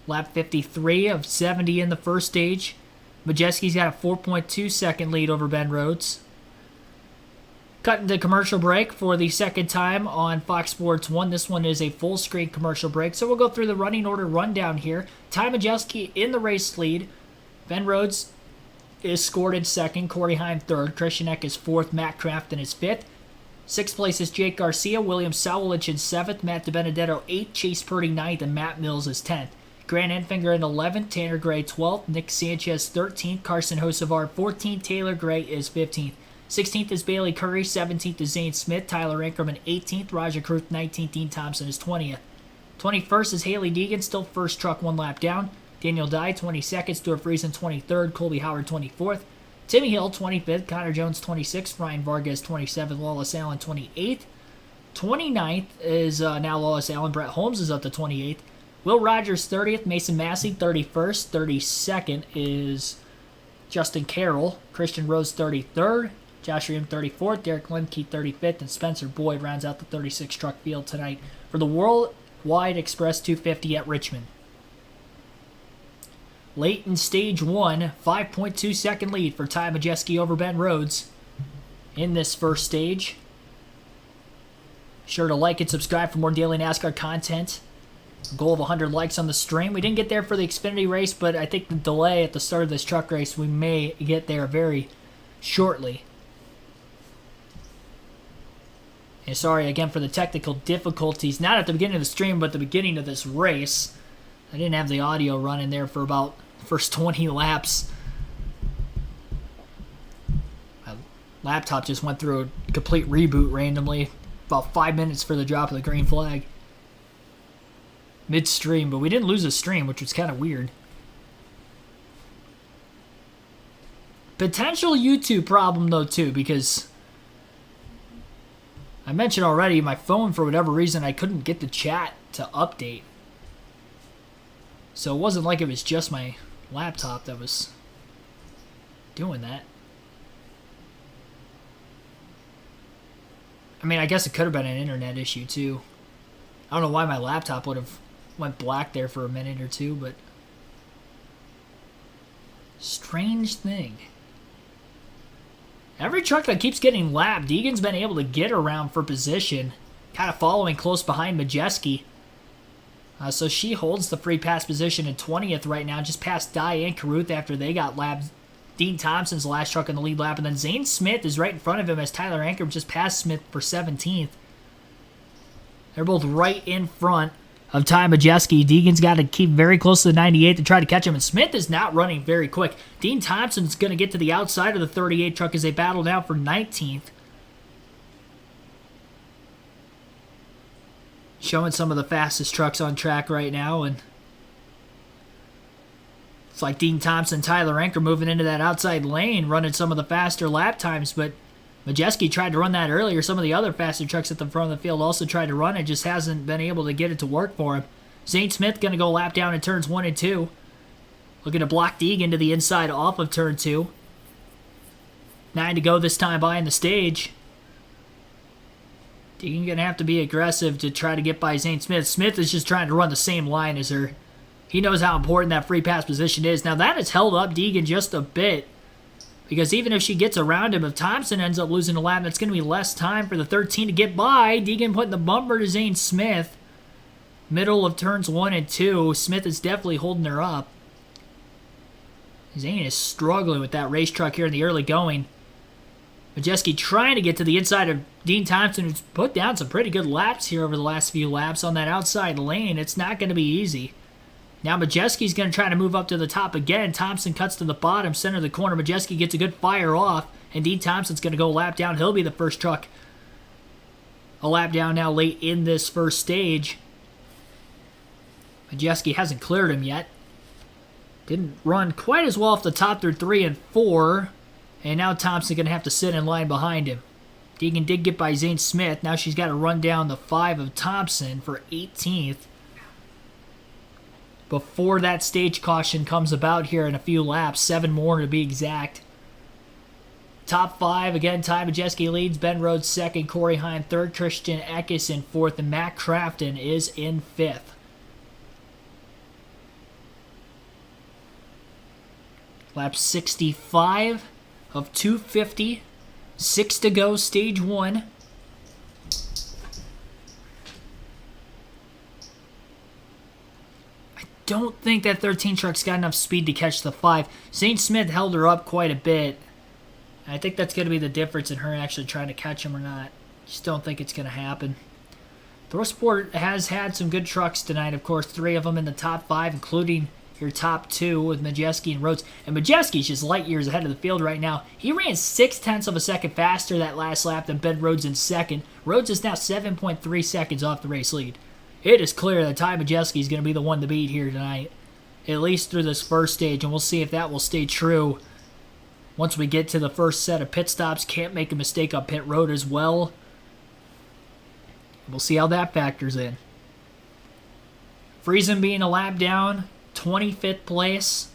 Lap 53 of 70 in the first stage. Majeski's got a 4.2 second lead over Ben Rhodes. Cutting to commercial break for the second time on Fox Sports 1. This one is a full screen commercial break. So we'll go through the running order rundown here. Ty Majeski in the race lead. Ben Rhodes is scored in second. Corey Heim third. Christian Eck is fourth. Matt Crafton is fifth. Sixth place is Jake Garcia, William Sowlich in 7th, Matt DiBenedetto 8th, Chase Purdy 9th, and Matt Mills is 10th. Grant Enfinger in 11th, Tanner Gray 12th, Nick Sanchez 13th, Carson Hocevar 14th, Taylor Gray is 15th. 16th is Bailey Curry, 17th is Zane Smith, Tyler Ankrum 18th, Roger Carruth 19th, Dean Thompson is 20th. 21st is Haley Deegan, still first truck, 1 lap down. Daniel Dye 22nd, Stuart Friesen 23rd, Colby Howard 24th. Timmy Hill, 25th. Connor Jones, 26th. Ryan Vargas, 27th. Lawless Allen, 28th. 29th is now Lawless Allen. Brett Holmes is up to 28th. Will Rogers, 30th. Mason Massey, 31st. 32nd is Justin Carroll. Christian Rose, 33rd. Josh Ream, 34th. Derek Lemke, 35th. And Spencer Boyd rounds out the 36 truck field tonight for the Worldwide Express 250 at Richmond. Late in stage 1, 5.2 second lead for Ty Majeski over Ben Rhodes in this first stage. Sure to like and subscribe for more daily NASCAR content. Goal of 100 likes on the stream. We didn't get there for the Xfinity race, but I think the delay at the start of this truck race, we may get there very shortly. And sorry again for the technical difficulties, not at the beginning of the stream, but the beginning of this race. I didn't have the audio running there for about the first 20 laps. My laptop just went through a complete reboot randomly. About 5 minutes for the drop of the green flag. Mid-stream, but we didn't lose a stream, which was kind of weird. Potential YouTube problem, though, too, because I mentioned already, my phone, for whatever reason, I couldn't get the chat to update. So it wasn't like it was just my laptop that was doing that. I mean, I guess it could have been an internet issue too. I don't know why my laptop would have went black there for a minute or two, but strange thing. Every truck that keeps getting lapped, Deegan's been able to get around for position, kind of following close behind Majeski. So she holds the free pass position in 20th right now, just past Dye and Carruth after they got lapped. Dean Thompson's last truck in the lead lap, and then Zane Smith is right in front of him as Tyler Ankrum just passed Smith for 17th. They're both right in front of Ty Majeski. Deegan's got to keep very close to the 98 to try to catch him, and Smith is not running very quick. Dean Thompson's going to get to the outside of the 38 truck as they battle now for 19th. Showing some of the fastest trucks on track right now, and it's like Dean Thompson, Tyler Ankrum moving into that outside lane, running some of the faster lap times, but Majeski tried to run that earlier. Some of the other faster trucks at the front of the field also tried to run it, just hasn't been able to get it to work for him. Zane Smith going to go lap down in turns 1 and 2. Looking to block Deegan to the inside off of turn 2. 9 to go this time behind the stage. Deegan going to have to be aggressive to try to get by Zane Smith. Smith is just trying to run the same line as her. He knows how important that free pass position is. Now that has held up Deegan just a bit, because even if she gets around him, if Thompson ends up losing a lap, that's going to be less time for the 13 to get by. Deegan putting the bumper to Zane Smith. Middle of turns 1 and 2. Smith is definitely holding her up. Zane is struggling with that race truck here in the early going. Majeski trying to get to the inside of Dean Thompson, who's put down some pretty good laps here over the last few laps on that outside lane. It's not going to be easy. Now Majeski's going to try to move up to the top again. Thompson cuts to the bottom, center of the corner. Majeski gets a good fire off, and Dean Thompson's going to go lap down. He'll be the first truck a lap down now late in this first stage. Majeski hasn't cleared him yet. Didn't run quite as well off the top through 3 and 4. And now Thompson's going to have to sit in line behind him. Deegan did get by Zane Smith. Now she's got to run down the 5 of Thompson for 18th. Before that stage caution comes about here in a few laps. 7 more to be exact. Top 5, again, Ty Majeski leads. Ben Rhodes second. Corey Heim third. Tristan Eckes in fourth. And Matt Crafton is in fifth. Lap 65 of 250. 6 to go, stage 1. I don't think that 13 truck's got enough speed to catch the 5. Zane Smith held her up quite a bit. I think that's going to be the difference in her actually trying to catch him or not. Just don't think it's going to happen. ThroSport has had some good trucks tonight, of course. 3 of them in the top 5, including your top 2 with Majeski and Rhodes. And Majeski's just light years ahead of the field right now. He ran 0.6 of a second faster that last lap than Ben Rhodes in second. Rhodes is now 7.3 seconds off the race lead. It is clear that Ty Majeski is going to be the one to beat here tonight, at least through this first stage, and we'll see if that will stay true once we get to the first set of pit stops. Can't make a mistake on pit road as well. We'll see how that factors in. Friesen being a lap down, 25th place.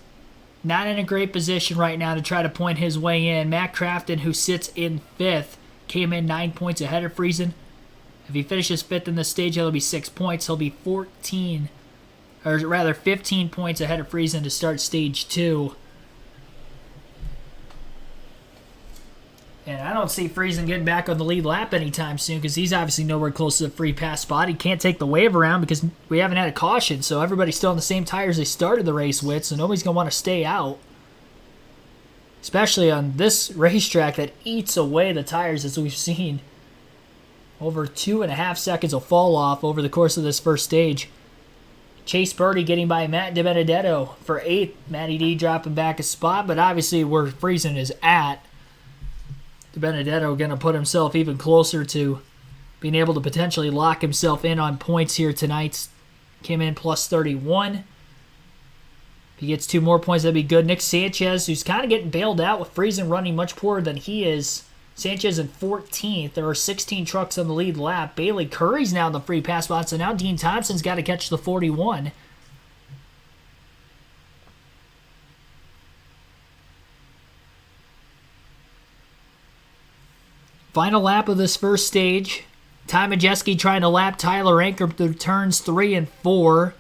Not in a great position right now to try to point his way in. Matt Crafton, who sits in 5th, came in 9 points ahead of Friesen. If he finishes 5th in this stage, he'll be 6 points. He'll be 15 points ahead of Friesen to start stage 2. And I don't see Friesen getting back on the lead lap anytime soon, because he's obviously nowhere close to the free pass spot. He can't take the wave around because we haven't had a caution, so everybody's still on the same tires they started the race with, so nobody's going to want to stay out. Especially on this racetrack that eats away the tires, as we've seen. Over 2.5 seconds will fall off over the course of this first stage. Chase Birdie getting by Matt DiBenedetto for 8th. Matty D dropping back a spot, but obviously where Friesen is at, DiBenedetto going to put himself even closer to being able to potentially lock himself in on points here tonight. Came in plus 31. If he gets 2 more points, that'd be good. Nick Sanchez, who's kind of getting bailed out with Friesen running much poorer than he is. Sanchez in 14th. There are 16 trucks on the lead lap. Bailey Curry's now in the free pass spot, so now Dean Thompson's got to catch the 41. Final lap of this first stage. Ty Majeski trying to lap Tyler Ankrum through turns 3 and 4.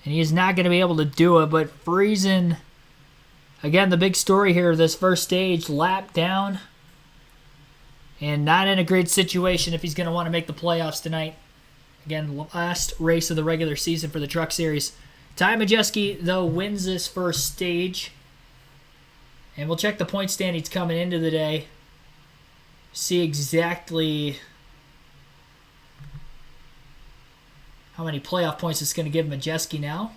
And he is not going to be able to do it, but Friesen, again, the big story here of this first stage, lap down. And not in a great situation if he's going to want to make the playoffs tonight. Again, last race of the regular season for the Truck Series. Ty Majeski, though, wins this first stage. And we'll check the point standings coming into the day. See exactly how many playoff points it's going to give Majeski now.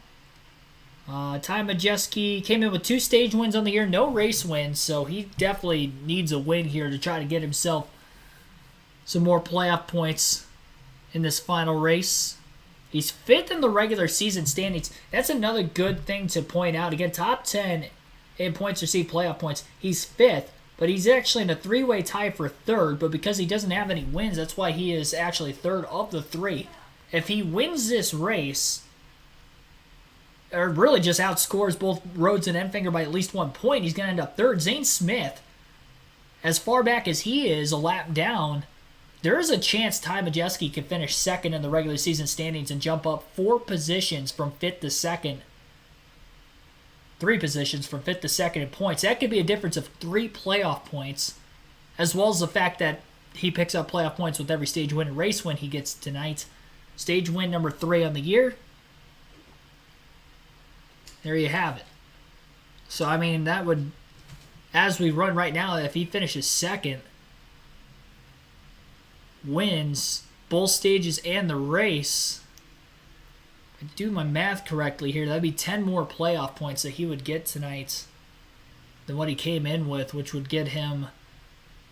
Ty Majeski came in with 2 stage wins on the year, no race wins, so he definitely needs a win here to try to get himself some more playoff points in this final race. He's 5th in the regular season standings. That's another good thing to point out. Again, top 10 in points received, playoff points. He's 5th, but he's actually in a 3-way tie for 3rd, but because he doesn't have any wins, that's why he is actually 3rd of the 3. If he wins this race, or really just outscores both Rhodes and Enfinger by at least 1 point, he's going to end up 3rd. Zane Smith, as far back as he is, a lap down, there is a chance Ty Majeski can finish 2nd in the regular season standings and jump up 4 positions from 5th to 2nd. 3 positions from 5th to 2nd in points. That could be a difference of 3 playoff points, as well as the fact that he picks up playoff points with every stage win and race win he gets tonight. Stage win number 3 on the year. There you have it. So, I mean, that would, as we run right now, if he finishes 2nd, wins both stages and the race, if I do my math correctly here, that'd be 10 more playoff points that he would get tonight than what he came in with, which would get him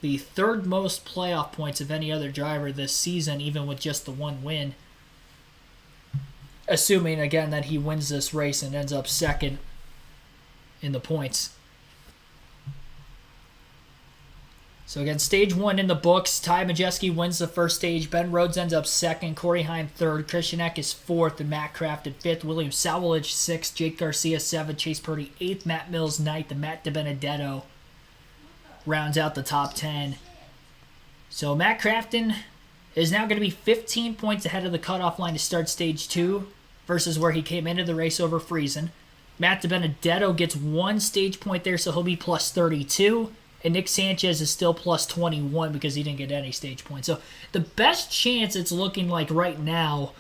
the 3rd most playoff points of any other driver this season, even with just the 1 win. Assuming, again, that he wins this race and ends up 2nd in the points. So again, stage 1 in the books. Ty Majeski wins the first stage. Ben Rhodes ends up 2nd. Corey Heim 3rd. Christian Eck is 4th. And Matt Craft at 5th. William Sowledge 6th. Jake Garcia 7th. Chase Purdy 8th. Matt Mills 9th. And Matt DiBenedetto rounds out the top 10. So Matt Crafton is now going to be 15 points ahead of the cutoff line to start stage 2 versus where he came into the race over Friesen. Matt DiBenedetto gets 1 stage point there, so he'll be plus 32. And Nick Sanchez is still plus 21 because he didn't get any stage points. So the best chance it's looking like right now,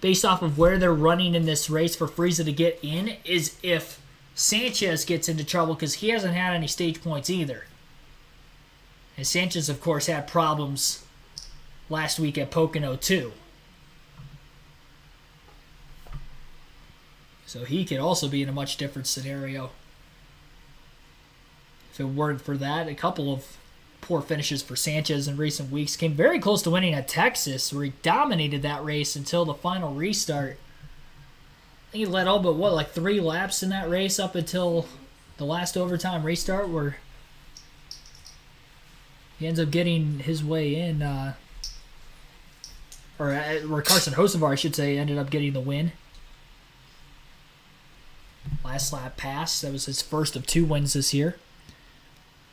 based off of where they're running in this race for Friesen to get in, is if Sanchez gets into trouble because he hasn't had any stage points either. And Sanchez, of course, had problems last week at Pocono too. So he could also be in a much different scenario. If it weren't for that, a couple of poor finishes for Sanchez in recent weeks. Came very close to winning at Texas, where he dominated that race until the final restart. I think he led all but, 3 laps in that race up until the last overtime restart, where he ends up getting his way in, where Carson Hocevar, I should say, ended up getting the win. Last lap pass. That was his first of 2 wins this year.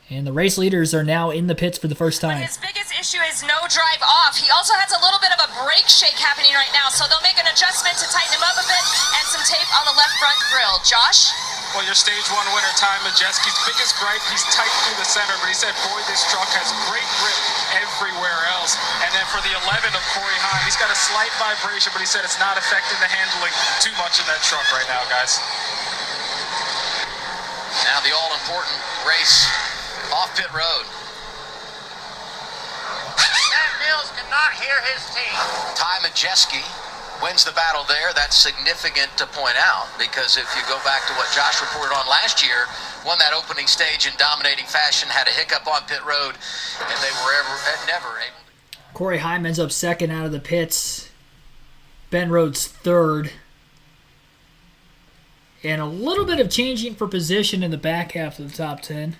And the race leaders are now in the pits for the first time. His biggest issue is no drive off. He also has a little bit of a brake shake happening right now, so they'll make an adjustment to tighten him up a bit and some tape on the left front grille. Josh? Well, your stage 1 winner, Ty Majeski's biggest gripe, he's tight through the center, but he said, boy, this truck has great grip everywhere else. And then for the 11 of Corey Heim, he's got a slight vibration, but he said it's not affecting the handling too much in that truck right now, guys. Now the all-important race off pit road. Matt Mills cannot hear his team. Ty Majeski wins the battle there. That's significant to point out because if you go back to what Josh reported on last year, won that opening stage in dominating fashion, had a hiccup on pit road, and they were never able to. Corey Heim ends up 2nd out of the pits. Ben Rhodes 3rd. And a little bit of changing for position in the back half of the top 10.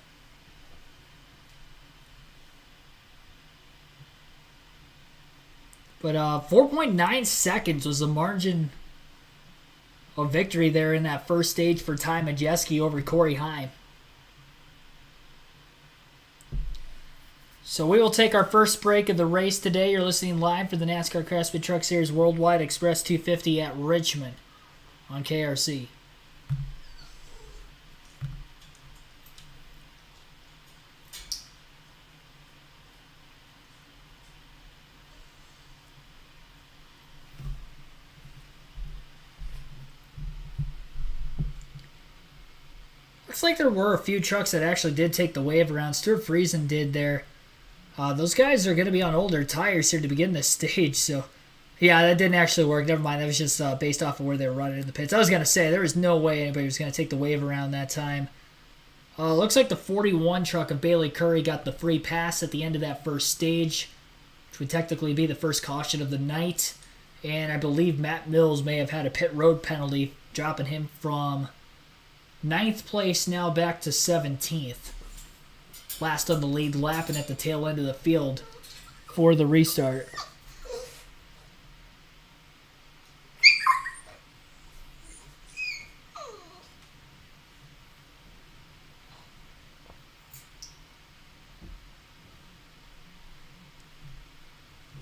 But 4.9 seconds was the margin of victory there in that first stage for Ty Majeski over Corey Heim. So we will take our first break of the race today. You're listening live for the NASCAR Craftsman Truck Series Worldwide Express 250 at Richmond on KRC. Looks like there were a few trucks that actually did take the wave around. Stuart Friesen did there. Those guys are going to be on older tires here to begin this stage, so... Yeah, that didn't actually work. Never mind. That was just based off of where they were running in the pits. I was going to say, there was no way anybody was going to take the wave around that time. Looks like the 41 truck of Bailey Curry got the free pass at the end of that first stage, which would technically be the first caution of the night. And I believe Matt Mills may have had a pit road penalty, dropping him from 9th place now back to 17th. Last on the lead lap and at the tail end of the field for the restart.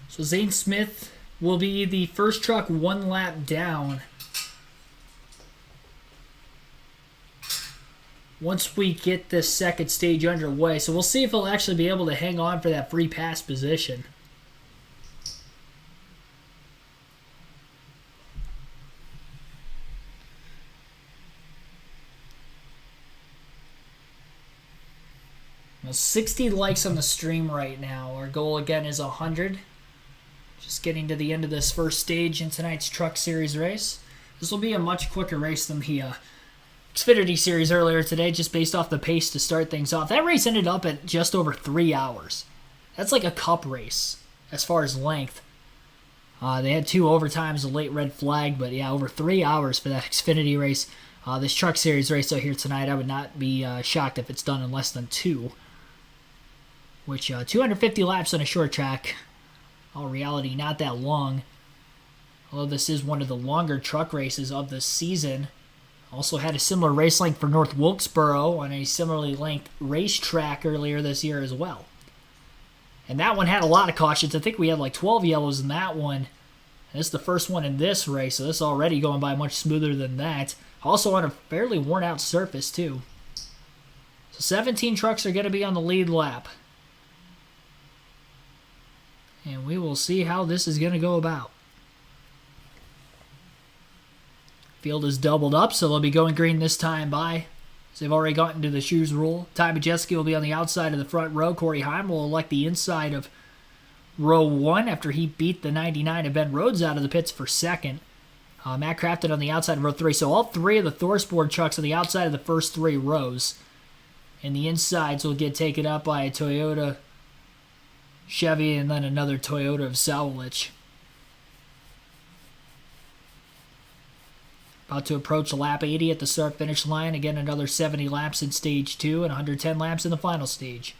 So Zane Smith will be the first truck one lap down. Once we get this second stage underway. So we'll see if he'll actually be able to hang on for that free pass position. Well, 60 likes on the stream right now. Our goal again is 100. Just getting to the end of this first stage in tonight's Truck Series race. This will be a much quicker race than the Xfinity Series earlier today, just based off the pace to start things off. That race ended up at just over 3 hours. That's like a cup race as far as length. They had 2 overtimes, a late red flag, but yeah, over 3 hours for that Xfinity race. This Truck Series race out here tonight, I would not be shocked if it's done in less than 2. Which, 250 laps on a short track. All reality, not that long. Although this is one of the longer truck races of the season. Also had a similar race length for North Wilkesboro on a similarly length racetrack earlier this year as well. And that one had a lot of cautions. I think we had like 12 yellows in that one. And this is the first one in this race, so this is already going by much smoother than that. Also on a fairly worn out surface too. So 17 trucks are going to be on the lead lap. And we will see how this is going to go about. Field is doubled up, so they'll be going green this time by. So they've already gotten to the shoes rule. Ty Majeski will be on the outside of the front row. Corey Heim will elect the inside of row 1 after he beat the 99 of Ben Rhodes out of the pits for second. Matt Crafton on the outside of row 3. So all 3 of the Thorsport trucks on the outside of the first 3 rows. And the insides will get taken up by a Toyota, Chevy, and then another Toyota of Saulich. About to approach lap 80 at the start-finish line. Again, another 70 laps in stage 2 and 110 laps in the final stage.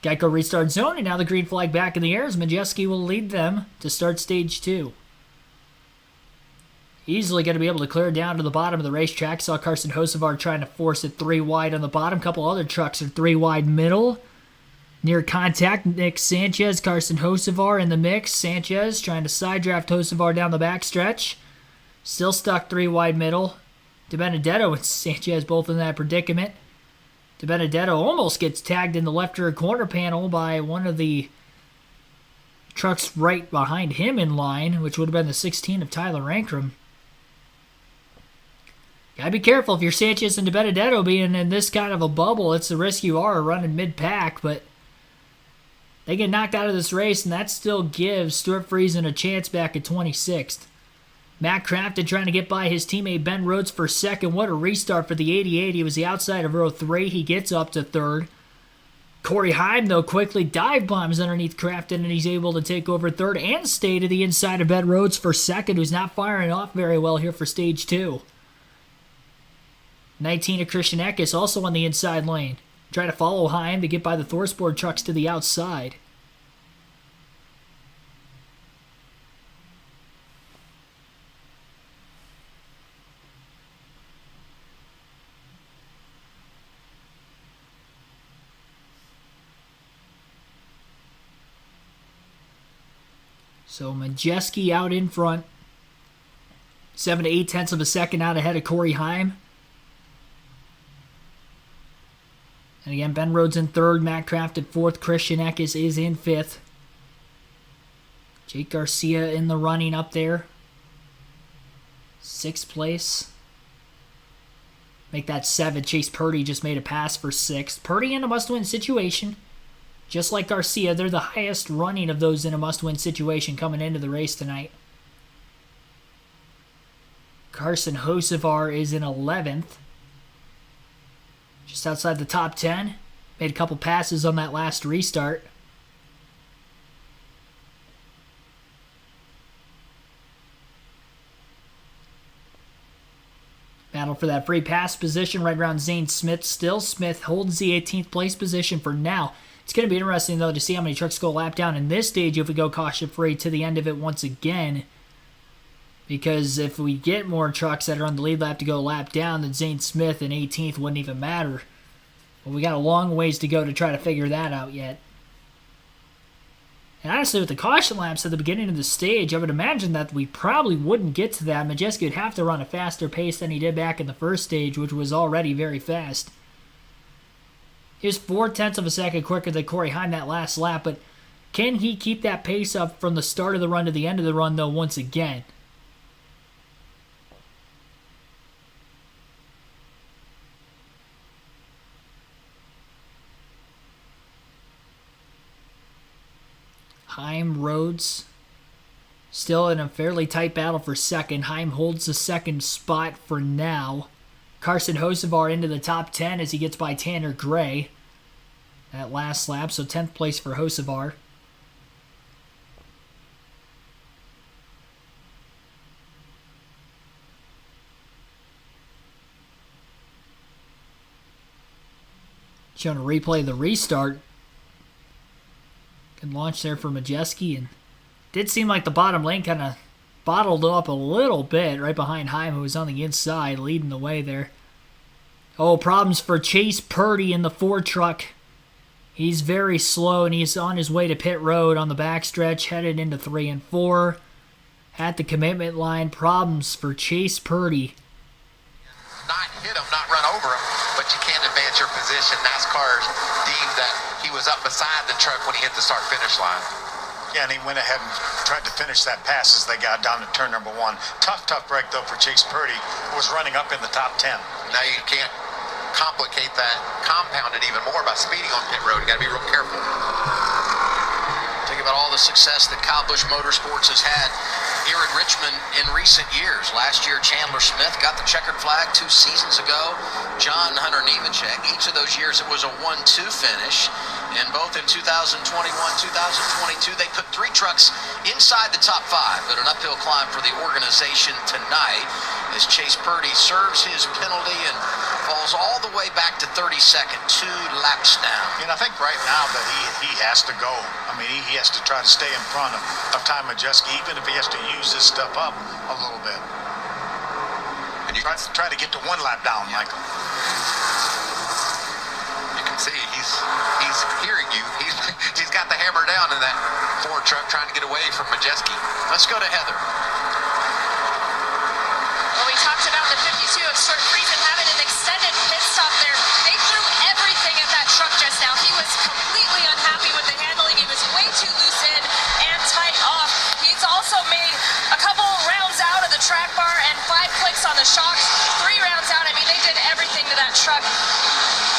Geico restart zone, and now the green flag back in the air as Majeski will lead them to start stage 2. Easily going to be able to clear down to the bottom of the racetrack. Saw Carson Hocevar trying to force it 3 wide on the bottom. A couple other trucks are 3 wide middle. Near contact, Nick Sanchez, Carson Hocevar in the mix. Sanchez trying to side draft Hocevar down the backstretch. Still stuck 3 wide middle. DiBenedetto and Sanchez both in that predicament. DiBenedetto almost gets tagged in the left rear corner panel by one of the trucks right behind him in line, which would have been the 16 of Tyler Ankrum. Gotta be careful if you're Sanchez and DiBenedetto being in this kind of a bubble. It's the risk you are running mid-pack, but they get knocked out of this race, and that still gives Stuart Friesen a chance back at 26th. Matt Crafton trying to get by his teammate Ben Rhodes for second. What a restart for the 88. He was the outside of row 3. He gets up to third. Corey Heim, though, quickly dive bombs underneath Crafton, and he's able to take over third and stay to the inside of Ben Rhodes for second, who's not firing off very well here for stage 2. 19 of Christian Eckes also on the inside lane. Try to follow Heim to get by the Thorsport trucks to the outside. So Majeski out in front. 7 to 8 tenths of a second out ahead of Corey Heim. And again, Ben Rhodes in third, Matt Craft at fourth, Christian Eckes is in fifth. Jake Garcia in the running up there. 6th place. make that 7. Chase Purdy just made a pass for 6. Purdy in a must-win situation. Just like Garcia, they're the highest running of those in a must-win situation coming into the race tonight. Carson Hocevar is in 11th. Just outside the top 10. Made a couple passes on that last restart. Battle for that free pass position right around Zane Smith still. Smith holds the 18th place position for now. It's going to be interesting, though, to see how many trucks go lap down in this stage if we go caution-free to the end of it once again. Because if we get more trucks that are on the lead lap to go lap down, then Zane Smith in 18th wouldn't even matter. But we got a long ways to go to try to figure that out yet. And honestly, with the caution laps at the beginning of the stage, I would imagine that we probably wouldn't get to that. Majeski would have to run a faster pace than he did back in the first stage, which was already very fast. He was 0.4 of a second quicker than Corey Heim that last lap, but can he keep that pace up from the start of the run to the end of the run, though, once again? Heim, Rhodes, still in a fairly tight battle for second. Heim holds the second spot for now. Carson Hocevar into the top 10 as he gets by Tanner Gray. That last lap, so 10th place for Hocevar. Showing a replay of the restart. Good launch there for Majeski, and did seem like the bottom lane kind of bottled up a little bit right behind Heim, who was on the inside, leading the way there. Oh, problems for Chase Purdy in the 4 truck. He's very slow, and he's on his way to pit road on the backstretch, headed into 3 and 4. At the commitment line, problems for Chase Purdy. Not hit him, not run over him, but you can't advance your position. NASCAR deemed that he was up beside the truck when he hit the start-finish line. Yeah, and he went ahead and tried to finish that pass as they got down to turn number 1. Tough break, though, for Chase Purdy, who was running up in the top 10. Now you can't complicate that, compound it even more by speeding on pit road. You got to be real careful. Think about all the success that Kyle Busch Motorsports has had here in Richmond in recent years. Last year, Chandler Smith got the checkered flag 2 seasons ago. John Hunter Nemechek. Each of those years, it was a 1-2 finish. And both in 2021, 2022, they put 3 trucks inside the top 5, but an uphill climb for the organization tonight as Chase Purdy serves his penalty and falls all the way back to 32nd, 2 laps down. And I think right now that he has to go. I mean, he has to try to stay in front of Ty Majeski, even if he has to use this stuff up a little bit. And you try to get to 1 lap down, Michael. You can see he's hearing you. He's got the hammer down in that Ford truck trying to get away from Majeski. Let's go to Heather. Well, we talked about the 52 of Sir Friesen having an extended pit stop there. They threw everything at that truck just now. He was completely unhappy with the handling. He was way too loose in and tight off. He's also made a couple rounds out of the track bar and 5 clicks on the shocks. 3 rounds out. I mean, they did everything to that truck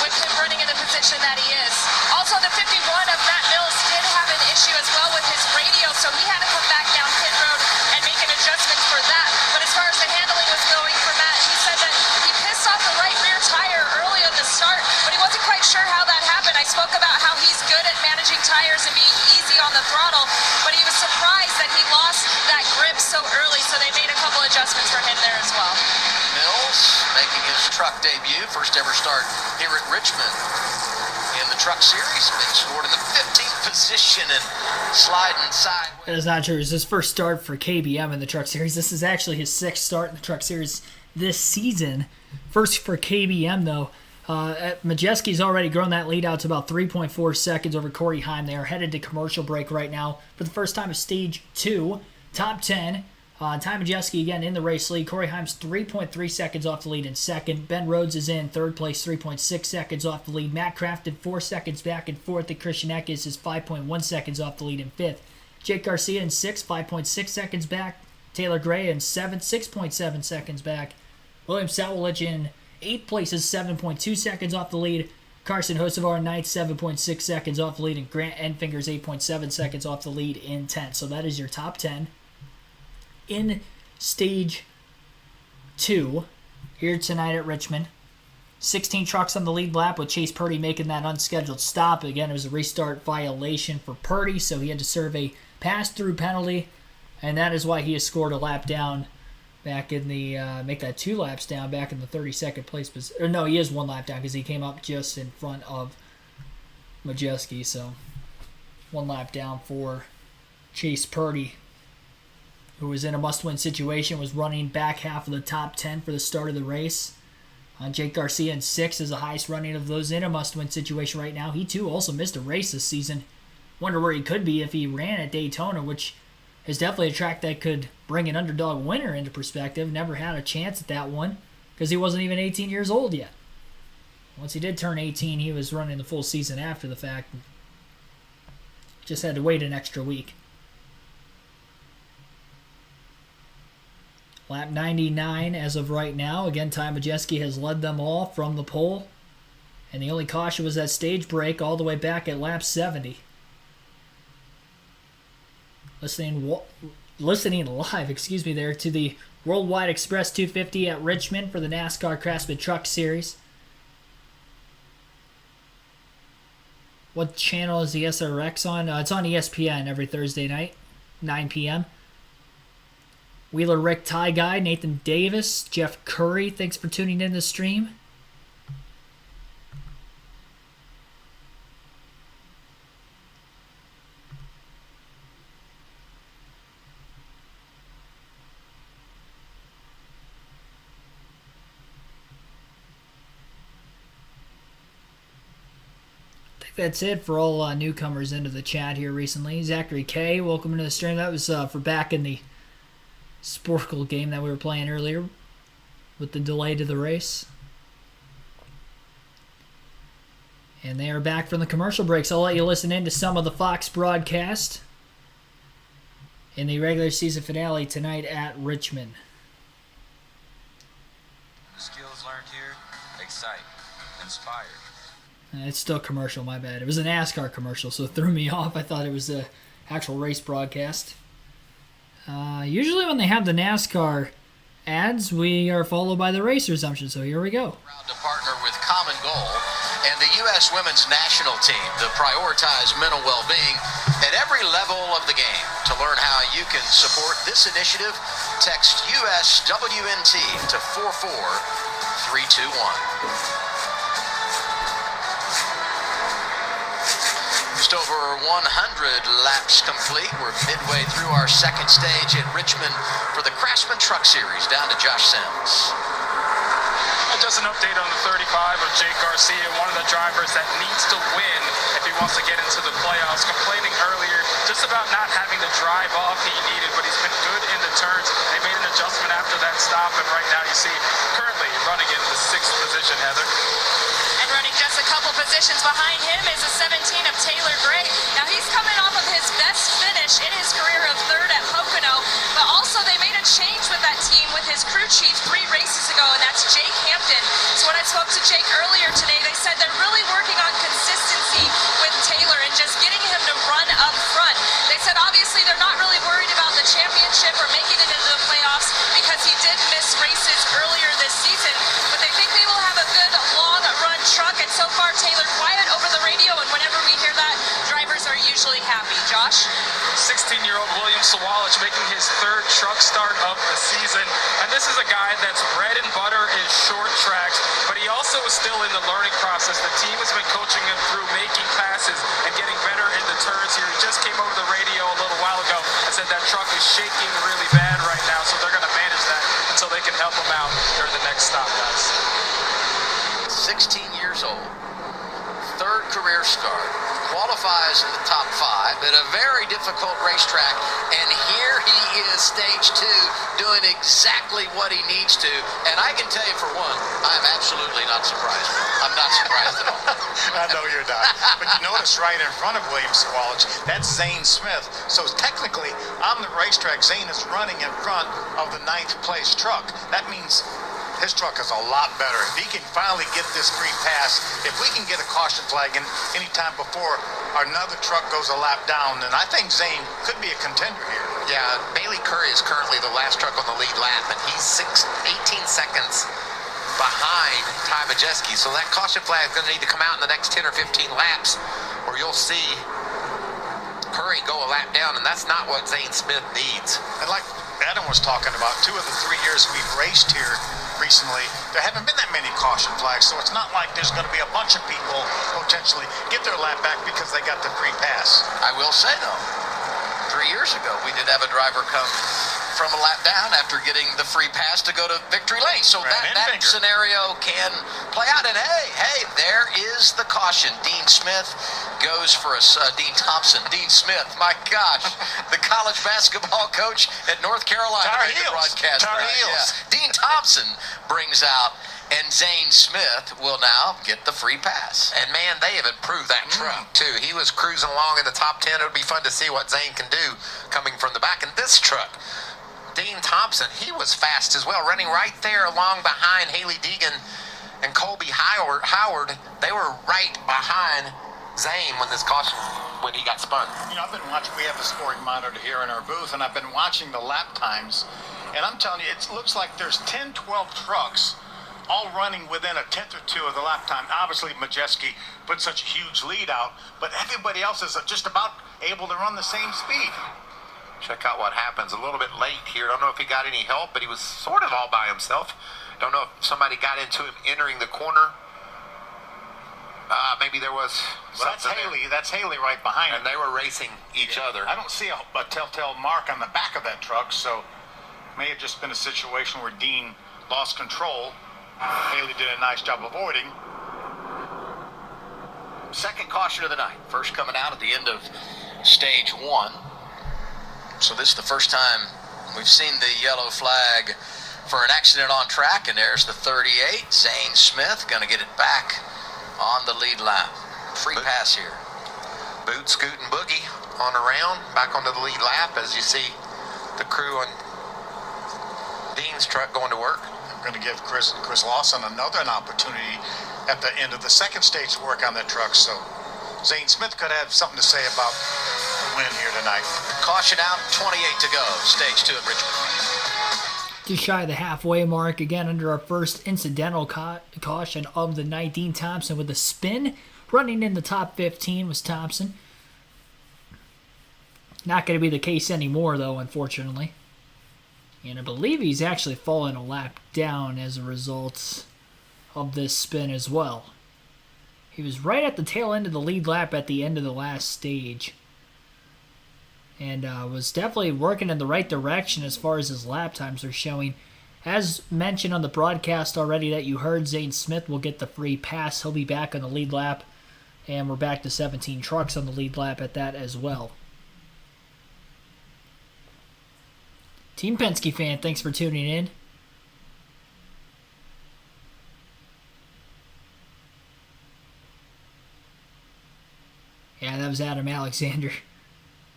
with him running in the position that he is. Also, the 51 of Matt Mills did have an issue as well with his radio, so he had to come back down pit road and make an adjustment for that. But as far as the handling was going for Matt, he said that he pissed off the right rear tire early on the start, but he wasn't quite sure how that happened. I spoke about how he's good at managing tires and being easy on the throttle, but he was surprised that he lost that grip so early, so they made a couple adjustments for him there as well. Mills making his truck debut, first ever start here at Richmond in the Truck Series, being scored in the 15th position and sliding sideways. That is not true. It's his first start for KBM in the Truck Series. This is actually his 6th start in the Truck Series this season. First for KBM, though. Majeski's already grown that lead out to about 3.4 seconds over Corey Heim. They are headed to commercial break right now for the first time of Stage 2. Top 10. Ty Majeski again in the race lead. Corey Heim's 3.3 seconds off the lead in second. Ben Rhodes is in third place, 3.6 seconds off the lead. Matt Crafton 4 seconds back in fourth. And Christian Eckes is 5.1 seconds off the lead in fifth. Jake Garcia in sixth, 5.6 seconds back. Taylor Gray in seventh, 6.7 seconds back. William Sawalich in 8th place is 7.2 seconds off the lead. Carson Hocevar 9th, 7.6 seconds off the lead. And Grant Enfinger's 8.7 seconds off the lead in 10th. So that is your top 10 in Stage 2 here tonight at Richmond. 16 trucks on the lead lap with Chase Purdy making that unscheduled stop. Again, it was a restart violation for Purdy, so he had to serve a pass-through penalty, and that is why he has scored a lap down back in the, make that 2 laps down back in the 32nd place. Or no, he is 1 lap down because he came up just in front of Majeski, so 1 lap down for Chase Purdy, who was in a must-win situation, was running back half of the top 10 for the start of the race. Jake Garcia in 6th is the highest running of those in a must-win situation right now. He, too, also missed a race this season. Wonder where he could be if he ran at Daytona, which is definitely a track that could bring an underdog winner into perspective. Never had a chance at that one because he wasn't even 18 years old yet. Once he did turn 18, he was running the full season after the fact. Just had to wait an extra week. Lap 99 as of right now. Again, Ty Majeski has led them all from the pole. And the only caution was that stage break all the way back at lap 70. Listening live, there to the Worldwide Express 250 at Richmond for the NASCAR Craftsman Truck Series. What channel is the SRX on? It's on ESPN every Thursday night, 9 p.m. Wheeler Rick Ty Guy, Nathan Davis, Jeff Curry, thanks for tuning in the stream. I think that's it for all newcomers into the chat here recently. Zachary K, welcome into the stream. That was for back in the Sporkle game that we were playing earlier with the delay to the race. And they are back from the commercial break, so I'll let you listen in to some of the Fox broadcast in the regular season finale tonight at Richmond. Skills learned here, excite, inspired. It's still commercial, my bad. It was a NASCAR commercial, so it threw me off. I thought it was the actual race broadcast. Usually when they have the NASCAR ads, we are followed by the race resumption, so here we go. Proud to partner with Common Goal and the U.S. Women's National Team to prioritize mental well-being at every level of the game. To learn how you can support this initiative, text USWNT to 44321. Just over 100 laps complete. We're midway through our second stage at Richmond for the Craftsman Truck Series. Down to Josh Sims. Just an update on the 35 of Jake Garcia, one of the drivers that needs to win if he wants to get into the playoffs. Complaining earlier just about not having the drive off he needed, but he's been good in the turns. They made an adjustment after that stop, and right now you see currently running in the 6th position, Heather. And running just a couple positions behind him is a 17 of Taylor Gray. Now he's coming off of his best finish in his career of 3rd at Pocono, but also they made a change with that team with his crew chief 3 races ago, and that's Jake Hampton. So when I spoke to Jake earlier today, they said they're really working on consistency with Taylor and just getting him to run up front. They said obviously they're not really worried about the championship or making it into the playoffs because he did miss races earlier this season, but they think they will have a good long run truck, and so far Taylor quiet over the radio, and whenever we hear that, drivers are usually happy. Josh? 16-year-old William Sawalich making his 3rd truck start of the season, and this is a guy that's bread and butter is short tracks, but he also is still in the learning process. The team has been coaching him through making passes and getting better in the turns here. He just came over the radio a little while ago and said that truck is shaking really bad right now, so they're going to manage that until they can help him out during the next stop, guys. 16 years old, 3rd career start, qualifies in the top 5 at a very difficult racetrack, and here he is, stage 2, doing exactly what he needs to. And I can tell you for one, I'm absolutely not surprised. I'm not surprised at all. I know you're not. But you notice right in front of William Sawalich, that's Zane Smith. So technically, on the racetrack, Zane is running in front of the 9th place truck. That means his truck is a lot better. If he can finally get this free pass, if we can get a caution flag in any time before another truck goes a lap down, then I think Zane could be a contender here. Yeah, Bailey Curry is currently the last truck on the lead lap, and he's 18 seconds behind Ty Majeski. So that caution flag is going to need to come out in the next 10 or 15 laps, or you'll see Curry go a lap down, and that's not what Zane Smith needs. And like Adam was talking about, 2 of the 3 years we've raced here recently, there haven't been that many caution flags, so it's not like there's going to be a bunch of people potentially get their lap back because they got the free pass. I will say, though, 3 years ago, we did have a driver come from a lap down after getting the free pass to go to victory lane. So that scenario can play out. And hey, there is the caution. Dean Smith goes for a Dean Thompson. Dean Smith, my gosh, the college basketball coach at North Carolina. Tar Heels. Tar Heels. Yeah. Dean Thompson brings out, and Zane Smith will now get the free pass. And man, they have improved that truck too. He was cruising along in the top 10. It would be fun to see what Zane can do coming from the back. And this truck, Dean Thompson, he was fast as well, running right there along behind Haley Deegan and Colby Howard. They were right behind Zane when he got spun. You know, I've been watching, we have a scoring monitor here in our booth, and I've been watching the lap times, and I'm telling you, it looks like there's 10, 12 trucks all running within a tenth or two of the lap time. Obviously, Majeski put such a huge lead out, but everybody else is just about able to run the same speed. Check out what happens a little bit late here. Don't know if he got any help, but he was sort of all by himself. Don't know if somebody got into him entering the corner. Maybe there was. Well, that's Haley. That's Haley right behind him. And they were racing each other. I don't see a telltale mark on the back of that truck, so may have just been a situation where Dean lost control. Haley did a nice job avoiding. Second caution of the night. First coming out at the end of stage 1. So this is the first time we've seen the yellow flag for an accident on track, and there's the 38, Zane Smith, going to get it back on the lead lap. Free pass here. Boot, Scoot, and Boogie on around, back onto the lead lap as you see the crew on Dean's truck going to work. I'm going to give Chris Lawson an opportunity at the end of the second stage to work on that truck, so Zane Smith could have something to say about the win here tonight. Caution out, 28 to go, stage 2 at Richmond. Just shy of the halfway mark, again under our first incidental caution of the night. Dean Thompson with a spin. Running in the top 15 was Thompson. Not going to be the case anymore, though, unfortunately. And I believe he's actually fallen a lap down as a result of this spin as well. He was right at the tail end of the lead lap at the end of the last stage. And was definitely working in the right direction as far as his lap times are showing. As mentioned on the broadcast already that you heard, Zane Smith will get the free pass. He'll be back on the lead lap. And we're back to 17 trucks on the lead lap at that as well. Team Penske fan, thanks for tuning in. Yeah, that was Adam Alexander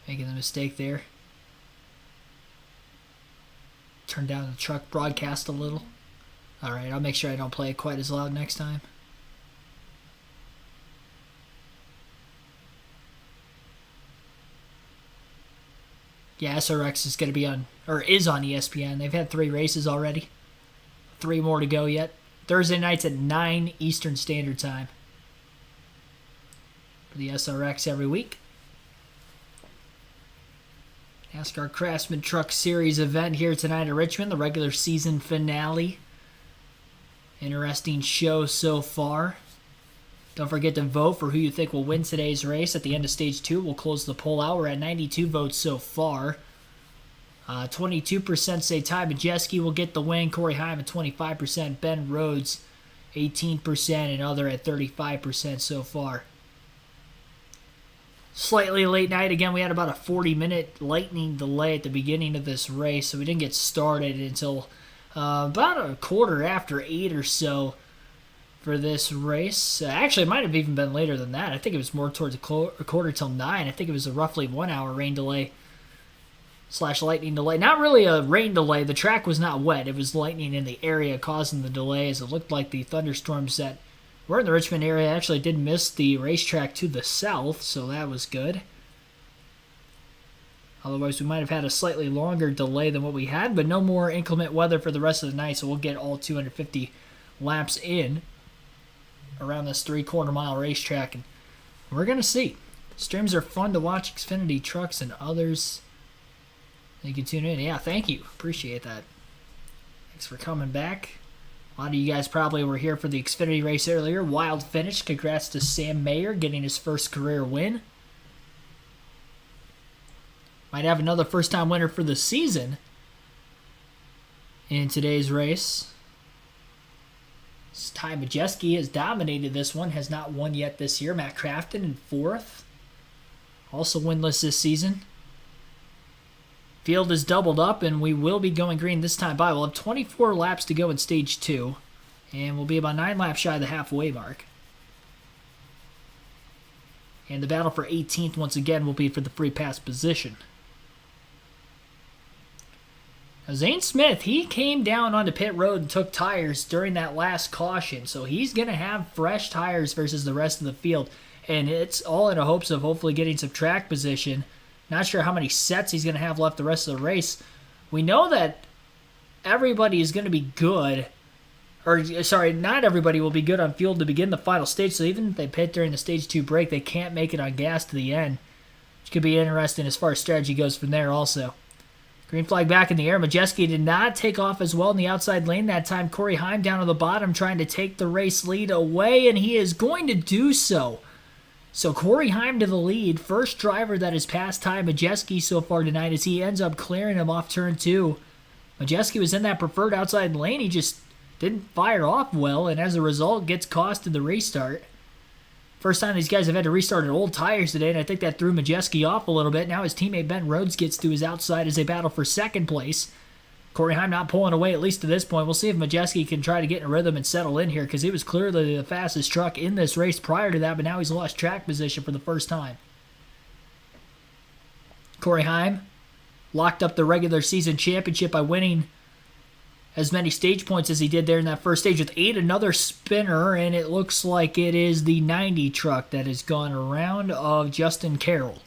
making the mistake there. Turn down the truck broadcast a little. Alright, I'll make sure I don't play it quite as loud next time. Yeah, SRX is going to be on, or is on ESPN. They've had 3 races already. 3 more to go yet. Thursday nights at 9 Eastern Standard Time. For the SRX every week. NASCAR Craftsman Truck Series event here tonight at Richmond. The regular season finale. Interesting show so far. Don't forget to vote for who you think will win today's race. At the end of Stage 2, we'll close the poll out. We're at 92 votes so far. 22% say Ty Majeski will get the win. Corey Heim at 25%. Ben Rhodes, 18%. And other at 35% so far. Slightly late night. Again, we had about a 40-minute lightning delay at the beginning of this race. So we didn't get started until about a quarter after 8 or so. For this race. Actually, it might have even been later than that. I think it was more towards a quarter till 9. I think it was a roughly 1 hour rain delay. / lightning delay. Not really a rain delay. The track was not wet. It was lightning in the area causing the delay, as it looked like the thunderstorms that were in the Richmond area actually did miss the racetrack to the south, so that was good. Otherwise, we might have had a slightly longer delay than what we had, but no more inclement weather for the rest of the night, so we'll get all 250 laps in around this 3/4 mile racetrack, and we're going to see. Streams are fun to watch. Xfinity trucks and others. You can tune in. Yeah, thank you. Appreciate that. Thanks for coming back. A lot of you guys probably were here for the Xfinity race earlier. Wild finish. Congrats to Sam Mayer getting his first career win. Might have another first-time winner for the season in today's race. Ty Majeski has dominated this one. Has not won yet this year. Matt Crafton in 4th. Also winless this season. Field is doubled up, and we will be going green this time by. We'll have 24 laps to go in Stage 2, and we'll be about 9 laps shy of the halfway mark. And the battle for 18th, once again, will be for the free pass position. Now, Zane Smith, he came down onto pit road and took tires during that last caution, so he's going to have fresh tires versus the rest of the field, and it's all in the hopes of hopefully getting some track position. Not sure how many sets he's going to have left the rest of the race. We know that everybody is going to be good. Or, sorry, not everybody will be good on fuel to begin the final stage. So even if they pit during the Stage 2 break, they can't make it on gas to the end. Which could be interesting as far as strategy goes from there also. Green flag back in the air. Majeski did not take off as well in the outside lane that time. Corey Heim down on the bottom trying to take the race lead away, and he is going to do so. So Corey Heim to the lead. First driver that has passed Ty Majeski so far tonight as he ends up clearing him off turn 2. Majeski was in that preferred outside lane. He just didn't fire off well, and as a result gets cost in the restart. First time these guys have had to restart on old tires today, and I think that threw Majeski off a little bit. Now his teammate Ben Rhodes gets to his outside as they battle for second place. Corey Heim not pulling away, at least to this point. We'll see if Majeski can try to get in a rhythm and settle in here, because he was clearly the fastest truck in this race prior to that, but now he's lost track position for the first time. Corey Heim locked up the regular season championship by winning as many stage points as he did there in that first stage with 8. Another spinner, and it looks like it is the 90 truck that has gone around of Justin Carroll.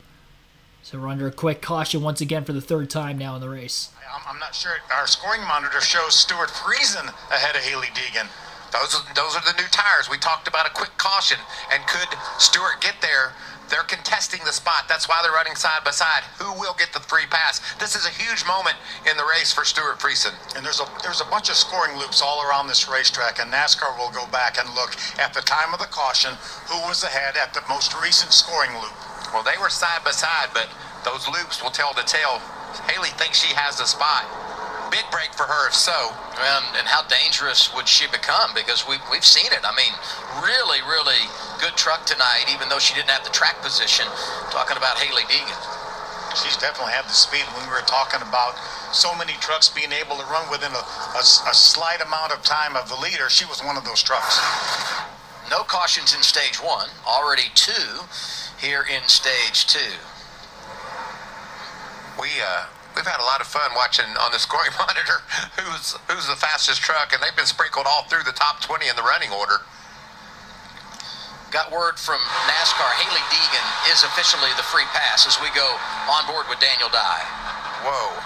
So we're under a quick caution once again for the 3rd time now in the race. I'm not sure. Our scoring monitor shows Stuart Friesen ahead of Haley Deegan. Those are the new tires. We talked about a quick caution, and could Stewart get there? They're contesting the spot. That's why they're running side by side. Who will get the free pass? This is a huge moment in the race for Stuart Friesen. And there's a bunch of scoring loops all around this racetrack, and NASCAR will go back and look at the time of the caution, who was ahead at the most recent scoring loop. Well, they were side by side, but those loops will tell the tale. Haley thinks she has the spot. Big break for her if so. And how dangerous would she become? Because we've seen it. I mean, really, really good truck tonight, even though she didn't have the track position. Talking about Haley Deegan. She's definitely had the speed. When we were talking about so many trucks being able to run within a slight amount of time of the leader, she was one of those trucks. No cautions in Stage 1. Already 2 here in Stage 2. We've had a lot of fun watching on the scoring monitor who's the fastest truck, and they've been sprinkled all through the top 20 in the running order. Got word from NASCAR. Haley Deegan is officially the free pass as we go on board with Daniel Dye. Whoa.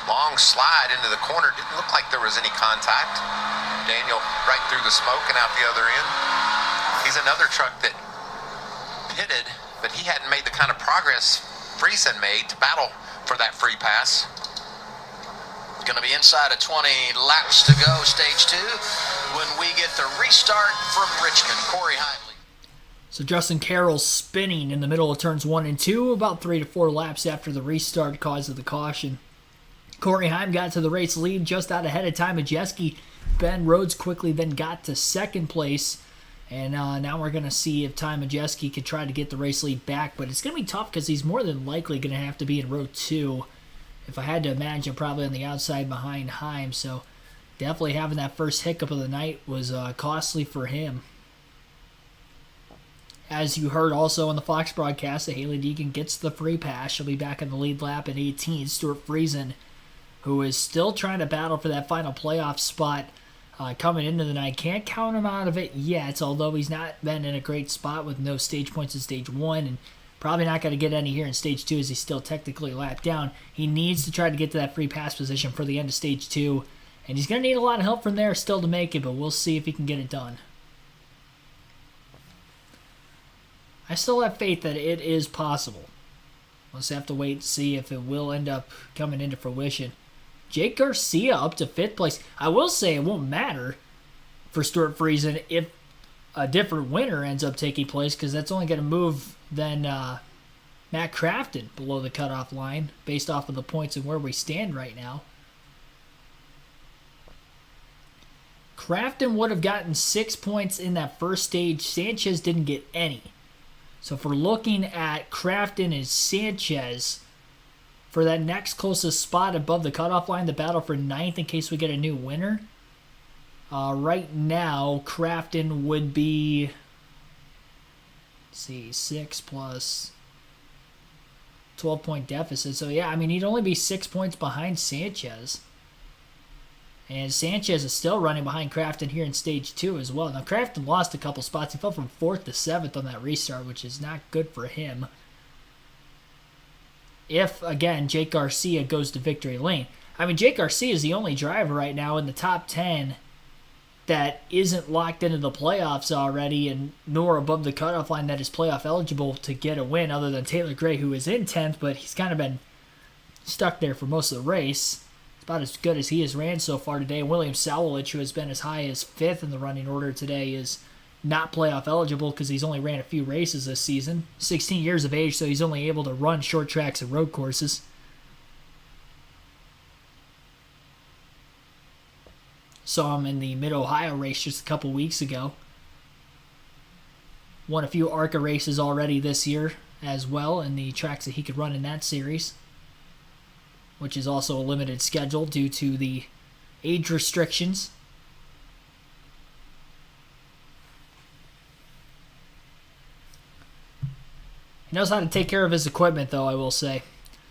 Long slide into the corner. Didn't look like there was any contact. Daniel right through the smoke and out the other end. He's another truck that pitted, but he hadn't made the kind of progress Friesen made to battle for that free pass. Going to be inside of 20 laps to go, Stage 2, when we get the restart from Richmond. Corey Heim. So Justin Carroll spinning in the middle of turns 1 and 2, about 3 to 4 laps after the restart cause of the caution. Corey Heim got to the race lead just out ahead of Ty Majeski. Ben Rhodes quickly then got to second place. And now we're going to see if Ty Majeski can try to get the race lead back. But it's going to be tough because he's more than likely going to have to be in row 2. If I had to imagine, probably on the outside behind Heim. So definitely having that first hiccup of the night was costly for him. As you heard also on the Fox broadcast, that Hailie Deegan gets the free pass. She'll be back in the lead lap at 18. Stuart Friesen, who is still trying to battle for that final playoff spot coming into the night. Can't count him out of it yet, although he's not been in a great spot with no stage points in Stage 1, and probably not going to get any here in Stage 2 as he's still technically lapped down. He needs to try to get to that free pass position for the end of Stage 2, and he's going to need a lot of help from there still to make it, but we'll see if he can get it done. I still have faith that it is possible. We'll just have to wait and see if it will end up coming into fruition. Jake Garcia up to 5th place. I will say it won't matter for Stuart Friesen if a different winner ends up taking place, because that's only going to move then Matt Crafton below the cutoff line based off of the points and where we stand right now. Crafton would have gotten 6 points in that first stage. Sanchez didn't get any. So if we're looking at Crafton and Sanchez for that next closest spot above the cutoff line, the battle for 9th in case we get a new winner, right now Crafton would be, let's see, 6 plus 12-point deficit. So yeah, I mean, he'd only be 6 points behind Sanchez. And Sanchez is still running behind Crafton here in Stage 2 as well. Now, Crafton lost a couple spots. He fell from 4th to 7th on that restart, which is not good for him. If, again, Jake Garcia goes to victory lane. I mean, Jake Garcia is the only driver right now in the top 10 that isn't locked into the playoffs already and nor above the cutoff line that is playoff eligible to get a win, other than Taylor Gray, who is in 10th, but he's kind of been stuck there for most of the race. About as good as he has ran so far today. William Sawalich, who has been as high as 5th in the running order today, is not playoff eligible because he's only ran a few races this season. 16 years of age, so he's only able to run short tracks and road courses. Saw him in the Mid-Ohio race just a couple weeks ago. Won a few ARCA races already this year as well in the tracks that he could run in that series, which is also a limited schedule due to the age restrictions. He knows how to take care of his equipment, though, I will say.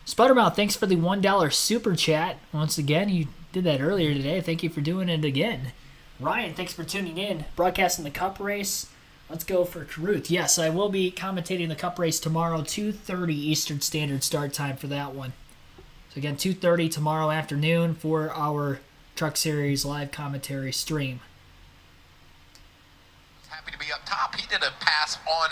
Sputtermouth, thanks for the $1 super chat. Once again, you did that earlier today. Thank you for doing it again. Ryan, thanks for tuning in. Broadcasting the Cup race. Let's go for Caruth. Yes, I will be commentating the Cup race tomorrow, 2:30 Eastern Standard start time for that one. So again, 2:30 tomorrow afternoon for our Truck Series live commentary stream. Happy to be up top. He did a pass on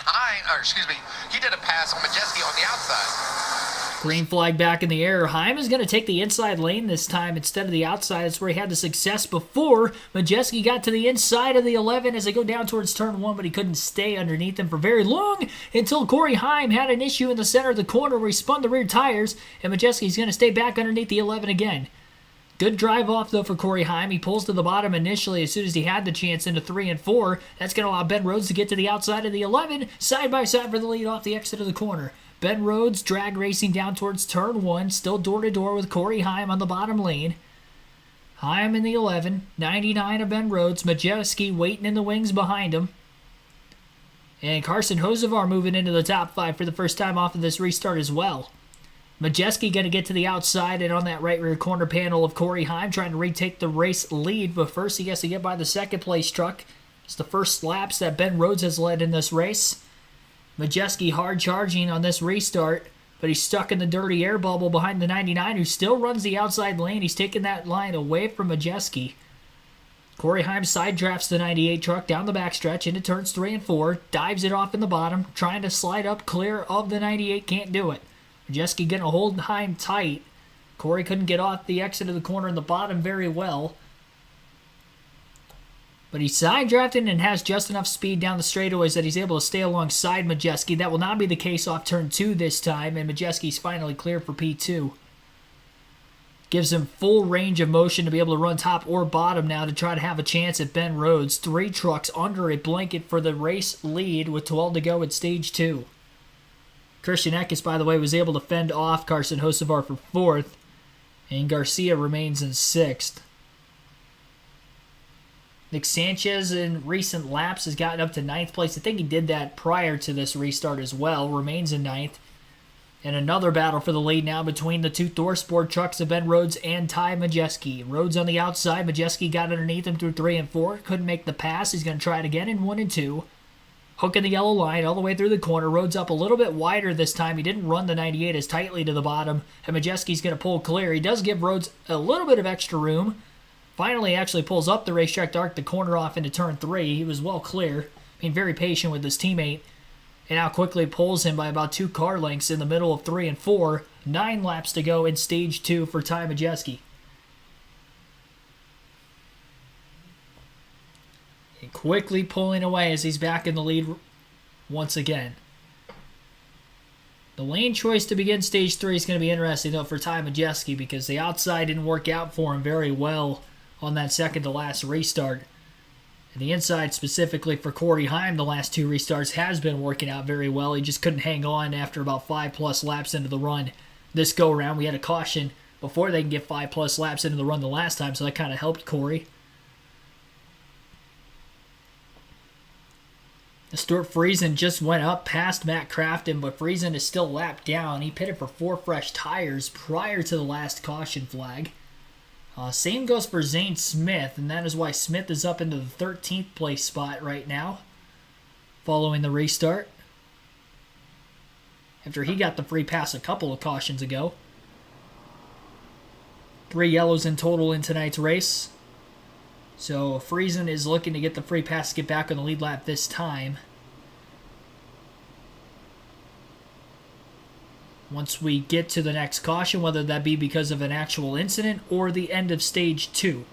he did a pass on Majeski on the outside. Green flag back in the air. Heim is going to take the inside lane this time instead of the outside. That's where he had the success before. Majeski got to the inside of the 11 as they go down towards turn 1, but he couldn't stay underneath them for very long until Corey Heim had an issue in the center of the corner where he spun the rear tires, and Majeski's going to stay back underneath the 11 again. Good drive off, though, for Corey Heim. He pulls to the bottom initially as soon as he had the chance into 3 and 4. That's going to allow Ben Rhodes to get to the outside of the 11, side by side for the lead off the exit of the corner. Ben Rhodes drag racing down towards turn 1, still door-to-door with Corey Heim on the bottom lane. Heim in the 11, 99 of Ben Rhodes, Majeski waiting in the wings behind him. And Carson Hocevar moving into the top 5 for the first time off of this restart as well. Majeski going to get to the outside and on that right rear corner panel of Corey Heim, trying to retake the race lead, but first he has to get by the second place truck. It's the first laps that Ben Rhodes has led in this race. Majeski hard charging on this restart, but he's stuck in the dirty air bubble behind the 99, who still runs the outside lane. He's taking that line away from Majeski. Corey Heim side drafts the 98 truck down the backstretch into turns 3 and 4, dives it off in the bottom, trying to slide up clear of the 98, can't do it. Majeski going to hold Heim tight. Corey couldn't get off the exit of the corner in the bottom very well. But he's side drafting and has just enough speed down the straightaways that he's able to stay alongside Majeski. That will not be the case off turn 2 this time, and Majeski's finally cleared for P2. Gives him full range of motion to be able to run top or bottom now to try to have a chance at Ben Rhodes. 3 trucks under a blanket for the race lead with 12 to go in stage 2. Christian Eckes, by the way, was able to fend off Carson Hocevar for 4th, and Garcia remains in 6th. Nick Sanchez in recent laps has gotten up to 9th place. I think he did that prior to this restart as well. Remains in 9th. And another battle for the lead now between the two ThorSport trucks of Ben Rhodes and Ty Majeski. Rhodes on the outside. Majeski got underneath him through 3 and 4. Couldn't make the pass. He's going to try it again in 1 and 2. Hook in the yellow line all the way through the corner. Rhodes up a little bit wider this time. He didn't run the 98 as tightly to the bottom. And Majeski's going to pull clear. He does give Rhodes a little bit of extra room. Finally actually pulls up the racetrack to arc the corner off into turn 3. He was well clear. Very patient with his teammate. And now quickly pulls him by about 2 car lengths in the middle of 3 and 4. 9 laps to go in stage 2 for Ty Majeski. And quickly pulling away as he's back in the lead once again. The lane choice to begin stage 3 is going to be interesting though for Ty Majeski because the outside didn't work out for him very well on that second to last restart. And the inside specifically for Corey Heim the last 2 restarts has been working out very well. He just couldn't hang on after about 5+ laps into the run. This go around we had a caution before they can get 5+ laps into the run the last time, so that kind of helped Corey. Stuart Friesen just went up past Matt Crafton, but Friesen is still lapped down. He pitted for 4 fresh tires prior to the last caution flag. Same goes for Zane Smith, and that is why Smith is up into the 13th place spot right now, following the restart, after he got the free pass a couple of cautions ago. 3 yellows in total in tonight's race. So Friesen is looking to get the free pass to get back on the lead lap this time. Once we get to the next caution, whether that be because of an actual incident or the end of stage 2.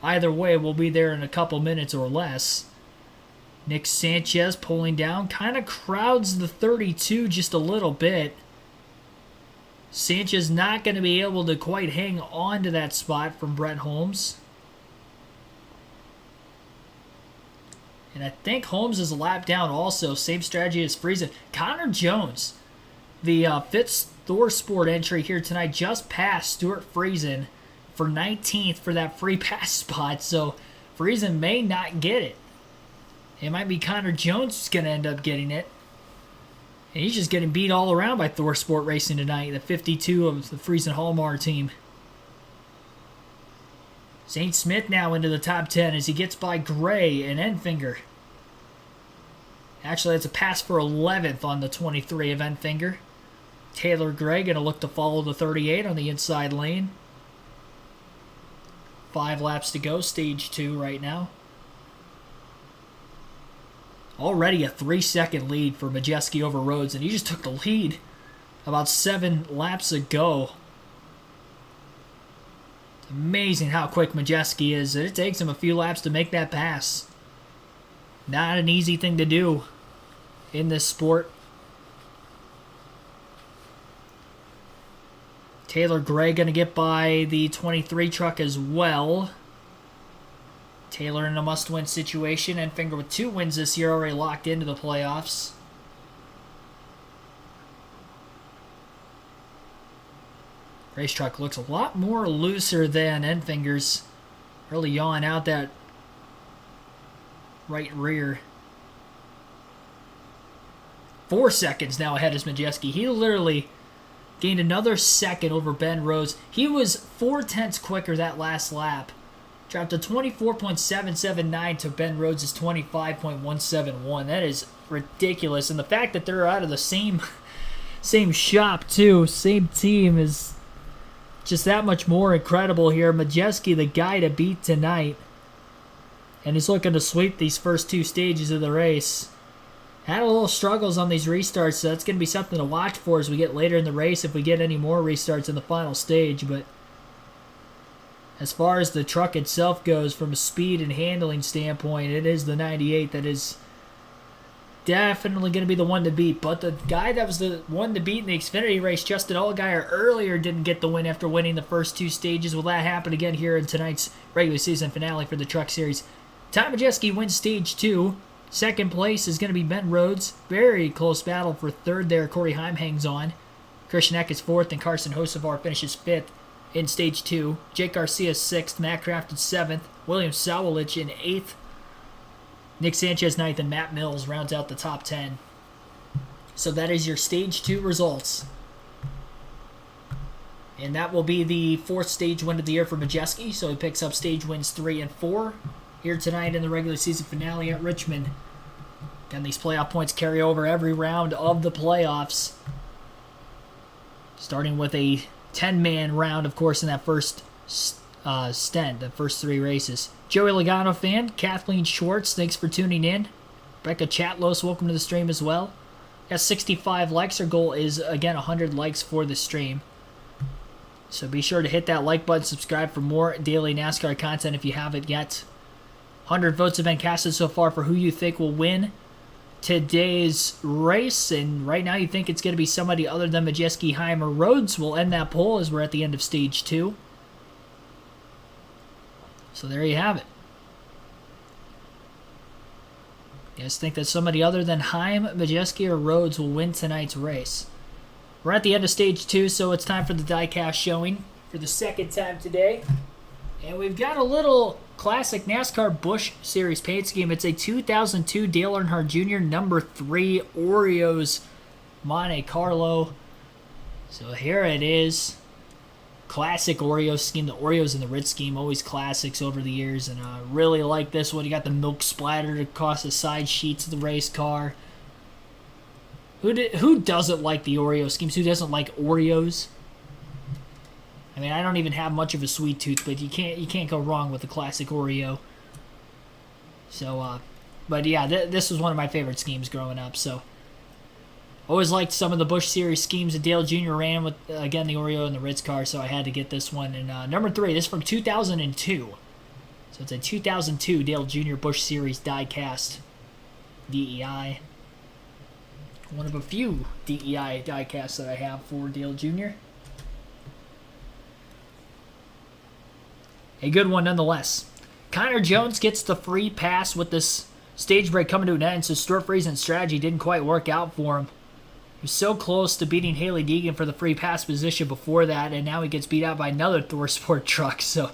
Either way, we'll be there in a couple minutes or less. Nick Sanchez pulling down, kind of crowds the 32 just a little bit. Sanchez not going to be able to quite hang on to that spot from Brett Holmes. And I think Holmes is a lap down also. Same strategy as Friesen. Connor Jones, the 5th ThorSport entry here tonight, just passed Stuart Friesen for 19th for that free pass spot. So Friesen may not get it. It might be Connor Jones who's going to end up getting it. And he's just getting beat all around by ThorSport Racing tonight, the 52 of the Friesen Hallmar team. Zane Smith now into the top 10 as he gets by Gray and Enfinger. Actually, that's a pass for 11th on the 23 of Enfinger. Taylor Gray going to look to follow the 38 on the inside lane. 5 laps to go, stage 2 right now. Already a 3-second lead for Majeski over Rhodes, and he just took the lead about 7 laps ago. Amazing how quick Majeski is. It takes him a few laps to make that pass. Not an easy thing to do in this sport. Taylor Gray going to get by the 23 truck as well. Taylor in a must-win situation. Enfinger with 2 wins this year, already locked into the playoffs. Race truck looks a lot more looser than Enfinger's. Really yawing out that right rear. 4 seconds now ahead is Majeski. He literally gained another second over Ben Rhodes. He was 4/10 quicker that last lap. Dropped to 24.779 to Ben Rhodes' 25.171. That is ridiculous. And the fact that they're out of the same shop too, same team, is just that much more incredible here. Majeski, the guy to beat tonight. And he's looking to sweep these first 2 stages of the race. Had a little struggles on these restarts, so that's going to be something to watch for as we get later in the race if we get any more restarts in the final stage. But as far as the truck itself goes, from a speed and handling standpoint, it is the 98 that is definitely going to be the one to beat. But the guy that was the one to beat in the Xfinity race, Justin Allgaier, earlier didn't get the win after winning the first 2 stages. Will that happen again here in tonight's regular season finale for the Truck Series? Ty Majeski wins stage 2. Second place is going to be Ben Rhodes. Very close battle for 3rd there. Corey Heim hangs on. Christian Eck is 4th, and Carson Hocevar finishes 5th in Stage 2. Jake Garcia 6th, Matt Craft 7th, William Sawalich in 8th, Nick Sanchez 9th, and Matt Mills rounds out the top 10. So that is your Stage 2 results. And that will be the 4th stage win of the year for Majeski, so he picks up stage wins 3 and 4 here tonight in the regular season finale at Richmond. Again, these playoff points carry over every round of the playoffs. Starting with a 10-man round, of course, in that first stint, the first 3 races. Joey Logano fan, Kathleen Schwartz, thanks for tuning in. Becca Chatlos, welcome to the stream as well. Got 65 likes. Our goal is, again, 100 likes for the stream. So be sure to hit that like button, subscribe for more daily NASCAR content if you haven't yet. 100 votes have been casted so far for who you think will win today's race, and right now you think it's going to be somebody other than Majeski, Heim, or Rhodes. Will end that poll as we're at the end of Stage 2. So there you have it. You guys think that somebody other than Heim, Majeski, or Rhodes will win tonight's race? We're at the end of Stage 2, so it's time for the diecast showing for the second time today. And we've got a little classic NASCAR Busch Series paint scheme. It's a 2002 Dale Earnhardt Jr. number 3 Oreos Monte Carlo. So here it is. Classic Oreo scheme. The Oreos and the Ritz scheme, always classics over the years. And I really like this one. You got the milk splattered across the side sheets of the race car. Who doesn't like the Oreo schemes? Who doesn't like Oreos? I mean, I don't even have much of a sweet tooth, but you can't go wrong with the classic Oreo. So, but yeah, this was one of my favorite schemes growing up. So, always liked some of the Busch Series schemes that Dale Jr. ran with, again, the Oreo and the Ritz car. So I had to get this one. And number 3, this is from 2002. So it's a 2002 Dale Jr. Busch Series die-cast DEI. One of a few DEI die-casts that I have for Dale Jr. A good one nonetheless. Connor Jones gets the free pass with this stage break coming to an end, so Stuart Friesen's strategy didn't quite work out for him. He was so close to beating Haley Deegan for the free pass position before that, and now he gets beat out by another Thor Sport truck. So,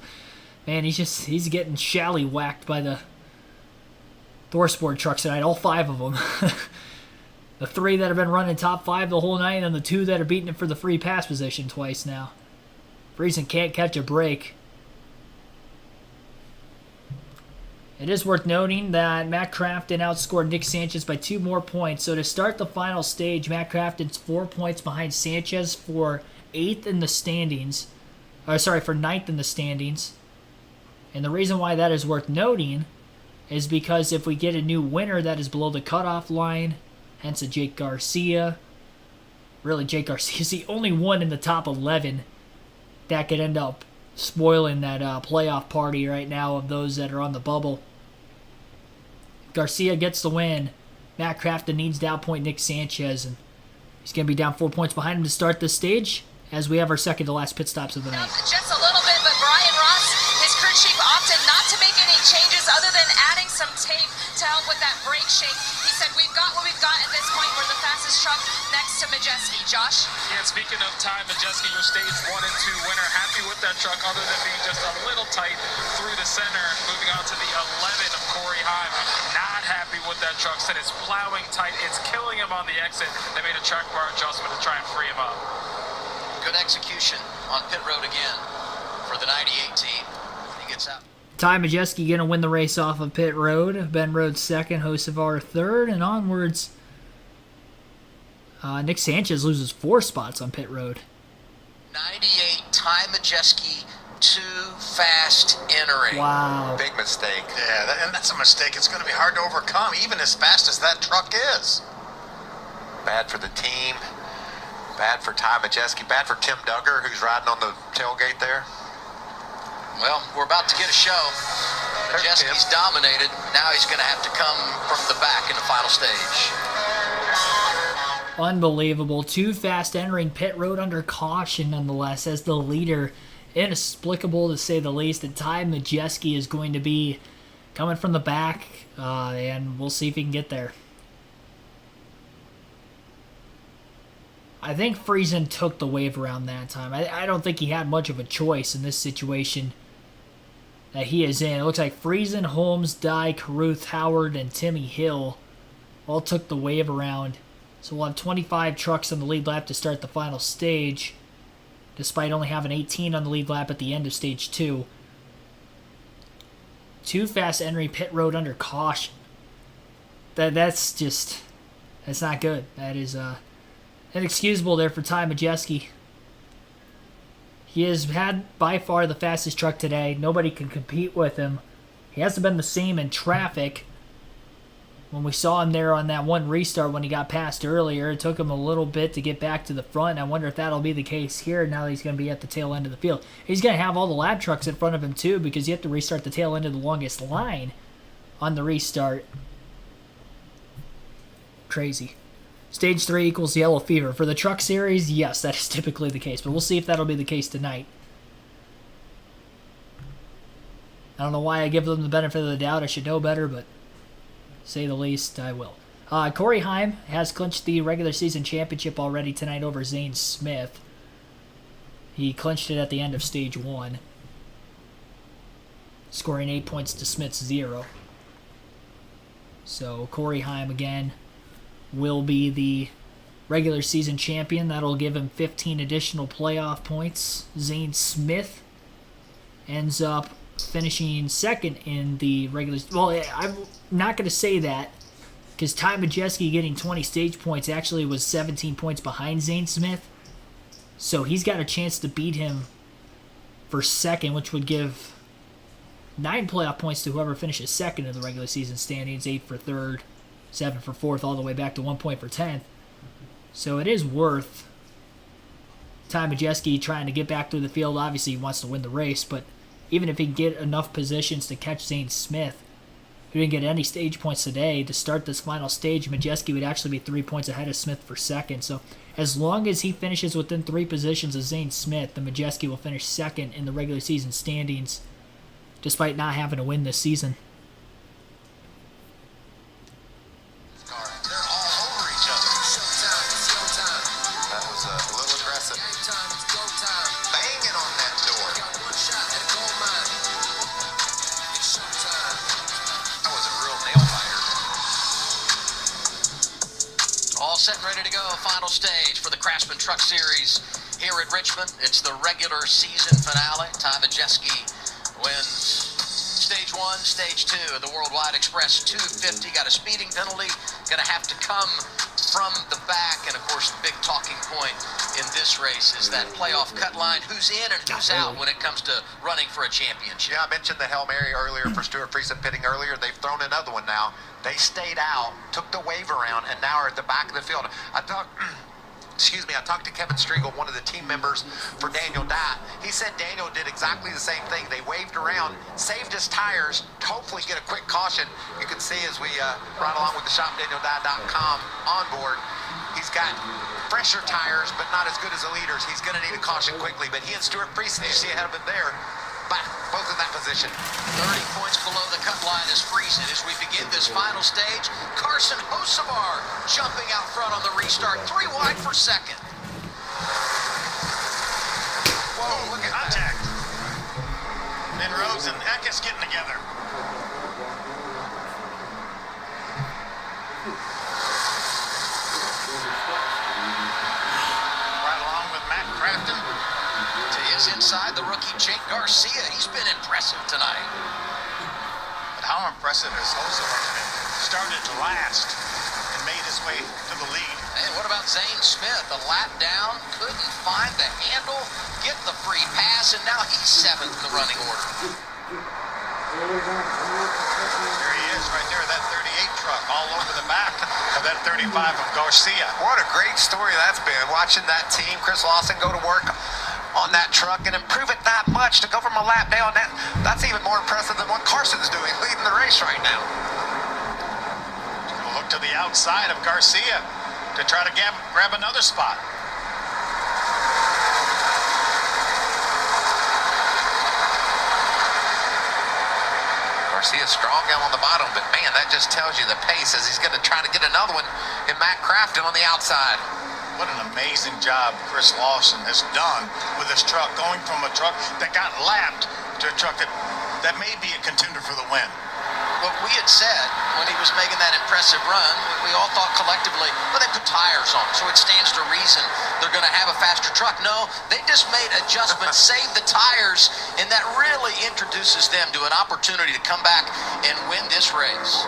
man, he's getting shally-whacked by the Thor Sport trucks tonight, all 5 of them. The 3 that have been running top 5 the whole night, and the 2 that are beating it for the free pass position twice now. Friesen can't catch a break. It is worth noting that Matt Crafton outscored Nick Sanchez by 2 more points. So to start the final stage, Matt Crafton's 4 points behind Sanchez for 8th in the standings. For 9th in the standings. And the reason why that is worth noting is because if we get a new winner that is below the cutoff line, hence a Jake Garcia. Really, Jake Garcia's the only one in the top 11 that could end up spoiling that playoff party right now of those that are on the bubble. Garcia gets the win. Matt Crafton needs to outpoint Nick Sanchez, and he's going to be down 4 points behind him to start this stage as we have our second to last pit stops of the night. Just a little bit, but Brian Ross, his crew chief, opted not to make any changes other than adding some tape to help with that brake shake. He said, we've got what we've got at this point. We're the fastest truck next to Majeski. Josh? Yeah, speaking of time, Majeski, your stage 1 and 2 winner. Happy with that truck, other than being just a little tight through the center. Moving on to the 11 of Corey Heim. Not happy with that truck. Said it's plowing tight. It's killing him on the exit. They made a track bar adjustment to try and free him up. Good execution on pit road again for the 98 team. He gets out. Ty Majeski going to win the race off of pit road. Ben Rhodes second, Hocevar third, and onwards. Nick Sanchez loses 4 spots on pit road. 98, Ty Majeski, too fast entering. Wow. Big mistake. Yeah, and that's a mistake. It's going to be hard to overcome, even as fast as that truck is. Bad for the team. Bad for Ty Majeski. Bad for Tim Duggar, who's riding on the tailgate there. Well, we're about to get a show. Majeski's dominated. Now he's going to have to come from the back in the final stage. Unbelievable. Too fast entering pit road under caution nonetheless as the leader. Inexplicable to say the least. And Ty Majeski is going to be coming from the back, and we'll see if he can get there. I think Friesen took the wave around that time. I don't think he had much of a choice in this situation that he is in. It looks like Friesen, Holmes, Dye, Caruth, Howard, and Timmy Hill all took the wave around. So we'll have 25 trucks on the lead lap to start the final stage, despite only having 18 on the lead lap at the end of stage 2. Too fast entry pit road under caution. That's not good. That is inexcusable there for Ty Majeski. He has had by far the fastest truck today. Nobody can compete with him. He hasn't been the same in traffic. When we saw him there on that one restart when he got passed earlier, it took him a little bit to get back to the front. I wonder if that'll be the case here now that he's going to be at the tail end of the field. He's going to have all the lab trucks in front of him too, because you have to restart the tail end of the longest line on the restart. Crazy. Stage 3 equals yellow fever. For the truck series, yes, that is typically the case, but we'll see if that'll be the case tonight. I don't know why I give them the benefit of the doubt. I should know better, but say the least, I will. Corey Heim has clinched the regular season championship already tonight over Zane Smith. He clinched it at the end of stage 1, scoring 8 points to Smith's 0. So Corey Heim again will be the regular season champion. That'll give him 15 additional playoff points. Zane Smith ends up finishing second in the regular... Well, I'm not going to say that, because Ty Majeski getting 20 stage points actually was 17 points behind Zane Smith. So he's got a chance to beat him for second, which would give 9 playoff points to whoever finishes second in the regular season standings, 8 for third, 7 for fourth, all the way back to 1 point for 10th. So it is worth Ty Majeski trying to get back through the field. Obviously, he wants to win the race, but even if he can get enough positions to catch Zane Smith, who didn't get any stage points today, to start this final stage, Majeski would actually be 3 points ahead of Smith for second. So as long as he finishes within 3 positions of Zane Smith, then Majeski will finish second in the regular season standings, despite not having to win this season. Set and ready to go. Final stage for the Craftsman Truck Series here at Richmond. It's the regular season finale. Ty Majeski wins stage 1, stage 2 of the Worldwide Express 250. Got a speeding penalty. Going to have to come from the back. And, of course, the big talking point in this race is that playoff cut line. Who's in and who's out when it comes to running for a championship? Yeah, I mentioned the Hail Mary earlier for Stuart Friesen pitting earlier. They've thrown another one now. They stayed out, took the wave around, and now are at the back of the field. I talked to Kevin Striegel, one of the team members for Daniel Dye. He said Daniel did exactly the same thing. They waved around, saved his tires, to hopefully get a quick caution. You can see as we ride along with the shopdanieldye.com on board, he's got fresher tires, but not as good as the leaders. He's going to need a caution quickly, but he and Stuart Friesen, you see ahead of him there, both in that position. 30 points below the cut line is Friesen as we begin this final stage. Carson Hocevar jumping out front on the restart, 3 wide for second. Whoa, look at contact. Then Rose and Eckes getting together. Right along with Matt Crafton. To his inside, the rookie Jake Garcia. He's been impressive tonight. But how impressive has Hocevar been? Started last and made his way to the lead. And what about Zane Smith? A lap down, couldn't find the handle, get the free pass, and now he's 7th in the running order. There he is right there, that 38 truck all over the back of that 35 of Garcia. What a great story that's been, watching that team, Chris Lawson, go to work on that truck and improve it that much to go from a lap down. That's even more impressive than what Carson's doing, leading the race right now. Look to the outside of Garcia to try to grab another spot. Garcia's strong down on the bottom, but man, that just tells you the pace as he's going to try to get another one in Matt Crafton on the outside. what an amazing job Chris Lawson has done with this truck, going from a truck that got lapped to a truck that may be a contender for the win. What we had said when he was making that impressive run, we all thought collectively, well, they put tires on, so it stands to reason they're going to have a faster truck. No, they just made adjustments, saved the tires, and that really introduces them to an opportunity to come back and win this race.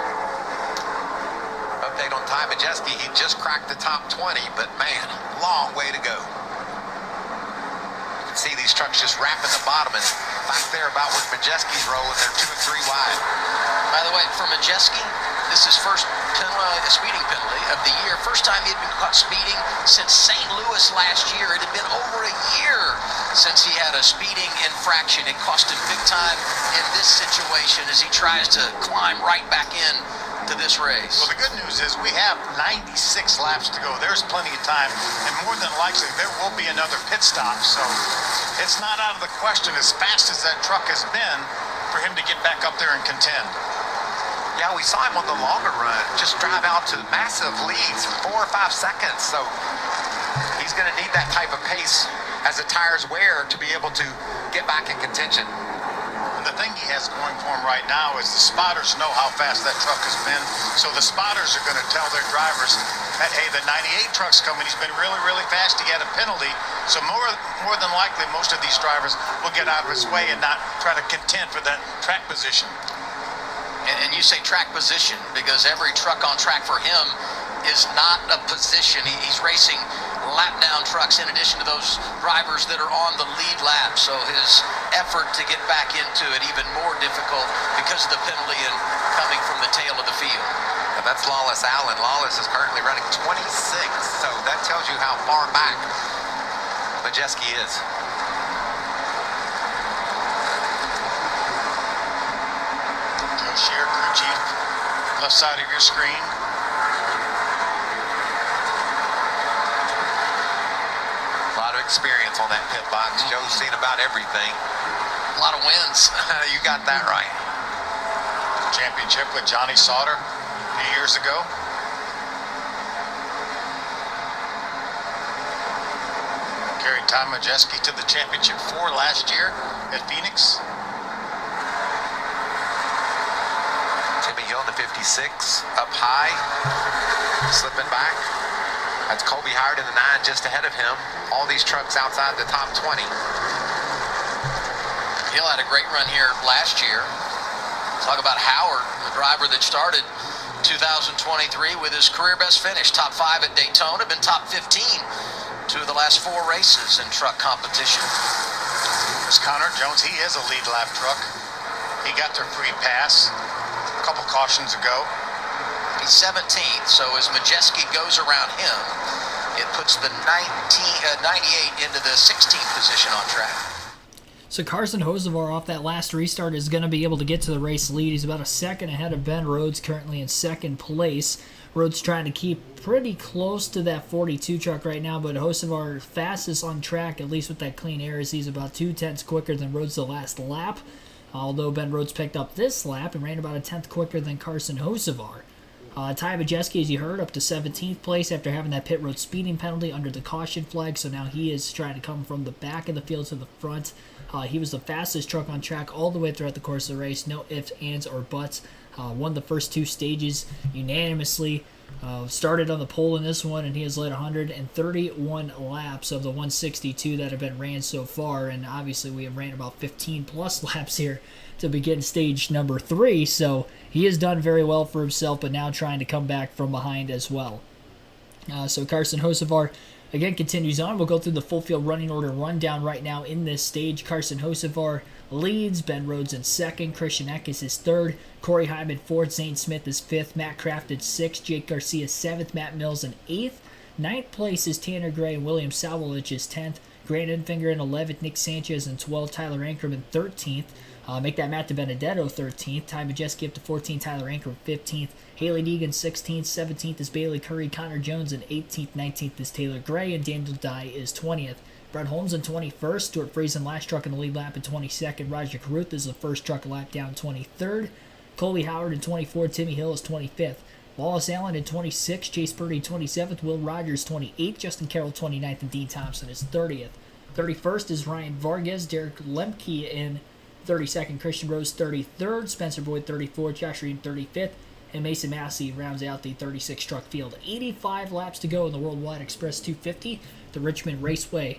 Update on Ty Majeski, he just cracked the top 20, but man, long way to go. You can see these trucks just wrapping the bottom, and back there about where Majeski's rolling, they're 2 and 3 wide. By the way, for Majeski, this is first speeding penalty of the year. First time he had been caught speeding since St. Louis last year. It had been over a year since he had a speeding infraction. It cost him big time in this situation as he tries to climb right back in to this race. Well, the good news is we have 96 laps to go. There's plenty of time, and more than likely there will be another pit stop. So it's not out of the question, as fast as that truck has been, for him to get back up there and contend. Yeah, we saw him on the longer run just drive out to massive leads, 4 or 5 seconds. So he's going to need that type of pace as the tires wear to be able to get back in contention. And the thing he has going for him right now is the spotters know how fast that truck has been. So the spotters are going to tell their drivers that, hey, the 98 truck's coming. He's been really, really fast. He had a penalty. So more than likely, most of these drivers will get out of his way and not try to contend for that track position. And you say track position because every truck on track for him is not a position. He's racing lap down trucks in addition to those drivers that are on the lead lap. So his effort to get back into it even more difficult because of the penalty and coming from the tail of the field. And that's Lawless Allen. Lawless is currently running 26, so that tells you how far back Majeski is. Shear, crew chief, left side of your screen. A lot of experience on that pit box. Joe's seen about everything. A lot of wins. You got that right. Championship with Johnny Sauter a few years ago. Carried Ty Majeski to the championship 4 last year at Phoenix. Hill in the 56, up high, slipping back. That's Colby Howard in the 9 just ahead of him. All these trucks outside the top 20. Hill had a great run here last year. Talk about Howard, the driver that started 2023 with his career best finish. Top 5 at Daytona, been top 15 2 of the last 4 races in truck competition. There's Connor Jones. He is a lead lap truck. He got their free pass a couple cautions ago. He's 17th, so as Majeski goes around him, it puts the 98 into the 16th position on track. So Carson Hocevar off that last restart is going to be able to get to the race lead. He's about a second ahead of Ben Rhodes, currently in second place. Rhodes trying to keep pretty close to that 42 truck right now, but Hocevar fastest on track, at least with that clean air, is he's about 0.2 quicker than Rhodes the last lap. Although Ben Rhodes picked up this lap and ran about a 10th quicker than Carson Hocevar. Ty Majeski, as you heard, up to 17th place after having that pit road speeding penalty under the caution flag, so now he is trying to come from the back of the field to the front. He was the fastest truck on track all the way throughout the course of the race, no ifs, ands, or buts. Won the first 2 stages unanimously. Started on the pole in this one, and he has led 131 laps of the 162 that have been ran so far, and obviously we have ran about 15 plus laps here to begin stage number 3, so he has done very well for himself, but now trying to come back from behind as well. So Carson Hocevar again continues on. We'll go through the full field running order rundown right now in this stage. Carson Hocevar leads, Ben Rhodes in second, Christian Eckes is third, Corey Hyman fourth, Zane Smith is fifth, Matt Crafton sixth, Jake Garcia seventh, Matt Mills in eighth. Ninth place is Tanner Gray and William Sawalich is 10th, Grant Enfinger in 11th, Nick Sanchez in 12th, Tyler Ankrum in 13th. Make that Matt DiBenedetto 13th, Ty Majeski up to 14th, Tyler Ankrum 15th, Haley Deegan 16th, 17th is Bailey Curry, Connor Jones in 18th, 19th is Taylor Gray, and Daniel Dye is 20th. Brett Holmes in 21st, Stuart Friesen last truck in the lead lap in 22nd, Roger Caruth is the first truck lap down 23rd, Colby Howard in 24th, Timmy Hill is 25th, Wallace Allen in 26th, Chase Purdy 27th, Will Rogers 28th, Justin Carroll 29th, and Dean Thompson is 30th. 31st is Ryan Vargas, Derek Lemke in 32nd, Christian Rose 33rd, Spencer Boyd 34th, Josh Reed 35th, and Mason Massey rounds out the 36 truck field. 85 laps to go in the Worldwide Express 250, the Richmond Raceway.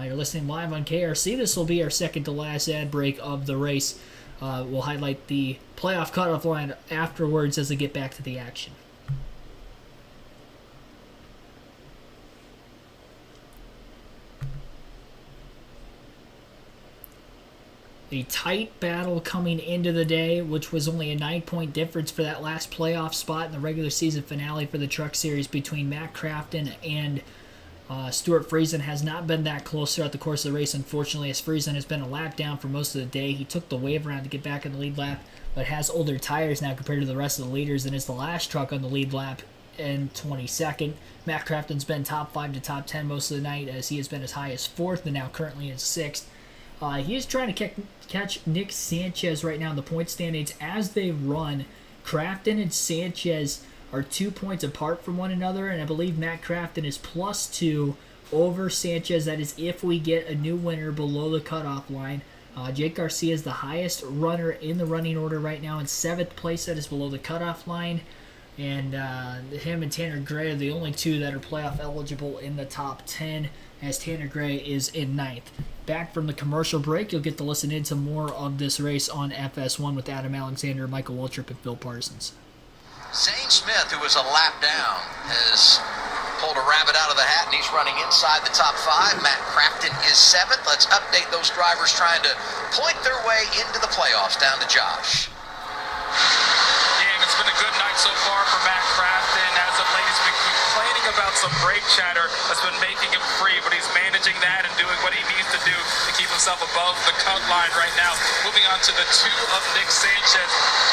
You're listening live on KRC. This will be our second to last ad break of the race. We'll highlight the playoff cutoff line afterwards as we get back to the action. A tight battle coming into the day, which was only a 9-point difference for that last playoff spot in the regular season finale for the Truck Series between Matt Crafton and Stuart Friesen. Has not been that close throughout the course of the race, unfortunately, as Friesen has been a lap down for most of the day. He took the wave around to get back in the lead lap, but has older tires now compared to the rest of the leaders and is the last truck on the lead lap in 22nd. Matt Crafton's been top 5 to top 10 most of the night, as he has been as high as 4th and now currently in 6th. He is trying to catch Nick Sanchez right now in the point standings as they run. Crafton and Sanchez are 2 points apart from one another, and I believe Matt Crafton is +2 over Sanchez. That is if we get a new winner below the cutoff line. Jake Garcia is the highest runner in the running order right now in 7th place. That is below the cutoff line. And him and Tanner Gray are the only two that are playoff eligible in the top 10, as Tanner Gray is in 9th. Back from the commercial break, you'll get to listen into more of this race on FS1 with Adam Alexander, Michael Waltrip, and Phil Parsons. Zane Smith, who was a lap down, has pulled a rabbit out of the hat, and he's running inside the top 5. Matt Crafton is 7th. Let's update those drivers trying to point their way into the playoffs. Down to Josh. Yeah, it's been a good night so far for Matt Crafton. As of late, he's been complaining about some brake chatter that's been making him free, but he's managing that and doing what he needs to do to keep himself above the cut line right now. Moving on to the 2 of Nick Sanchez.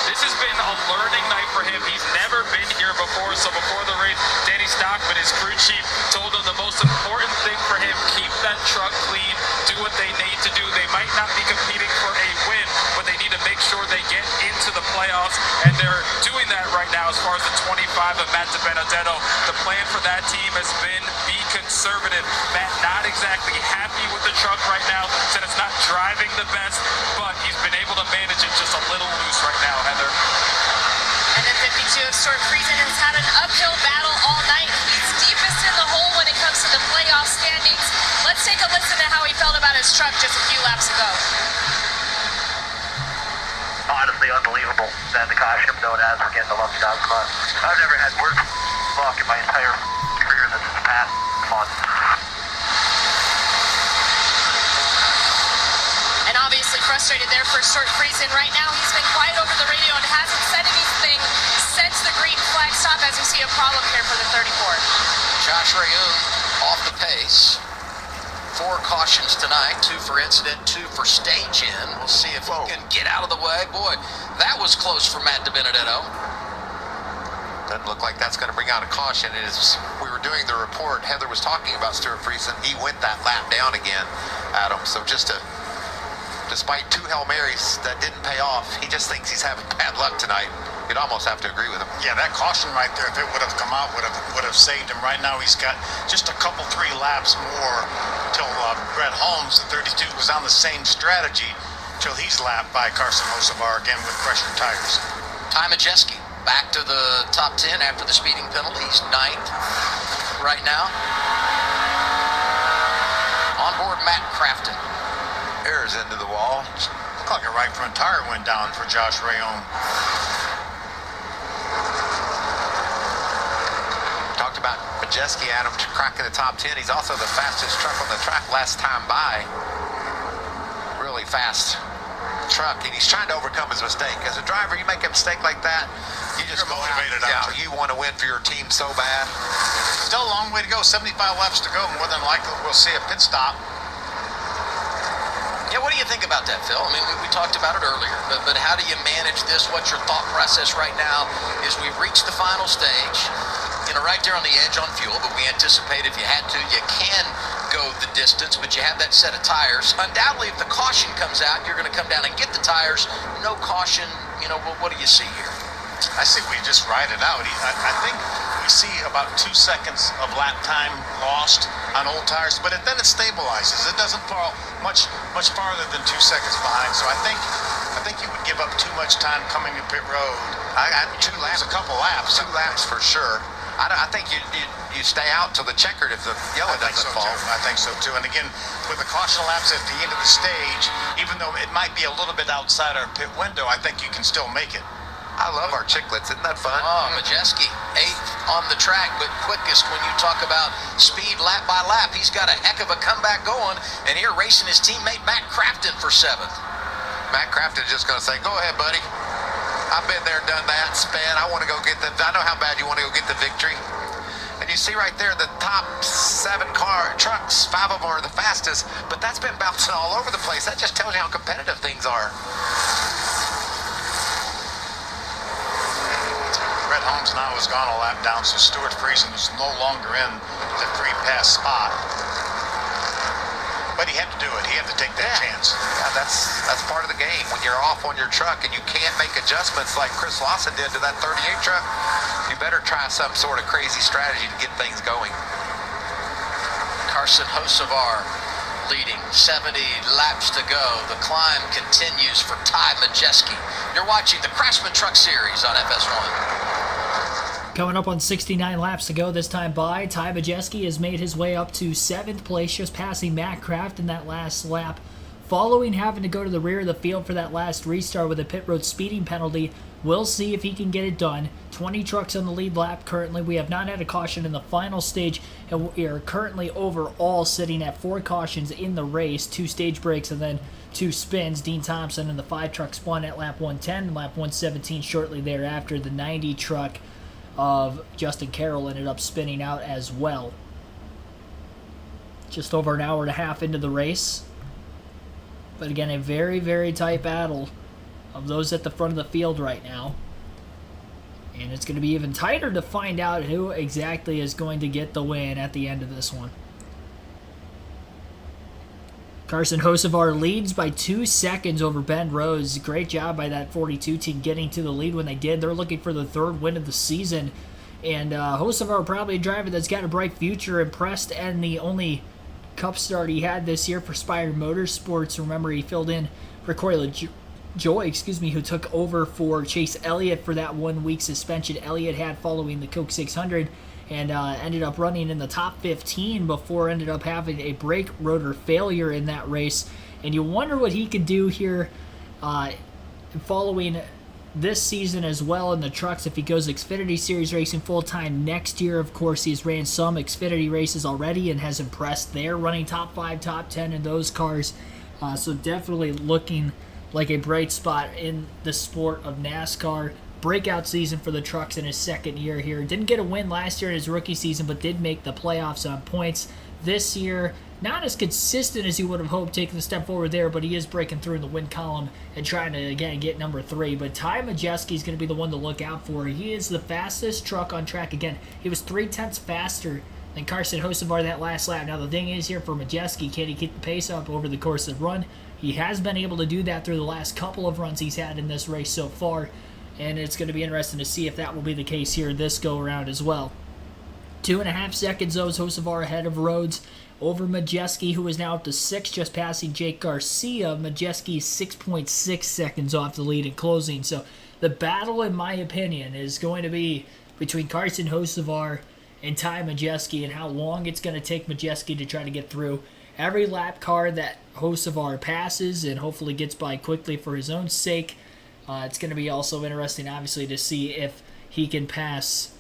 This has been a learning night for him. He's never been here before, so before the race, Danny Stockman, his crew chief, told him the most important thing for him, keep that truck clean, do what they need to do. They might not be competing for a win, but they need to make sure they get into the playoffs, and they're doing that right now as far as the 25 of Matt DiBenedetto. The plan for that team has been be conservative. Matt not exactly happy with the truck right now, said it's not driving the best, but he's been able to manage it just a little loose right now, Heather. And then 52 of Stuart Friesen has had an uphill battle all night. He's deepest in the hole when it comes to the playoff standings. Let's take a listen to how he felt about his truck just a few laps ago. Honestly unbelievable that the caution zone has for getting the lucky dog spot. I've never had worse luck in my entire career than this past month. And obviously frustrated there for Stuart Friesen. Right now he's been quiet over the radio and hasn't said anything since the green flag stop, as we see a problem here for the 34. Josh Rayoon off the pace. 4 cautions tonight, 2 for incident, 2 for stage in. We'll see if he can get out of the way. Boy, that was close for Matt DiBenedetto. Doesn't look like that's going to bring out a caution. As we were doing the report, Heather was talking about Stuart Friesen. He went that lap down again, Adam. So despite 2 Hail Marys that didn't pay off, he just thinks he's having bad luck tonight. You'd almost have to agree with him. Yeah, that caution right there, if it would have come out, would have saved him. Right now, he's got just a couple, 3 laps more till Brett Holmes, the 32, was on the same strategy till he's lapped by Carson Hocevar again with fresher tires. Ty Majeski back to the top 10 after the speeding penalty. He's 9th right now. On board Matt Crafton. Airs into the wall. Looked like a right front tire went down for Josh Rayoon. Talked about Majeski, Adam, cracking the top 10. He's also the fastest truck on the track last time by. Really fast truck, and he's trying to overcome his mistake. As a driver, you make a mistake like that, you just You're motivated out. out. You want to win for your team so bad. Still a long way to go. 75 laps to go. More than likely, we'll see a pit stop. Yeah, what do you think about that, Phil? I mean, we talked about it earlier, but how do you manage this? What's your thought process right now as we've reached the final stage? You know, right there on the edge on fuel, but we anticipate if you had to, you can go the distance, but you have that set of tires. Undoubtedly, if the caution comes out, you're going to come down and get the tires. No caution, you know, what do you see here? I say we just ride it out. I think we see about 2 seconds of lap time lost on old tires, but then it stabilizes. It doesn't fall much farther than 2 seconds behind. So I think you would give up too much time coming to pit road. Two laps, a couple laps. 2 laps for sure. I think you stay out till the checkered if the yellow doesn't fall. I think so too. And again, with the caution laps at the end of the stage, even though it might be a little bit outside our pit window, I think you can still make it. I love our chicklets. Isn't that fun? Oh, Majeski, 8th on the track, but quickest when you talk about speed lap by lap. He's got a heck of a comeback going, and here racing his teammate Matt Crafton for 7th. Matt Crafton's just going to say, go ahead, buddy. I've been there, done that, spin. I want to go get I know how bad you want to go get the victory. And you see right there, the top 7 trucks, 5 of them are the fastest, but that's been bouncing all over the place. That just tells you how competitive things are. Brett Holmes now has gone a lap down, so Stuart Friesen is no longer in the free pass spot. But he had to do it. He had to take that chance. Yeah, that's part of the game. When you're off on your truck and you can't make adjustments like Chris Lawson did to that 38 truck, you better try some sort of crazy strategy to get things going. Carson Hocevar leading, 70 laps to go. The climb continues for Ty Majeski. You're watching the Craftsman Truck Series on FS1. Coming up on 69 laps to go this time by, Ty Majeski has made his way up to 7th place, just passing Matt Craft in that last lap. Following having to go to the rear of the field for that last restart with a pit road speeding penalty, we'll see if he can get it done. 20 trucks on the lead lap currently. We have not had a caution in the final stage, and we are currently overall sitting at 4 cautions in the race, 2 stage breaks and then 2 spins. Dean Thompson and the 5 truck spun at lap 110 and lap 117 shortly thereafter. The 90 truck of Justin Carroll ended up spinning out as well. Just over an hour and a half into the race. But again, a very, very tight battle of those at the front of the field right now. And it's going to be even tighter to find out who exactly is going to get the win at the end of this one. Carson Hocevar leads by 2 seconds over Ben Rose. Great job by that 42 team getting to the lead when they did. They're looking for the 3rd win of the season. And Hocevar probably a driver that's got a bright future. Impressed, and the only Cup start he had this year for Spire Motorsports. Remember, he filled in for Corey Joy, who took over for Chase Elliott for that 1-week suspension Elliott had following the Coke 600. And ended up running in the top 15 before ended up having a brake rotor failure in that race. And you wonder what he could do here following this season as well in the trucks if he goes Xfinity Series racing full-time next year. Of course, he's ran some Xfinity races already and has impressed there, running top 5, top 10 in those cars. So definitely looking like a bright spot in the sport of NASCAR. Breakout season for the trucks in his 2nd year here. Didn't get a win last year in his rookie season, but did make the playoffs on points this year. Not as consistent as you would have hoped, taking the step forward there, but he is breaking through in the win column and trying to, again, get number 3. But Ty Majeski is going to be the one to look out for. He is the fastest truck on track. Again, he was 0.3 faster than Carson Hocevar that last lap. Now, the thing is here for Majeski, can he keep the pace up over the course of the run? He has been able to do that through the last couple of runs he's had in this race so far. And it's going to be interesting to see if that will be the case here this go-around as well. 2.5 seconds, though, is Hocevar ahead of Rhodes over Majeski, who is now up to 6, just passing Jake Garcia. Majeski is 6.6 seconds off the lead in closing. So the battle, in my opinion, is going to be between Carson Hocevar and Ty Majeski and how long it's going to take Majeski to try to get through every lap car that Hocevar passes and hopefully gets by quickly for his own sake. It's going to be also interesting, obviously, to see if he can pass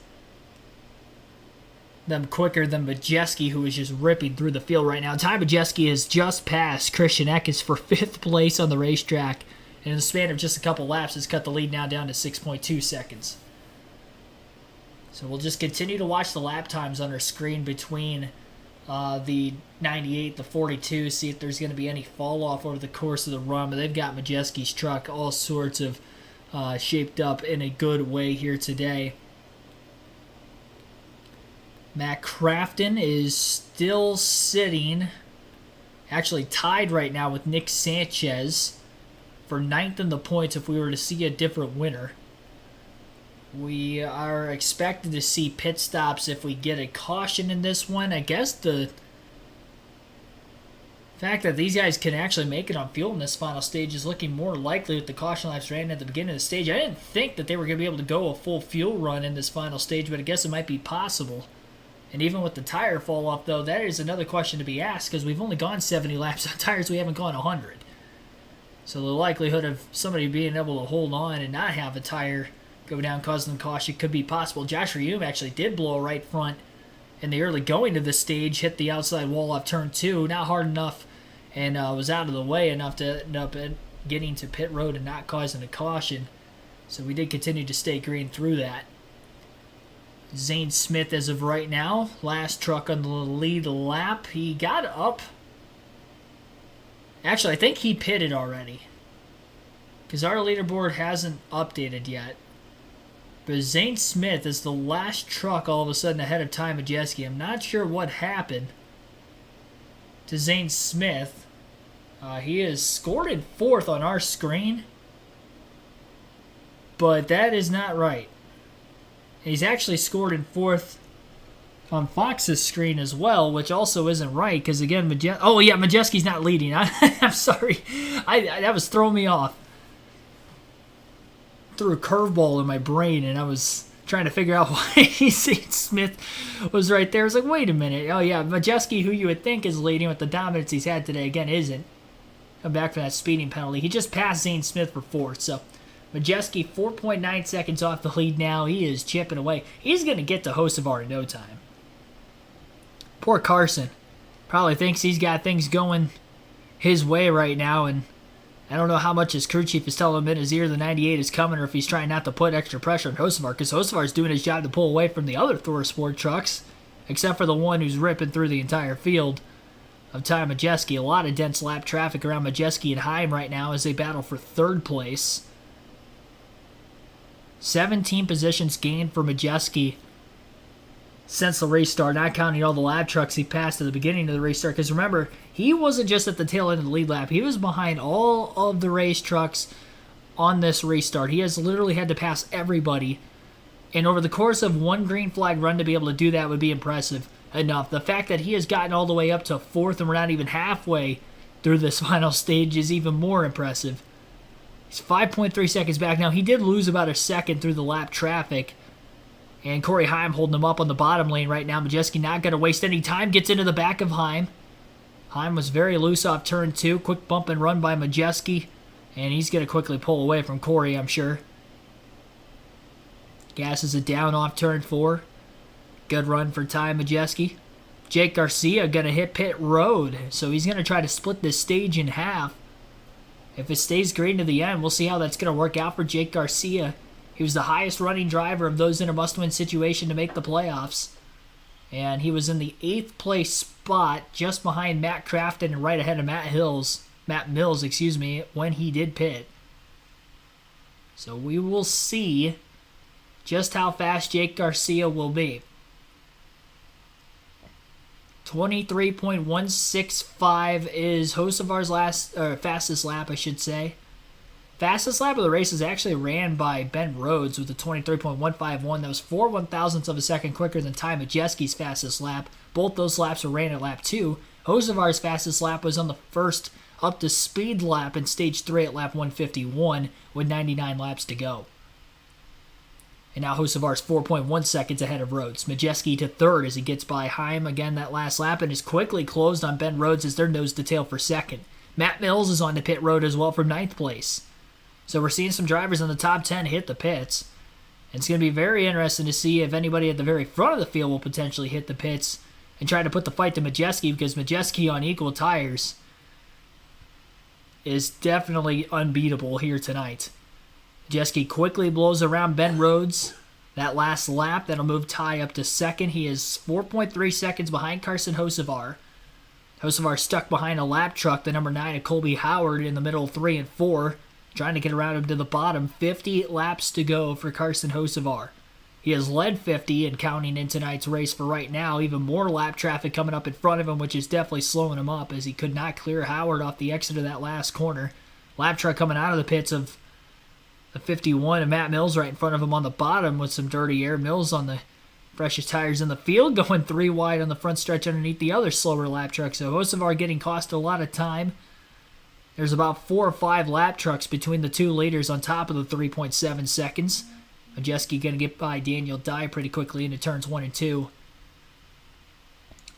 them quicker than Majeski, who is just ripping through the field right now. Ty Majeski has just passed Christian Eckes for 5th place on the racetrack, and in the span of just a couple laps has cut the lead now down to 6.2 seconds. So we'll just continue to watch the lap times on our screen between the 98, the 42, see if there's going to be any fall off over the course of the run. But they've got Majeski's truck all sorts of shaped up in a good way here today. Matt Crafton is still sitting, actually tied right now with Nick Sanchez for 9th in the points if we were to see a different winner. We are expected to see pit stops if we get a caution in this one. I guess the fact that these guys can actually make it on fuel in this final stage is looking more likely with the caution laps ran at the beginning of the stage. I didn't think that they were going to be able to go a full fuel run in this final stage, but I guess it might be possible. And even with the tire fall off, though, that is another question to be asked because we've only gone 70 laps on tires. We haven't gone 100. So the likelihood of somebody being able to hold on and not have a tire go down causing them caution could be possible. Josh Reaume actually did blow a right front in the early going to the stage, hit the outside wall off turn 2, not hard enough, and was out of the way enough to end up getting to pit road and not causing a caution. So we did continue to stay green through that. Zane Smith, as of right now, last truck on the lead lap. He got up. Actually, I think he pitted already, because our leaderboard hasn't updated yet. But Zane Smith is the last truck all of a sudden ahead of Ty Majeski. I'm not sure what happened to Zane Smith. He is scored in 4th on our screen, but that is not right. He's actually scored in 4th on Fox's screen as well, which also isn't right because, again, Majeski's not leading. I'm sorry. That was throwing me off. Threw a curveball in my brain, and I was trying to figure out why Zane Smith was right there. I was like, wait a minute. Oh, yeah, Majeski, who you would think is leading with the dominance he's had today, again, isn't. Come back from that speeding penalty. He just passed Zane Smith for 4th, so Majeski 4.9 seconds off the lead now. He is chipping away. He's going to get to Hocevar in no time. Poor Carson. Probably thinks he's got things going his way right now, and I don't know how much his crew chief is telling him in his ear the 98 is coming, or if he's trying not to put extra pressure on Hocevar, because Hocevar's doing his job to pull away from the other Thor Sport trucks, except for the one who's ripping through the entire field of Ty Majeski. A lot of dense lap traffic around Majeski and Heim right now as they battle for 3rd place. 17 positions gained for Majeski since the race start, not counting all the lap trucks he passed at the beginning of the race start. Because remember, he wasn't just at the tail end of the lead lap. He was behind all of the race trucks on this restart. He has literally had to pass everybody. And over the course of one green flag run to be able to do that would be impressive enough. The fact that he has gotten all the way up to 4th and we're not even halfway through this final stage is even more impressive. He's 5.3 seconds back. Now, he did lose about a second through the lap traffic. And Corey Heim holding him up on the bottom lane right now. Majeski not going to waste any time. Gets into the back of Heim. Heim was very loose off turn 2. Quick bump and run by Majeski. And he's going to quickly pull away from Corey, I'm sure. Gasses it down off turn 4. Good run for Ty Majeski. Jake Garcia going to hit pit road. So he's going to try to split this stage in half. If it stays green to the end, we'll see how that's going to work out for Jake Garcia. He was the highest running driver of those in a must-win situation to make the playoffs. And he was in the 8th place spot, just behind Matt Crafton and right ahead of Matt Mills, when he did pit. So we will see just how fast Jake Garcia will be. 23.165 is Hocevar's fastest lap, I should say. Fastest lap of the race is actually ran by Ben Rhodes with a 23.151. That was 4/1000ths of a second quicker than Ty Majeski's fastest lap. Both those laps were ran at lap 2. Hocevar's fastest lap was on the first up to speed lap in stage 3 at lap 151 with 99 laps to go. And now Hocevar's 4.1 seconds ahead of Rhodes. Majeski to 3rd as he gets by Heim again that last lap and is quickly closed on Ben Rhodes as they're nose to tail for 2nd. Matt Mills is on the pit road as well for 9th place. So we're seeing some drivers in the top 10 hit the pits. And it's going to be very interesting to see if anybody at the very front of the field will potentially hit the pits and try to put the fight to Majeski, because Majeski on equal tires is definitely unbeatable here tonight. Majeski quickly blows around Ben Rhodes. That last lap, that'll move Ty up to 2nd. He is 4.3 seconds behind Carson Hocevar. Hocevar stuck behind a lap truck, the number 9 of Colby Howard in the middle of 3 and 4. Trying to get around him to the bottom. 50 laps to go for Carson Hocevar. He has led 50 and counting in tonight's race for right now. Even more lap traffic coming up in front of him, which is definitely slowing him up as he could not clear Howard off the exit of that last corner. Lap truck coming out of the pits of The 51 of Matt Mills right in front of him on the bottom with some dirty air. Mills on the freshest tires in the field, going 3 wide on the front stretch underneath the other slower lap truck. So Hocevar getting cost a lot of time. There's about 4 or 5 lap trucks between the two leaders on top of the 3.7 seconds. Majeski going to get by Daniel Dye pretty quickly into turns 1 and 2.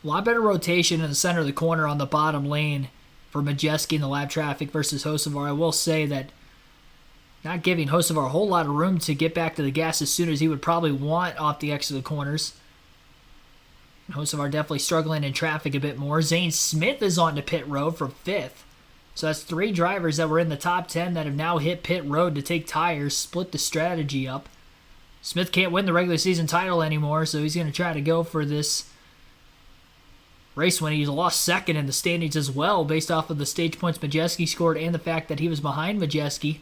A lot better rotation in the center of the corner on the bottom lane for Majeski in the lap traffic versus Hocevar. I will say that not giving Hocevar a whole lot of room to get back to the gas as soon as he would probably want off the exit of the corners. And Hocevar definitely struggling in traffic a bit more. Zane Smith is on to pit road for 5th. So that's 3 drivers that were in the top 10 that have now hit pit road to take tires, split the strategy up. Smith can't win the regular season title anymore, so he's going to try to go for this race win. He's lost second in the standings as well based off of the stage points Majeski scored and the fact that he was behind Majeski.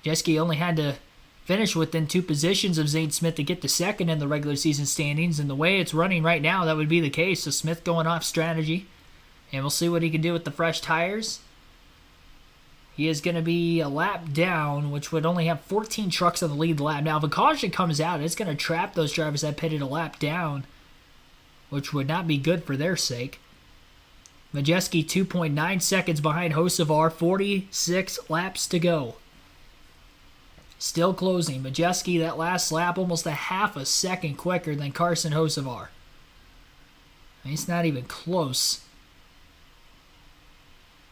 Majeski only had to finish within 2 positions of Zane Smith to get to second in the regular season standings, and the way it's running right now, that would be the case. So Smith going off strategy, and we'll see what he can do with the fresh tires. He is going to be a lap down, which would only have 14 trucks on the lead lap. Now, if a caution comes out, it's going to trap those drivers that pitted a lap down, which would not be good for their sake. Majeski 2.9 seconds behind Hocevar, 46 laps to go. Still closing. Majeski, that last lap, almost a half a second quicker than Carson Hocevar. It's not even close.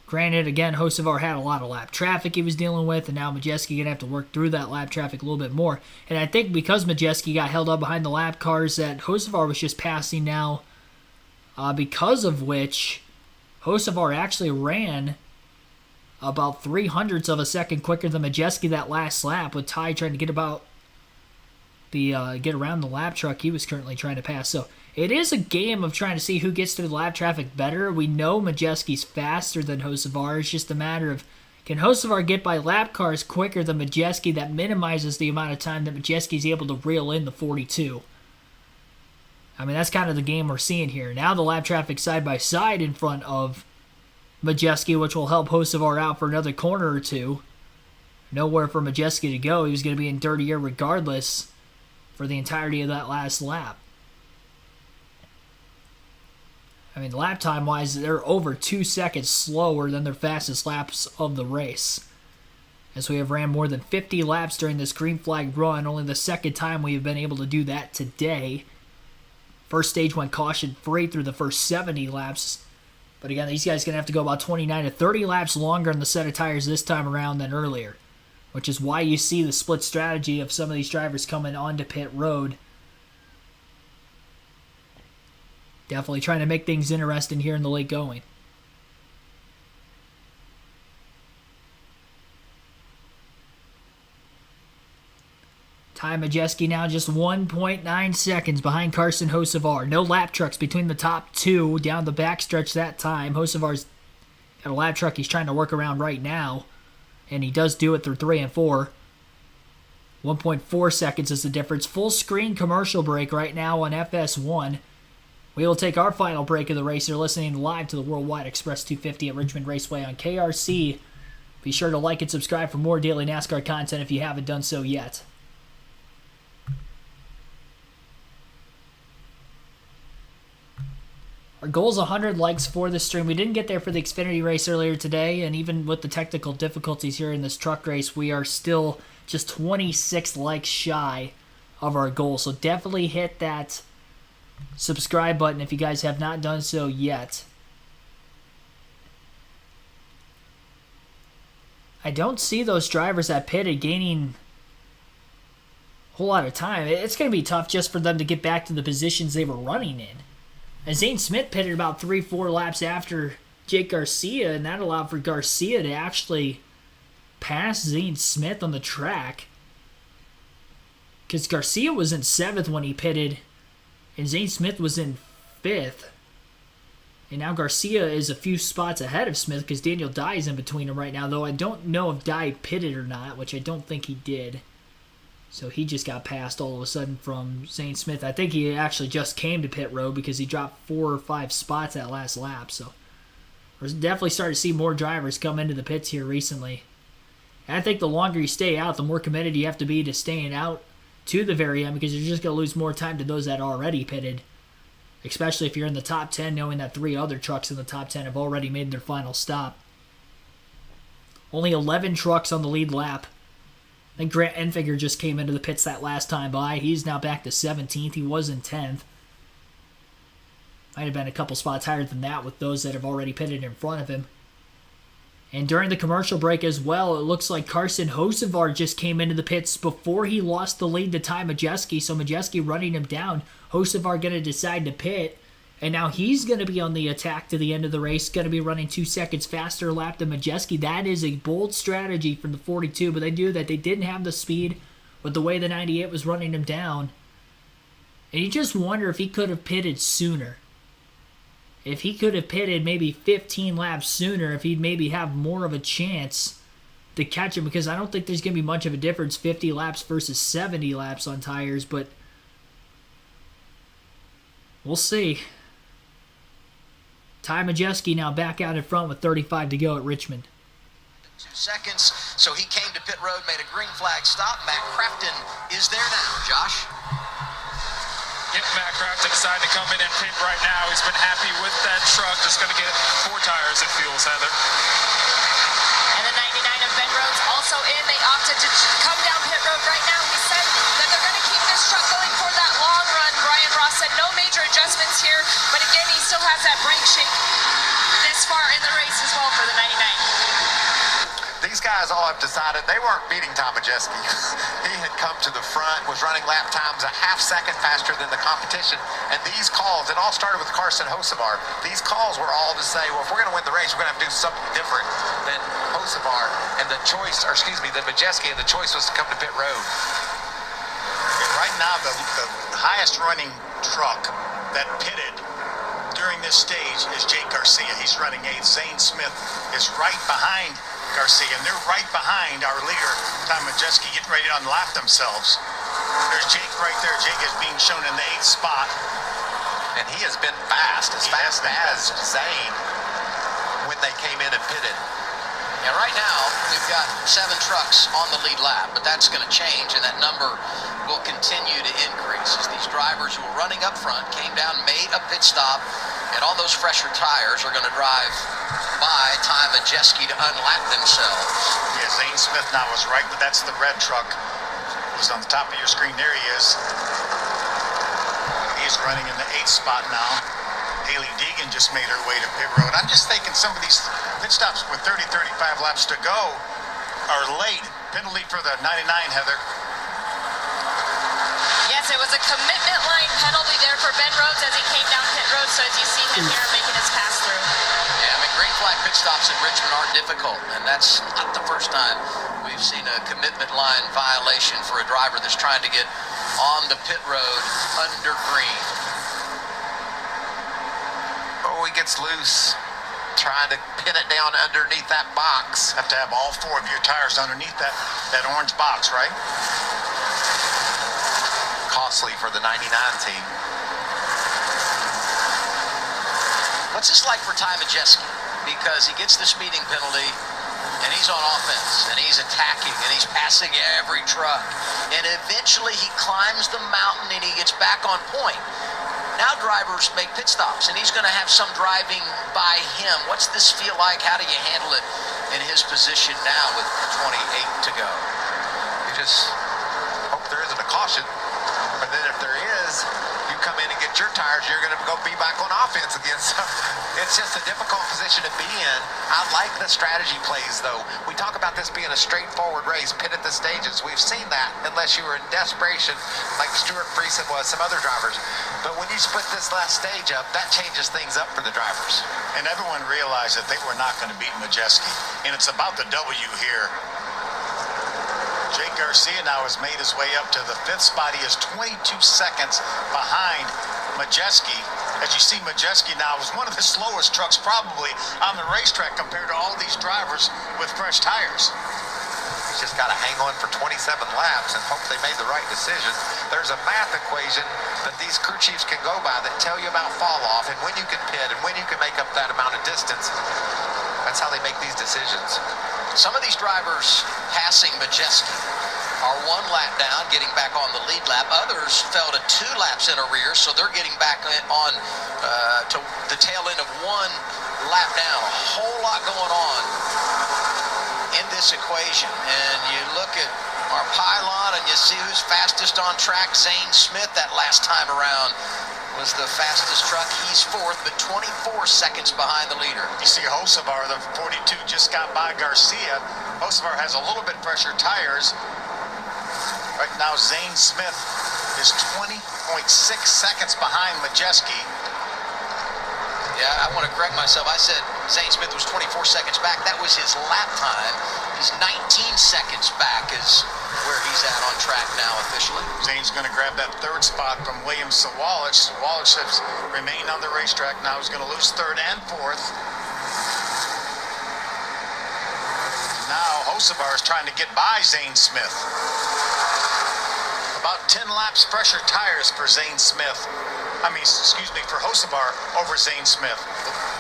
Granted, again, Hocevar had a lot of lap traffic he was dealing with, and now Majeski going to have to work through that lap traffic a little bit more. And I think because Majeski got held up behind the lap cars that Hocevar was just passing now, because of which Hocevar actually ran about 0.03 of a second quicker than Majeski that last lap, with Ty trying to get about get around the lap truck he was currently trying to pass. So it is a game of trying to see who gets through the lap traffic better. We know Majeski's faster than Hocevar. It's just a matter of, can Hocevar get by lap cars quicker than Majeski? That minimizes the amount of time that Majeski's able to reel in the 42. I mean, that's kind of the game we're seeing here. Now the lap traffic side by side in front of Majeski, which will help Hocevar out for another corner or two. Nowhere for Majeski to go. He was going to be in dirty air regardless for the entirety of that last lap. I mean, lap time-wise, they're over 2 seconds slower than their fastest laps of the race. As we have ran more than 50 laps during this green flag run, only the second time we have been able to do that today. First stage went caution-free through the first 70 laps. But again, these guys are going to have to go about 29 to 30 laps longer on the set of tires this time around than earlier, which is why you see the split strategy of some of these drivers coming onto pit road. Definitely trying to make things interesting here in the late going. Ty Majeski now just 1.9 seconds behind Carson Hocevar. No lap trucks between the top 2 down the backstretch that time. Hocevar's got a lap truck he's trying to work around right now, and he does do it through 3 and 4. 1.4 seconds is the difference. Full screen commercial break right now on FS1. We will take our final break of the race. You're listening live to the Worldwide Express 250 at Richmond Raceway on KRC. Be sure to like and subscribe for more daily NASCAR content if you haven't done so yet. Our goal is 100 likes for this stream. We didn't get there for the Xfinity race earlier today, and even with the technical difficulties here in this truck race, we are still just 26 likes shy of our goal. So definitely hit that subscribe button if you guys have not done so yet. I don't see those drivers that pitted gaining a whole lot of time. It's going to be tough just for them to get back to the positions they were running in. And Zane Smith pitted about 3-4 laps after Jake Garcia, and that allowed for Garcia to actually pass Zane Smith on the track. Because Garcia was in 7th when he pitted, and Zane Smith was in 5th. And now Garcia is a few spots ahead of Smith because Daniel Dye is in between them right now, though I don't know if Dye pitted or not, which I don't think he did. So he just got passed all of a sudden from Zane Smith. I think he actually just came to pit road because he dropped 4 or 5 spots that last lap. So we're definitely starting to see more drivers come into the pits here recently. And I think the longer you stay out, the more committed you have to be to staying out to the very end, because you're just going to lose more time to those that are already pitted. Especially if you're in the top 10, knowing that 3 other trucks in the top 10 have already made their final stop. Only 11 trucks on the lead lap. I think Grant Enfinger just came into the pits that last time by. He's now back to 17th. He was in 10th. Might have been a couple spots higher than that with those that have already pitted in front of him. And during the commercial break as well, it looks like Carson Hocevar just came into the pits before he lost the lead to Ty Majeski. So Majeski running him down. Hocevar going to decide to pit. And now he's going to be on the attack to the end of the race. Going to be running 2 seconds faster lap than Majeski. That is a bold strategy from the 42. But they knew that they didn't have the speed with the way the 98 was running him down. And you just wonder if he could have pitted sooner. If he could have pitted maybe 15 laps sooner, if he'd maybe have more of a chance to catch him, because I don't think there's going to be much of a difference 50 laps versus 70 laps on tires, but we'll see. Ty Majeski now back out in front with 35 to go at Richmond. 2 seconds, so he came to pit road, made a green flag stop. Matt Crafton is there now. Josh? Yep, Matt Crafton decided to come in and pit right now. He's been happy with that truck. Just going to get 4 tires and fuels, Heather. And the 99 of Ben Rhodes also in. They opted to come down pit road right now. He said that they're going to keep this truck going for that long run. Brian Ross said no major adjustments here, but again, he still has that brake shake this far in the race as well for the 99. These guys all have decided they weren't beating Tom Majeski. He had come to the front, was running lap times a half second faster than the competition. And these calls, it all started with Carson Hocevar. These calls were all to say, well, if we're going to win the race, we're going to have to do something different than Hocevar and the choice, or excuse me, than Majeski, and the choice was to come to pit road. And right now, the highest running truck that pitted during this stage is Jake Garcia. He's running 8th. Zane Smith is right behind Garcia, and they're right behind our leader, Ty Majeski, getting ready to unlap themselves. There's Jake right there. Jake is being shown in the 8th spot. And he has been fast, as fast as Zane when they came in and pitted. Yeah, right now, we've got 7 trucks on the lead lap, but that's going to change, and that number will continue to increase as these drivers who were running up front came down, made a pit stop, and all those fresher tires are going to drive by Ty Majeski to unlap themselves. Yeah, Zane Smith now is right, but that's the red truck. It was on the top of your screen. There he is. He's running in the 8th spot now. Haley Deegan just made her way to pit road. I'm just thinking some of these pit stops with 30, 35 laps to go are late. Penalty for the 99, Heather. Yes, it was a commitment line penalty there for Ben Rhodes as he came down pit road. So as you see him here making his pass through. Yeah, I mean, green flag pit stops in Richmond aren't difficult, and that's not the first time we've seen a commitment line violation for a driver that's trying to get on the pit road under green. Oh, he gets loose, trying to pin it down underneath that box. Have to have all 4 of your tires underneath that orange box, right? Costly for the 99 team. What's this like for Ty Majeski? Because he gets the speeding penalty, and he's on offense, and he's attacking, and he's passing every truck. And eventually he climbs the mountain, and he gets back on point. Now drivers make pit stops, and he's going to have some driving by him. What's this feel like? How do you handle it in his position now with 28 to go? You just hope there isn't a caution. But then if there is, you come in and get your tires, you're going to go be back on offense again. So it's just a difficult position to be in. I like the strategy plays, though. We talk about this being a straightforward race, pit at the stages. We've seen that unless you were in desperation, like Stuart Friesen was, some other drivers. But when you split this last stage up, that changes things up for the drivers. And everyone realized that they were not going to beat Majeski. And it's about the W here. Jake Garcia now has made his way up to the 5th spot. He is 22 seconds behind Majeski. As you see, Majeski now is one of the slowest trucks probably on the racetrack compared to all these drivers with fresh tires. He's just got to hang on for 27 laps and hope they made the right decision. There's a math equation that these crew chiefs can go by that tell you about fall off and when you can pit and when you can make up that amount of distance. That's how they make these decisions. Some of these drivers passing Majeski are 1 lap down, getting back on the lead lap. Others fell to 2 laps in arrears, so they're getting back on to the tail end of 1 lap down. A whole lot going on in this equation. And you look at our pylon and you see who's fastest on track. Zane Smith that last time around was the fastest truck. He's 4th, but 24 seconds behind the leader. You see Hocevar, the 42, just got by Garcia. Hocevar has a little bit fresher tires. Right now, Zane Smith is 20.6 seconds behind Majeski. Yeah, I want to correct myself. I said Zane Smith was 24 seconds back. That was his lap time. He's 19 seconds back is where he's at on track now officially. Zane's going to grab that 3rd spot from William Sawalich. Sawalich has remained on the racetrack now. He's going to lose 3rd and 4th. Now Hocevar is trying to get by Zane Smith. About 10 laps fresher tires for Zane Smith. For Hocevar over Zane Smith.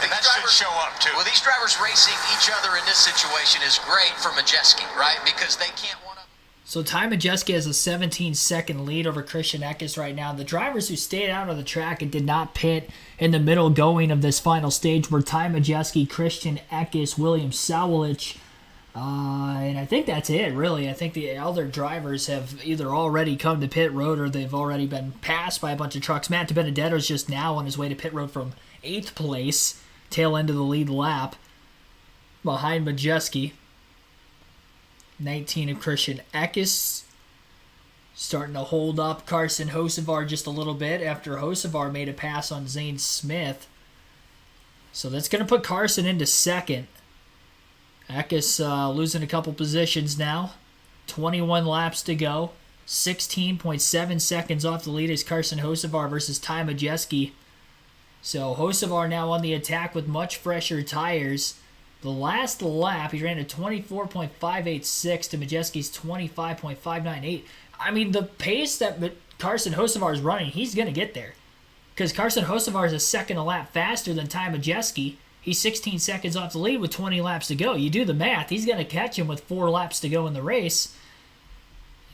And that should show up too. Well, these drivers racing each other in this situation is great for Majeski, right? Because they can't one up. So Ty Majeski has a 17-second lead over Christian Eckes right now. The drivers who stayed out of the track and did not pit in the middle going of this final stage were Ty Majeski, Christian Eckes, William Sawalich, and I think that's it, really. I think the other drivers have either already come to pit road or they've already been passed by a bunch of trucks. Matt DiBenedetto's just now on his way to pit road from 8th place, tail end of the lead lap, behind Majeski. 19 of Christian Eckes, starting to hold up Carson Hocevar just a little bit after Hocevar made a pass on Zane Smith. So that's going to put Carson into 2nd. Eckes losing a couple positions now. 21 laps to go. 16.7 seconds off the lead is Carson Hocevar versus Ty Majeski. So Hocevar now on the attack with much fresher tires. The last lap, he ran a 24.586 to Majeski's 25.598. I mean, the pace that Carson Hocevar is running, he's going to get there. Because Carson Hocevar is a second a lap faster than Ty Majeski. He's 16 seconds off the lead with 20 laps to go. You do the math, he's going to catch him with 4 laps to go in the race.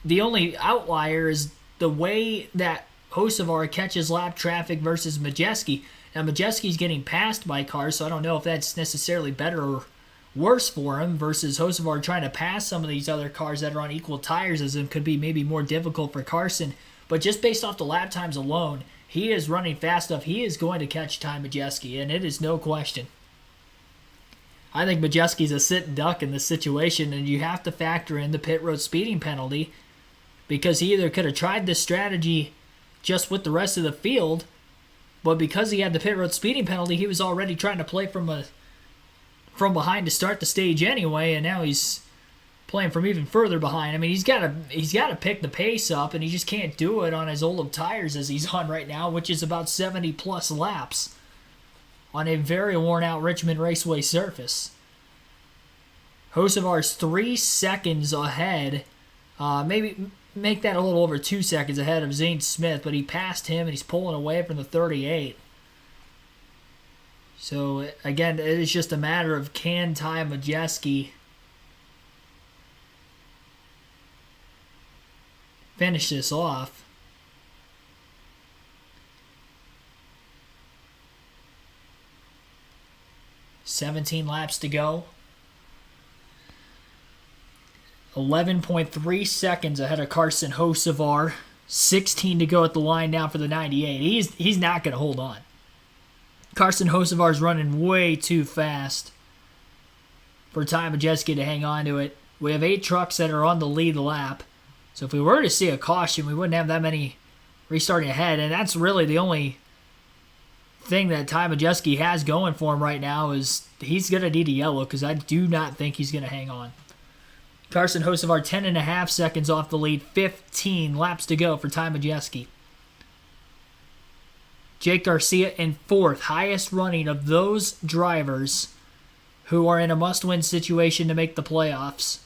The only outlier is the way that Hocevar catches lap traffic versus Majeski. Now, Majeski's getting passed by cars, so I don't know if that's necessarily better or worse for him versus Hocevar trying to pass some of these other cars that are on equal tires as him could be maybe more difficult for Carson. But just based off the lap times alone, he is running fast enough. He is going to catch Ty Majeski, and it is no question. I think Majeski's a sit duck in this situation, and you have to factor in the pit road speeding penalty because he either could have tried this strategy just with the rest of the field, but because he had the pit road speeding penalty, he was already trying to play from behind to start the stage anyway, and now he's playing from even further behind. I mean, he's got to pick the pace up, and he just can't do it on as old of tires as he's on right now, which is about 70-plus laps on a very worn-out Richmond Raceway surface. Hocevar's 3 seconds ahead, maybe make that a little over 2 seconds ahead of Zane Smith, but he passed him and he's pulling away from the 38. So, again, it is just a matter of can Ty Majeski finish this off. 17 laps to go. 11.3 seconds ahead of Carson Hocevar. 16 to go at the line now for the 98. He's not going to hold on. Carson Hocevar's running way too fast for Ty Majeski to hang on to it. We have 8 trucks that are on the lead lap. So if we were to see a caution, we wouldn't have that many restarting ahead. And that's really the only thing that Ty Majeski has going for him right now is he's going to need a yellow because I do not think he's going to hang on. Carson Hocevar 10.5 seconds off the lead. 15 laps to go for Ty Majeski. Jake Garcia in 4th. Highest running of those drivers who are in a must-win situation to make the playoffs.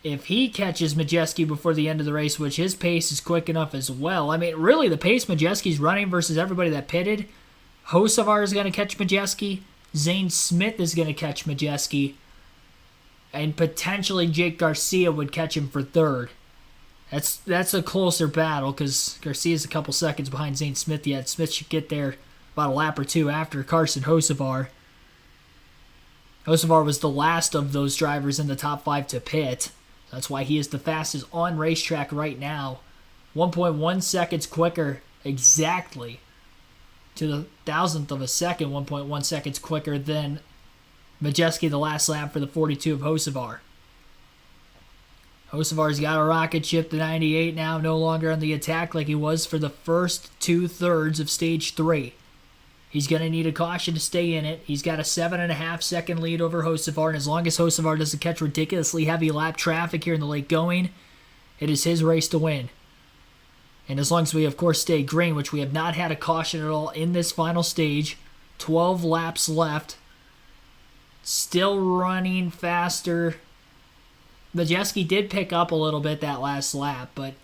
If he catches Majeski before the end of the race, which his pace is quick enough as well. I mean, really, the pace Majeski's running versus everybody that pitted, Hocevar is going to catch Majeski. Zane Smith is going to catch Majeski, and potentially Jake Garcia would catch him for third. That's a closer battle because Garcia's a couple seconds behind Zane Smith yet. Smith should get there about a lap or two after Carson Hocevar. Hocevar was the last of those drivers in the top 5 to pit. That's why he is the fastest on racetrack right now. 1.1 seconds quicker exactly to the thousandth of a second, 1.1 seconds quicker than Majeski the last lap for the 42 of Hocevar. Hocevar's got a rocket ship to 98 now, no longer on the attack like he was for the first 2/3 of Stage 3. He's going to need a caution to stay in it. He's got a 7.5 second lead over Hocevar, and as long as Hocevar doesn't catch ridiculously heavy lap traffic here in the late going, it is his race to win. And as long as we, of course, stay green, which we have not had a caution at all in this final stage, 12 laps left, still running faster. Majeski did pick up a little bit that last lap, but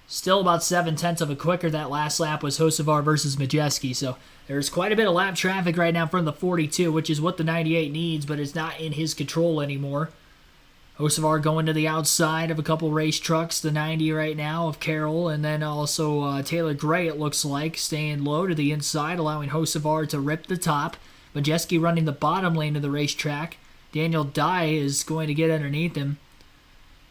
still about 7/10 of a quicker that last lap was Hocevar versus Majeski. So there's quite a bit of lap traffic right now from the 42, which is what the 98 needs, but it's not in his control anymore. Hocevar going to the outside of a couple race trucks, the 90 right now of Carroll, and then also Taylor Gray, it looks like, staying low to the inside, allowing Hocevar to rip the top. Majeski running the bottom lane of the racetrack. Daniel Dye is going to get underneath him.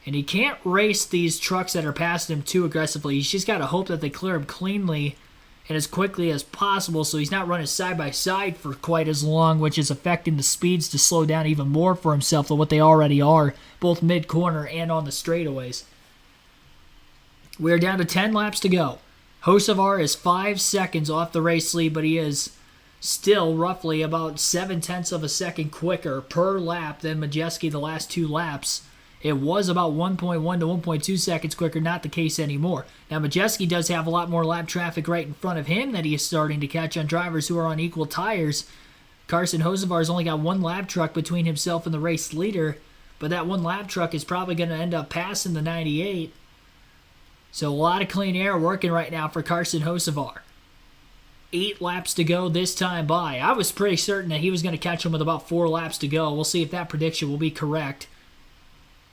And he can't race these trucks that are passing him too aggressively. He's just got to hope that they clear him cleanly and as quickly as possible so he's not running side by side for quite as long, which is affecting the speeds to slow down even more for himself than what they already are, both mid-corner and on the straightaways. We're down to 10 laps to go. Hocevar is 5 seconds off the race lead, but he is still roughly about 7/10 of a second quicker per lap than Majeski the last 2 laps. It was about 1.1 to 1.2 seconds quicker, not the case anymore. Now, Majeski does have a lot more lap traffic right in front of him that he is starting to catch on drivers who are on equal tires. Carson Hocevar's only got 1 lap truck between himself and the race leader, but that 1 lap truck is probably going to end up passing the 98. So a lot of clean air working right now for Carson Hocevar. 8 laps to go this time by. I was pretty certain that he was going to catch him with about 4 laps to go. We'll see if that prediction will be correct.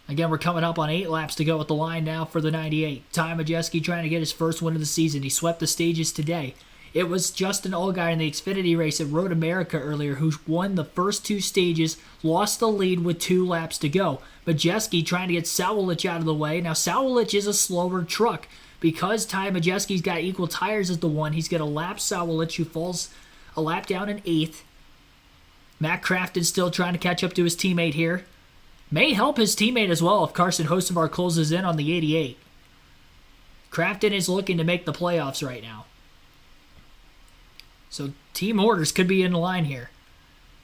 Again, we're coming up on 8 laps to go at the line now for the 98. Ty Majeski trying to get his first win of the season. He swept the stages today. It was Justin Allgaier in the Xfinity race at Road America earlier who won the first 2 stages, lost the lead with 2 laps to go. Majeski trying to get Sawalich out of the way. Now, Sawalich is a slower truck. Because Ty Majeski's got equal tires as the one, he's going to lap Sawalich, who falls a lap down in 8th. Matt Crafton still trying to catch up to his teammate here. May help his teammate as well if Carson Hocevar closes in on the 88. Crafton is looking to make the playoffs right now. So team orders could be in the line here.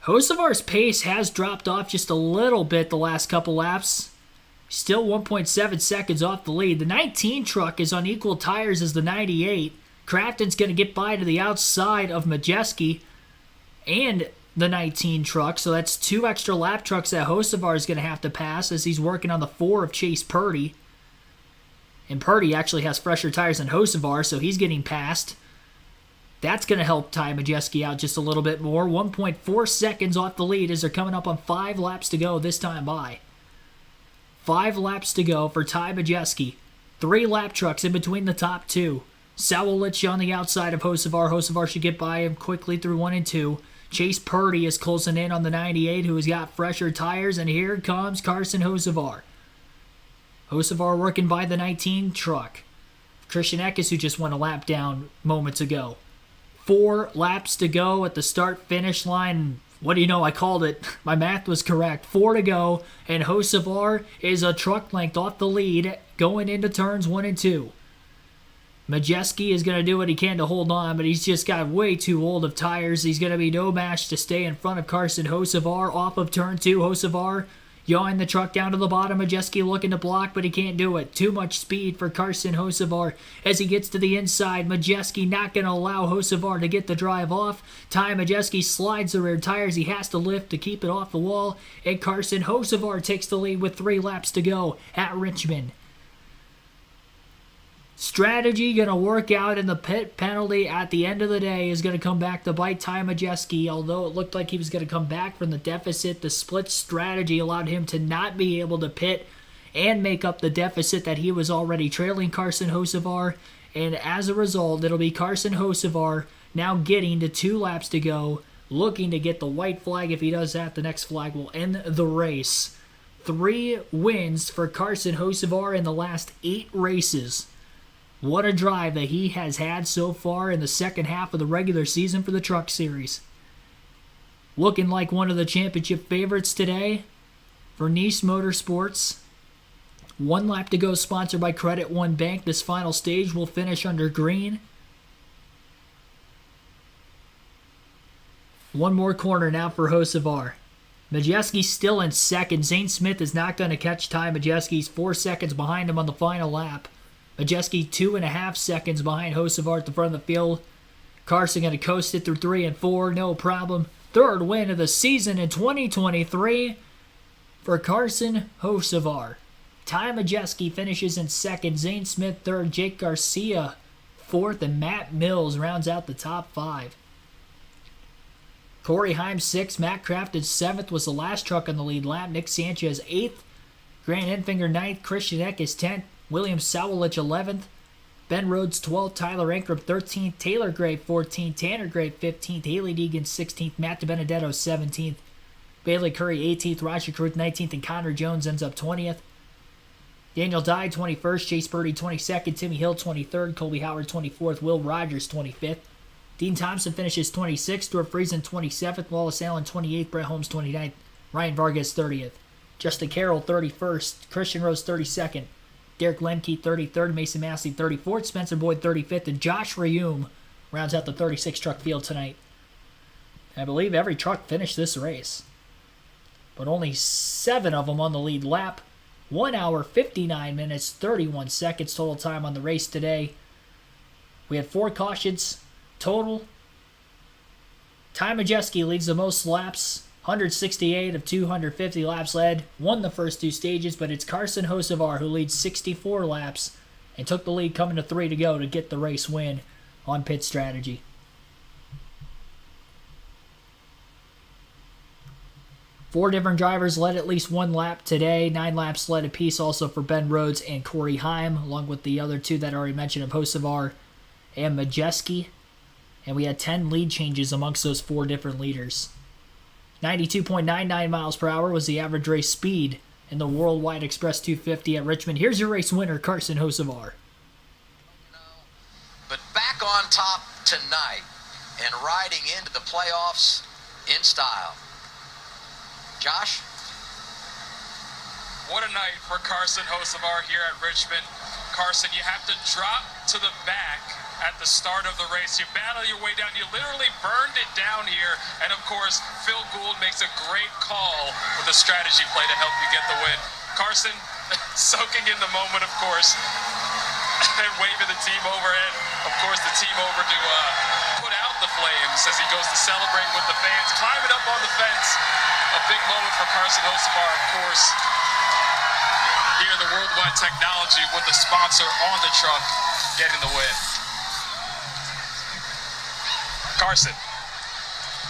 Hocevar's pace has dropped off just a little bit the last couple laps. Still 1.7 seconds off the lead. The 19 truck is on equal tires as the 98. Crafton's going to get by to the outside of Majeski and the 19 truck, so that's 2 extra lap trucks that Hocevar is going to have to pass as he's working on the 4 of Chase Purdy. And Purdy actually has fresher tires than Hocevar, so he's getting passed. That's going to help Ty Majeski out just a little bit more. 1.4 seconds off the lead as they're coming up on 5 laps to go this time by. 5 laps to go for Ty Majeski. 3 lap trucks in between the top 2. Sawalich on the outside of Hocevar. Hocevar should get by him quickly through 1 and 2. Chase Purdy is closing in on the 98, who has got fresher tires, and here comes Carson Hocevar. Hocevar working by the 19 truck. Christian Eckes, who just won a lap down moments ago. 4 laps to go at the start-finish line. What do you know? I called it. My math was correct. 4 to go, and Hocevar is a truck length off the lead going into turns 1 and 2. Majeski is going to do what he can to hold on, but he's just got way too old of tires. He's going to be no match to stay in front of Carson Hocevar off of turn 2. Hocevar yawing the truck down to the bottom. Majeski looking to block, but he can't do it. Too much speed for Carson Hocevar as he gets to the inside. Majeski not going to allow Hocevar to get the drive off. Ty Majeski slides the rear tires. He has to lift to keep it off the wall, and Carson Hocevar takes the lead with 3 laps to go at Richmond. Strategy going to work out, and the pit penalty at the end of the day is going to come back to bite Ty Majeski. Although it looked like he was going to come back from the deficit, the split strategy allowed him to not be able to pit and make up the deficit that he was already trailing Carson Hocevar. And as a result, it'll be Carson Hocevar now getting to 2 laps to go, looking to get the white flag. If he does that, the next flag will end the race. 3 wins for Carson Hocevar in the last 8 races. What a drive that he has had so far in the second half of the regular season for the Truck Series. Looking like one of the championship favorites today for Nice Motorsports. 1 lap to go, sponsored by Credit One Bank. This final stage will finish under green. 1 more corner now for Hocevar. Majeski still in second. Zane Smith is not going to catch Ty Majeski. He's 4 seconds behind him on the final lap. Majeski 2.5 seconds behind Hocevar at the front of the field. Carson going to coast it through 3 and 4, no problem. 3rd win of the season in 2023 for Carson Hocevar. Ty Majeski finishes in 2nd, Zane Smith 3rd, Jake Garcia 4th, and Matt Mills rounds out the top 5. Corey Heim 6th, Matt Crafton 7th was the last truck on the lead lap. Nick Sanchez 8th, Grant Enfinger 9th, Christian Eck is 10th, William Sawalich 11th, Ben Rhodes 12th, Tyler Ankrum 13th, Taylor Gray 14th, Tanner Gray 15th, Haley Deegan 16th, Matt DiBenedetto 17th, Bailey Curry 18th, Roger Caruth 19th, and Connor Jones ends up 20th. Daniel Dye 21st, Chase Purdy 22nd, Timmy Hill 23rd, Colby Howard 24th, Will Rogers 25th. Dean Thompson finishes 26th, Stuart Friesen 27th, Wallace Allen 28th, Brett Holmes 29th, Ryan Vargas 30th. Justin Carroll 31st, Christian Rose 32nd, Derek Lemke 33rd, Mason Massey 34th, Spencer Boyd 35th, and Josh Rayum rounds out the 36 truck field tonight. I believe every truck finished this race, but only 7 of them on the lead lap. 1 hour, 59 minutes, 31 seconds total time on the race today. We had 4 cautions total. Ty Majeski leads the most laps, 168 of 250 laps led, won the first 2 stages, but it's Carson Hocevar who leads 64 laps and took the lead coming to 3 to go to get the race win on pit strategy. Four different drivers led at least 1 lap today. 9 laps led apiece also for Ben Rhodes and Corey Heim, along with the other 2 that I already mentioned of Hocevar and Majeski. And we had 10 lead changes amongst those 4 different leaders. 92.99 miles per hour was the average race speed in the Worldwide Express 250 at Richmond. Here's your race winner, Carson Hocevar. But back on top tonight and riding into the playoffs in style. Josh? What a night for Carson Hocevar here at Richmond. Carson, you have to drop to the back at the start of the race. You battle your way down. You literally burned it down here. And of course, Phil Gould makes a great call with a strategy play to help you get the win. Carson, soaking in the moment, of course, and waving the team over. And of course, the team over to put out the flames as he goes to celebrate with the fans, climbing up on the fence. A big moment for Carson Hocevar, of course. Here, the Worldwide Technology with the sponsor on the truck, getting the win. Carson,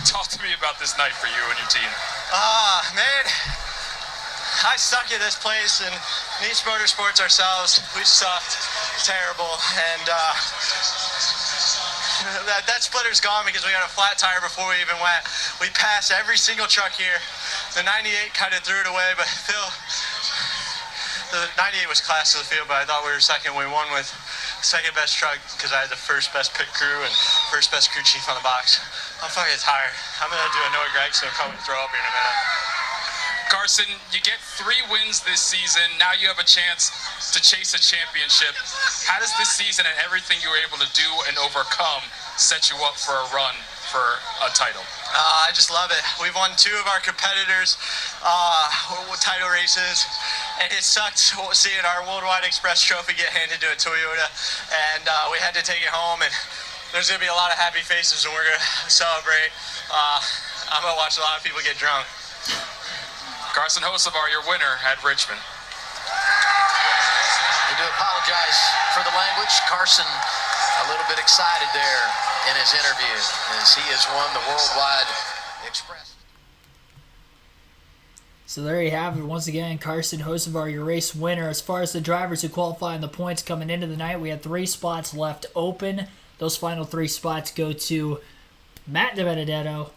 talk to me about this night for you and your team. Man, I suck at this place, and Nice Motorsports ourselves, we sucked terrible, and that splitter's gone because we got a flat tire before we even went. We passed every single truck here. The 98 kind of threw it away, but Phil, the 98 was class of the field, but I thought we were second. We won with second best truck because I had the first best pit crew and first best crew chief on the box. I'm fucking tired. I'm going to do a Noah Gregson and probably throw up here in a minute. Carson, you get 3 wins this season. Now you have a chance to chase a championship. How does this season and everything you were able to do and overcome set you up for a run for a title? I just love it. We've won 2 of our competitors' title races, and it sucked seeing our Worldwide Express trophy get handed to a Toyota, and we had to take it home, and there's going to be a lot of happy faces, and we're going to celebrate. I'm going to watch a lot of people get drunk. Carson Hocevar, your winner at Richmond. We do apologize. apologize for the language. Carson a little bit excited there in his interview as he has won the Worldwide Express. So there you have it. Once again, Carson Hocevar, your race winner. As far as the drivers who qualify in the points coming into the night, we had 3 spots left open. Those final 3 spots go to Matt DiBenedetto,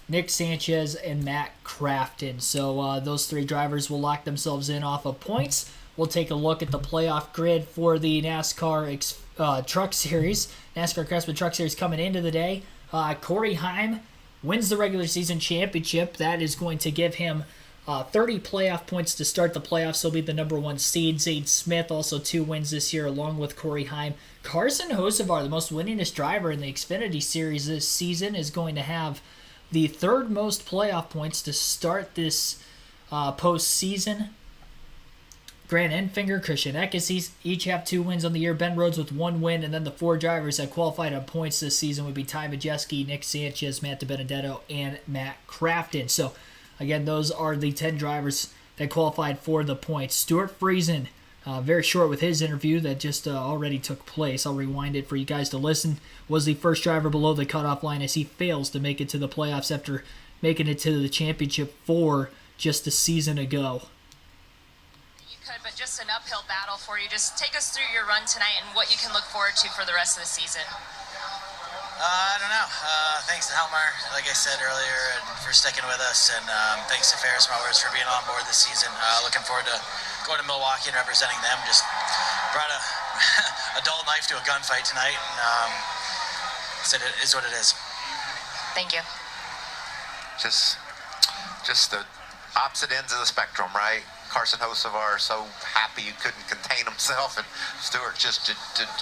Nick Sanchez, and Matt Crafton. So those 3 drivers will lock themselves in off of points. We'll take a look at the playoff grid for the NASCAR Truck Series. NASCAR Craftsman Truck Series coming into the day. Corey Heim wins the regular season championship. That is going to give him 30 playoff points to start the playoffs. He'll be the number 1 seed. Zane Smith also 2 wins this year along with Corey Heim. Carson Hocevar, the most winningest driver in the Xfinity Series this season, is going to have the 3rd most playoff points to start this postseason. Grant Enfinger, Christian Eckes each have 2 wins on the year. Ben Rhodes with 1 win, and then the 4 drivers that qualified on points this season would be Ty Majeski, Nick Sanchez, Matt DiBenedetto, and Matt Crafton. So, again, those are the 10 drivers that qualified for the points. Stuart Friesen, very short with his interview that just already took place. I'll rewind it for you guys to listen. Was the first driver below the cutoff line as he fails to make it to the playoffs after making it to the championship 4 just a season ago. But just an uphill battle for you. Just take us through your run tonight and what you can look forward to for the rest of the season. I don't know. Thanks to Helmar, like I said earlier, and for sticking with us, and thanks to Ferris Mowers for being on board this season. Looking forward to going to Milwaukee and representing them. Just brought a dull knife to a gunfight tonight, and said it is what it is. Thank you. Just the opposite ends of the spectrum, right? Carson Hocevar so happy he couldn't contain himself, and Stewart just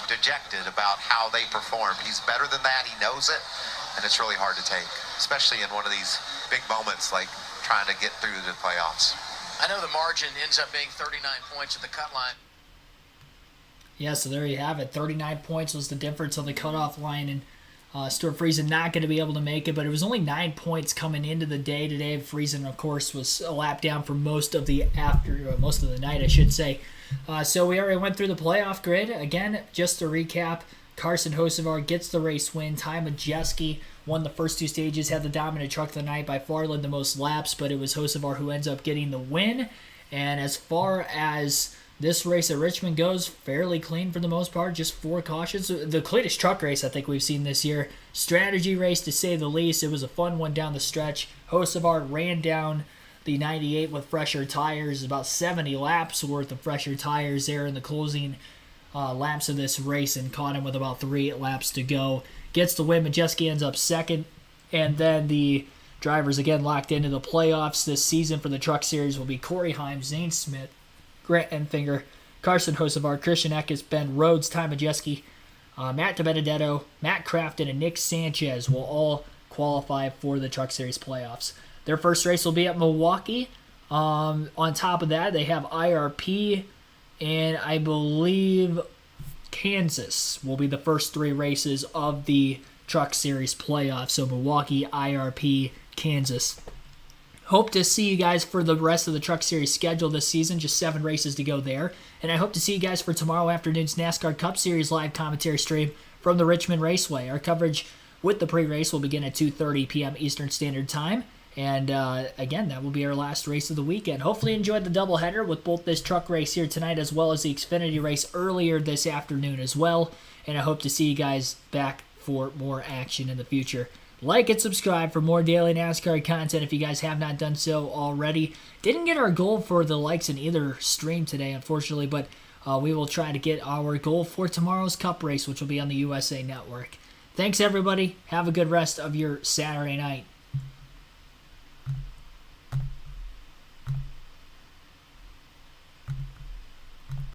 dejected about how they performed. He's better than that. He knows it, and it's really hard to take, especially in one of these big moments like trying to get through the playoffs. I know the margin ends up being 39 points at the cut line. Yeah, so there you have it. 39 points was the difference on the cutoff line, and Stuart Friesen not going to be able to make it, but it was only 9 points coming into the day today. Friesen, of course, was a lap down for most of the night, I should say. So we already went through the playoff grid. Again, just to recap, Carson Hocevar gets the race win. Ty Majeski won the first 2 stages, had the dominant truck of the night, by far led the most laps, but it was Hocevar who ends up getting the win. And as far as this race at Richmond goes, fairly clean for the most part, just 4 cautions. The cleanest truck race I think we've seen this year. Strategy race to say the least. It was a fun one down the stretch. Hocevar ran down the 98 with fresher tires, about 70 laps worth of fresher tires there in the closing laps of this race, and caught him with about 3 laps to go. Gets the win. Majeski ends up second, and then the drivers again locked into the playoffs this season for the Truck Series will be Corey Heim, Zane Smith, Grant Enfinger, Carson Hocevar, Christian Eckes, Ben Rhodes, Ty Majeski, Matt DiBenedetto, Matt Crafton, and Nick Sanchez will all qualify for the Truck Series playoffs. Their first race will be at Milwaukee. On top of that, they have IRP, and I believe Kansas will be the first 3 races of the Truck Series playoffs. So Milwaukee, IRP, Kansas. Hope to see you guys for the rest of the Truck Series schedule this season. Just 7 races to go there. And I hope to see you guys for tomorrow afternoon's NASCAR Cup Series live commentary stream from the Richmond Raceway. Our coverage with the pre-race will begin at 2:30 p.m. Eastern Standard Time. And again, that will be our last race of the weekend. Hopefully you enjoyed the doubleheader with both this truck race here tonight as well as the Xfinity race earlier this afternoon as well. And I hope to see you guys back for more action in the future. Like and subscribe for more daily NASCAR content if you guys have not done so already. Didn't get our goal for the likes in either stream today, unfortunately, but we will try to get our goal for tomorrow's Cup race, which will be on the USA Network. Thanks, everybody. Have a good rest of your Saturday night.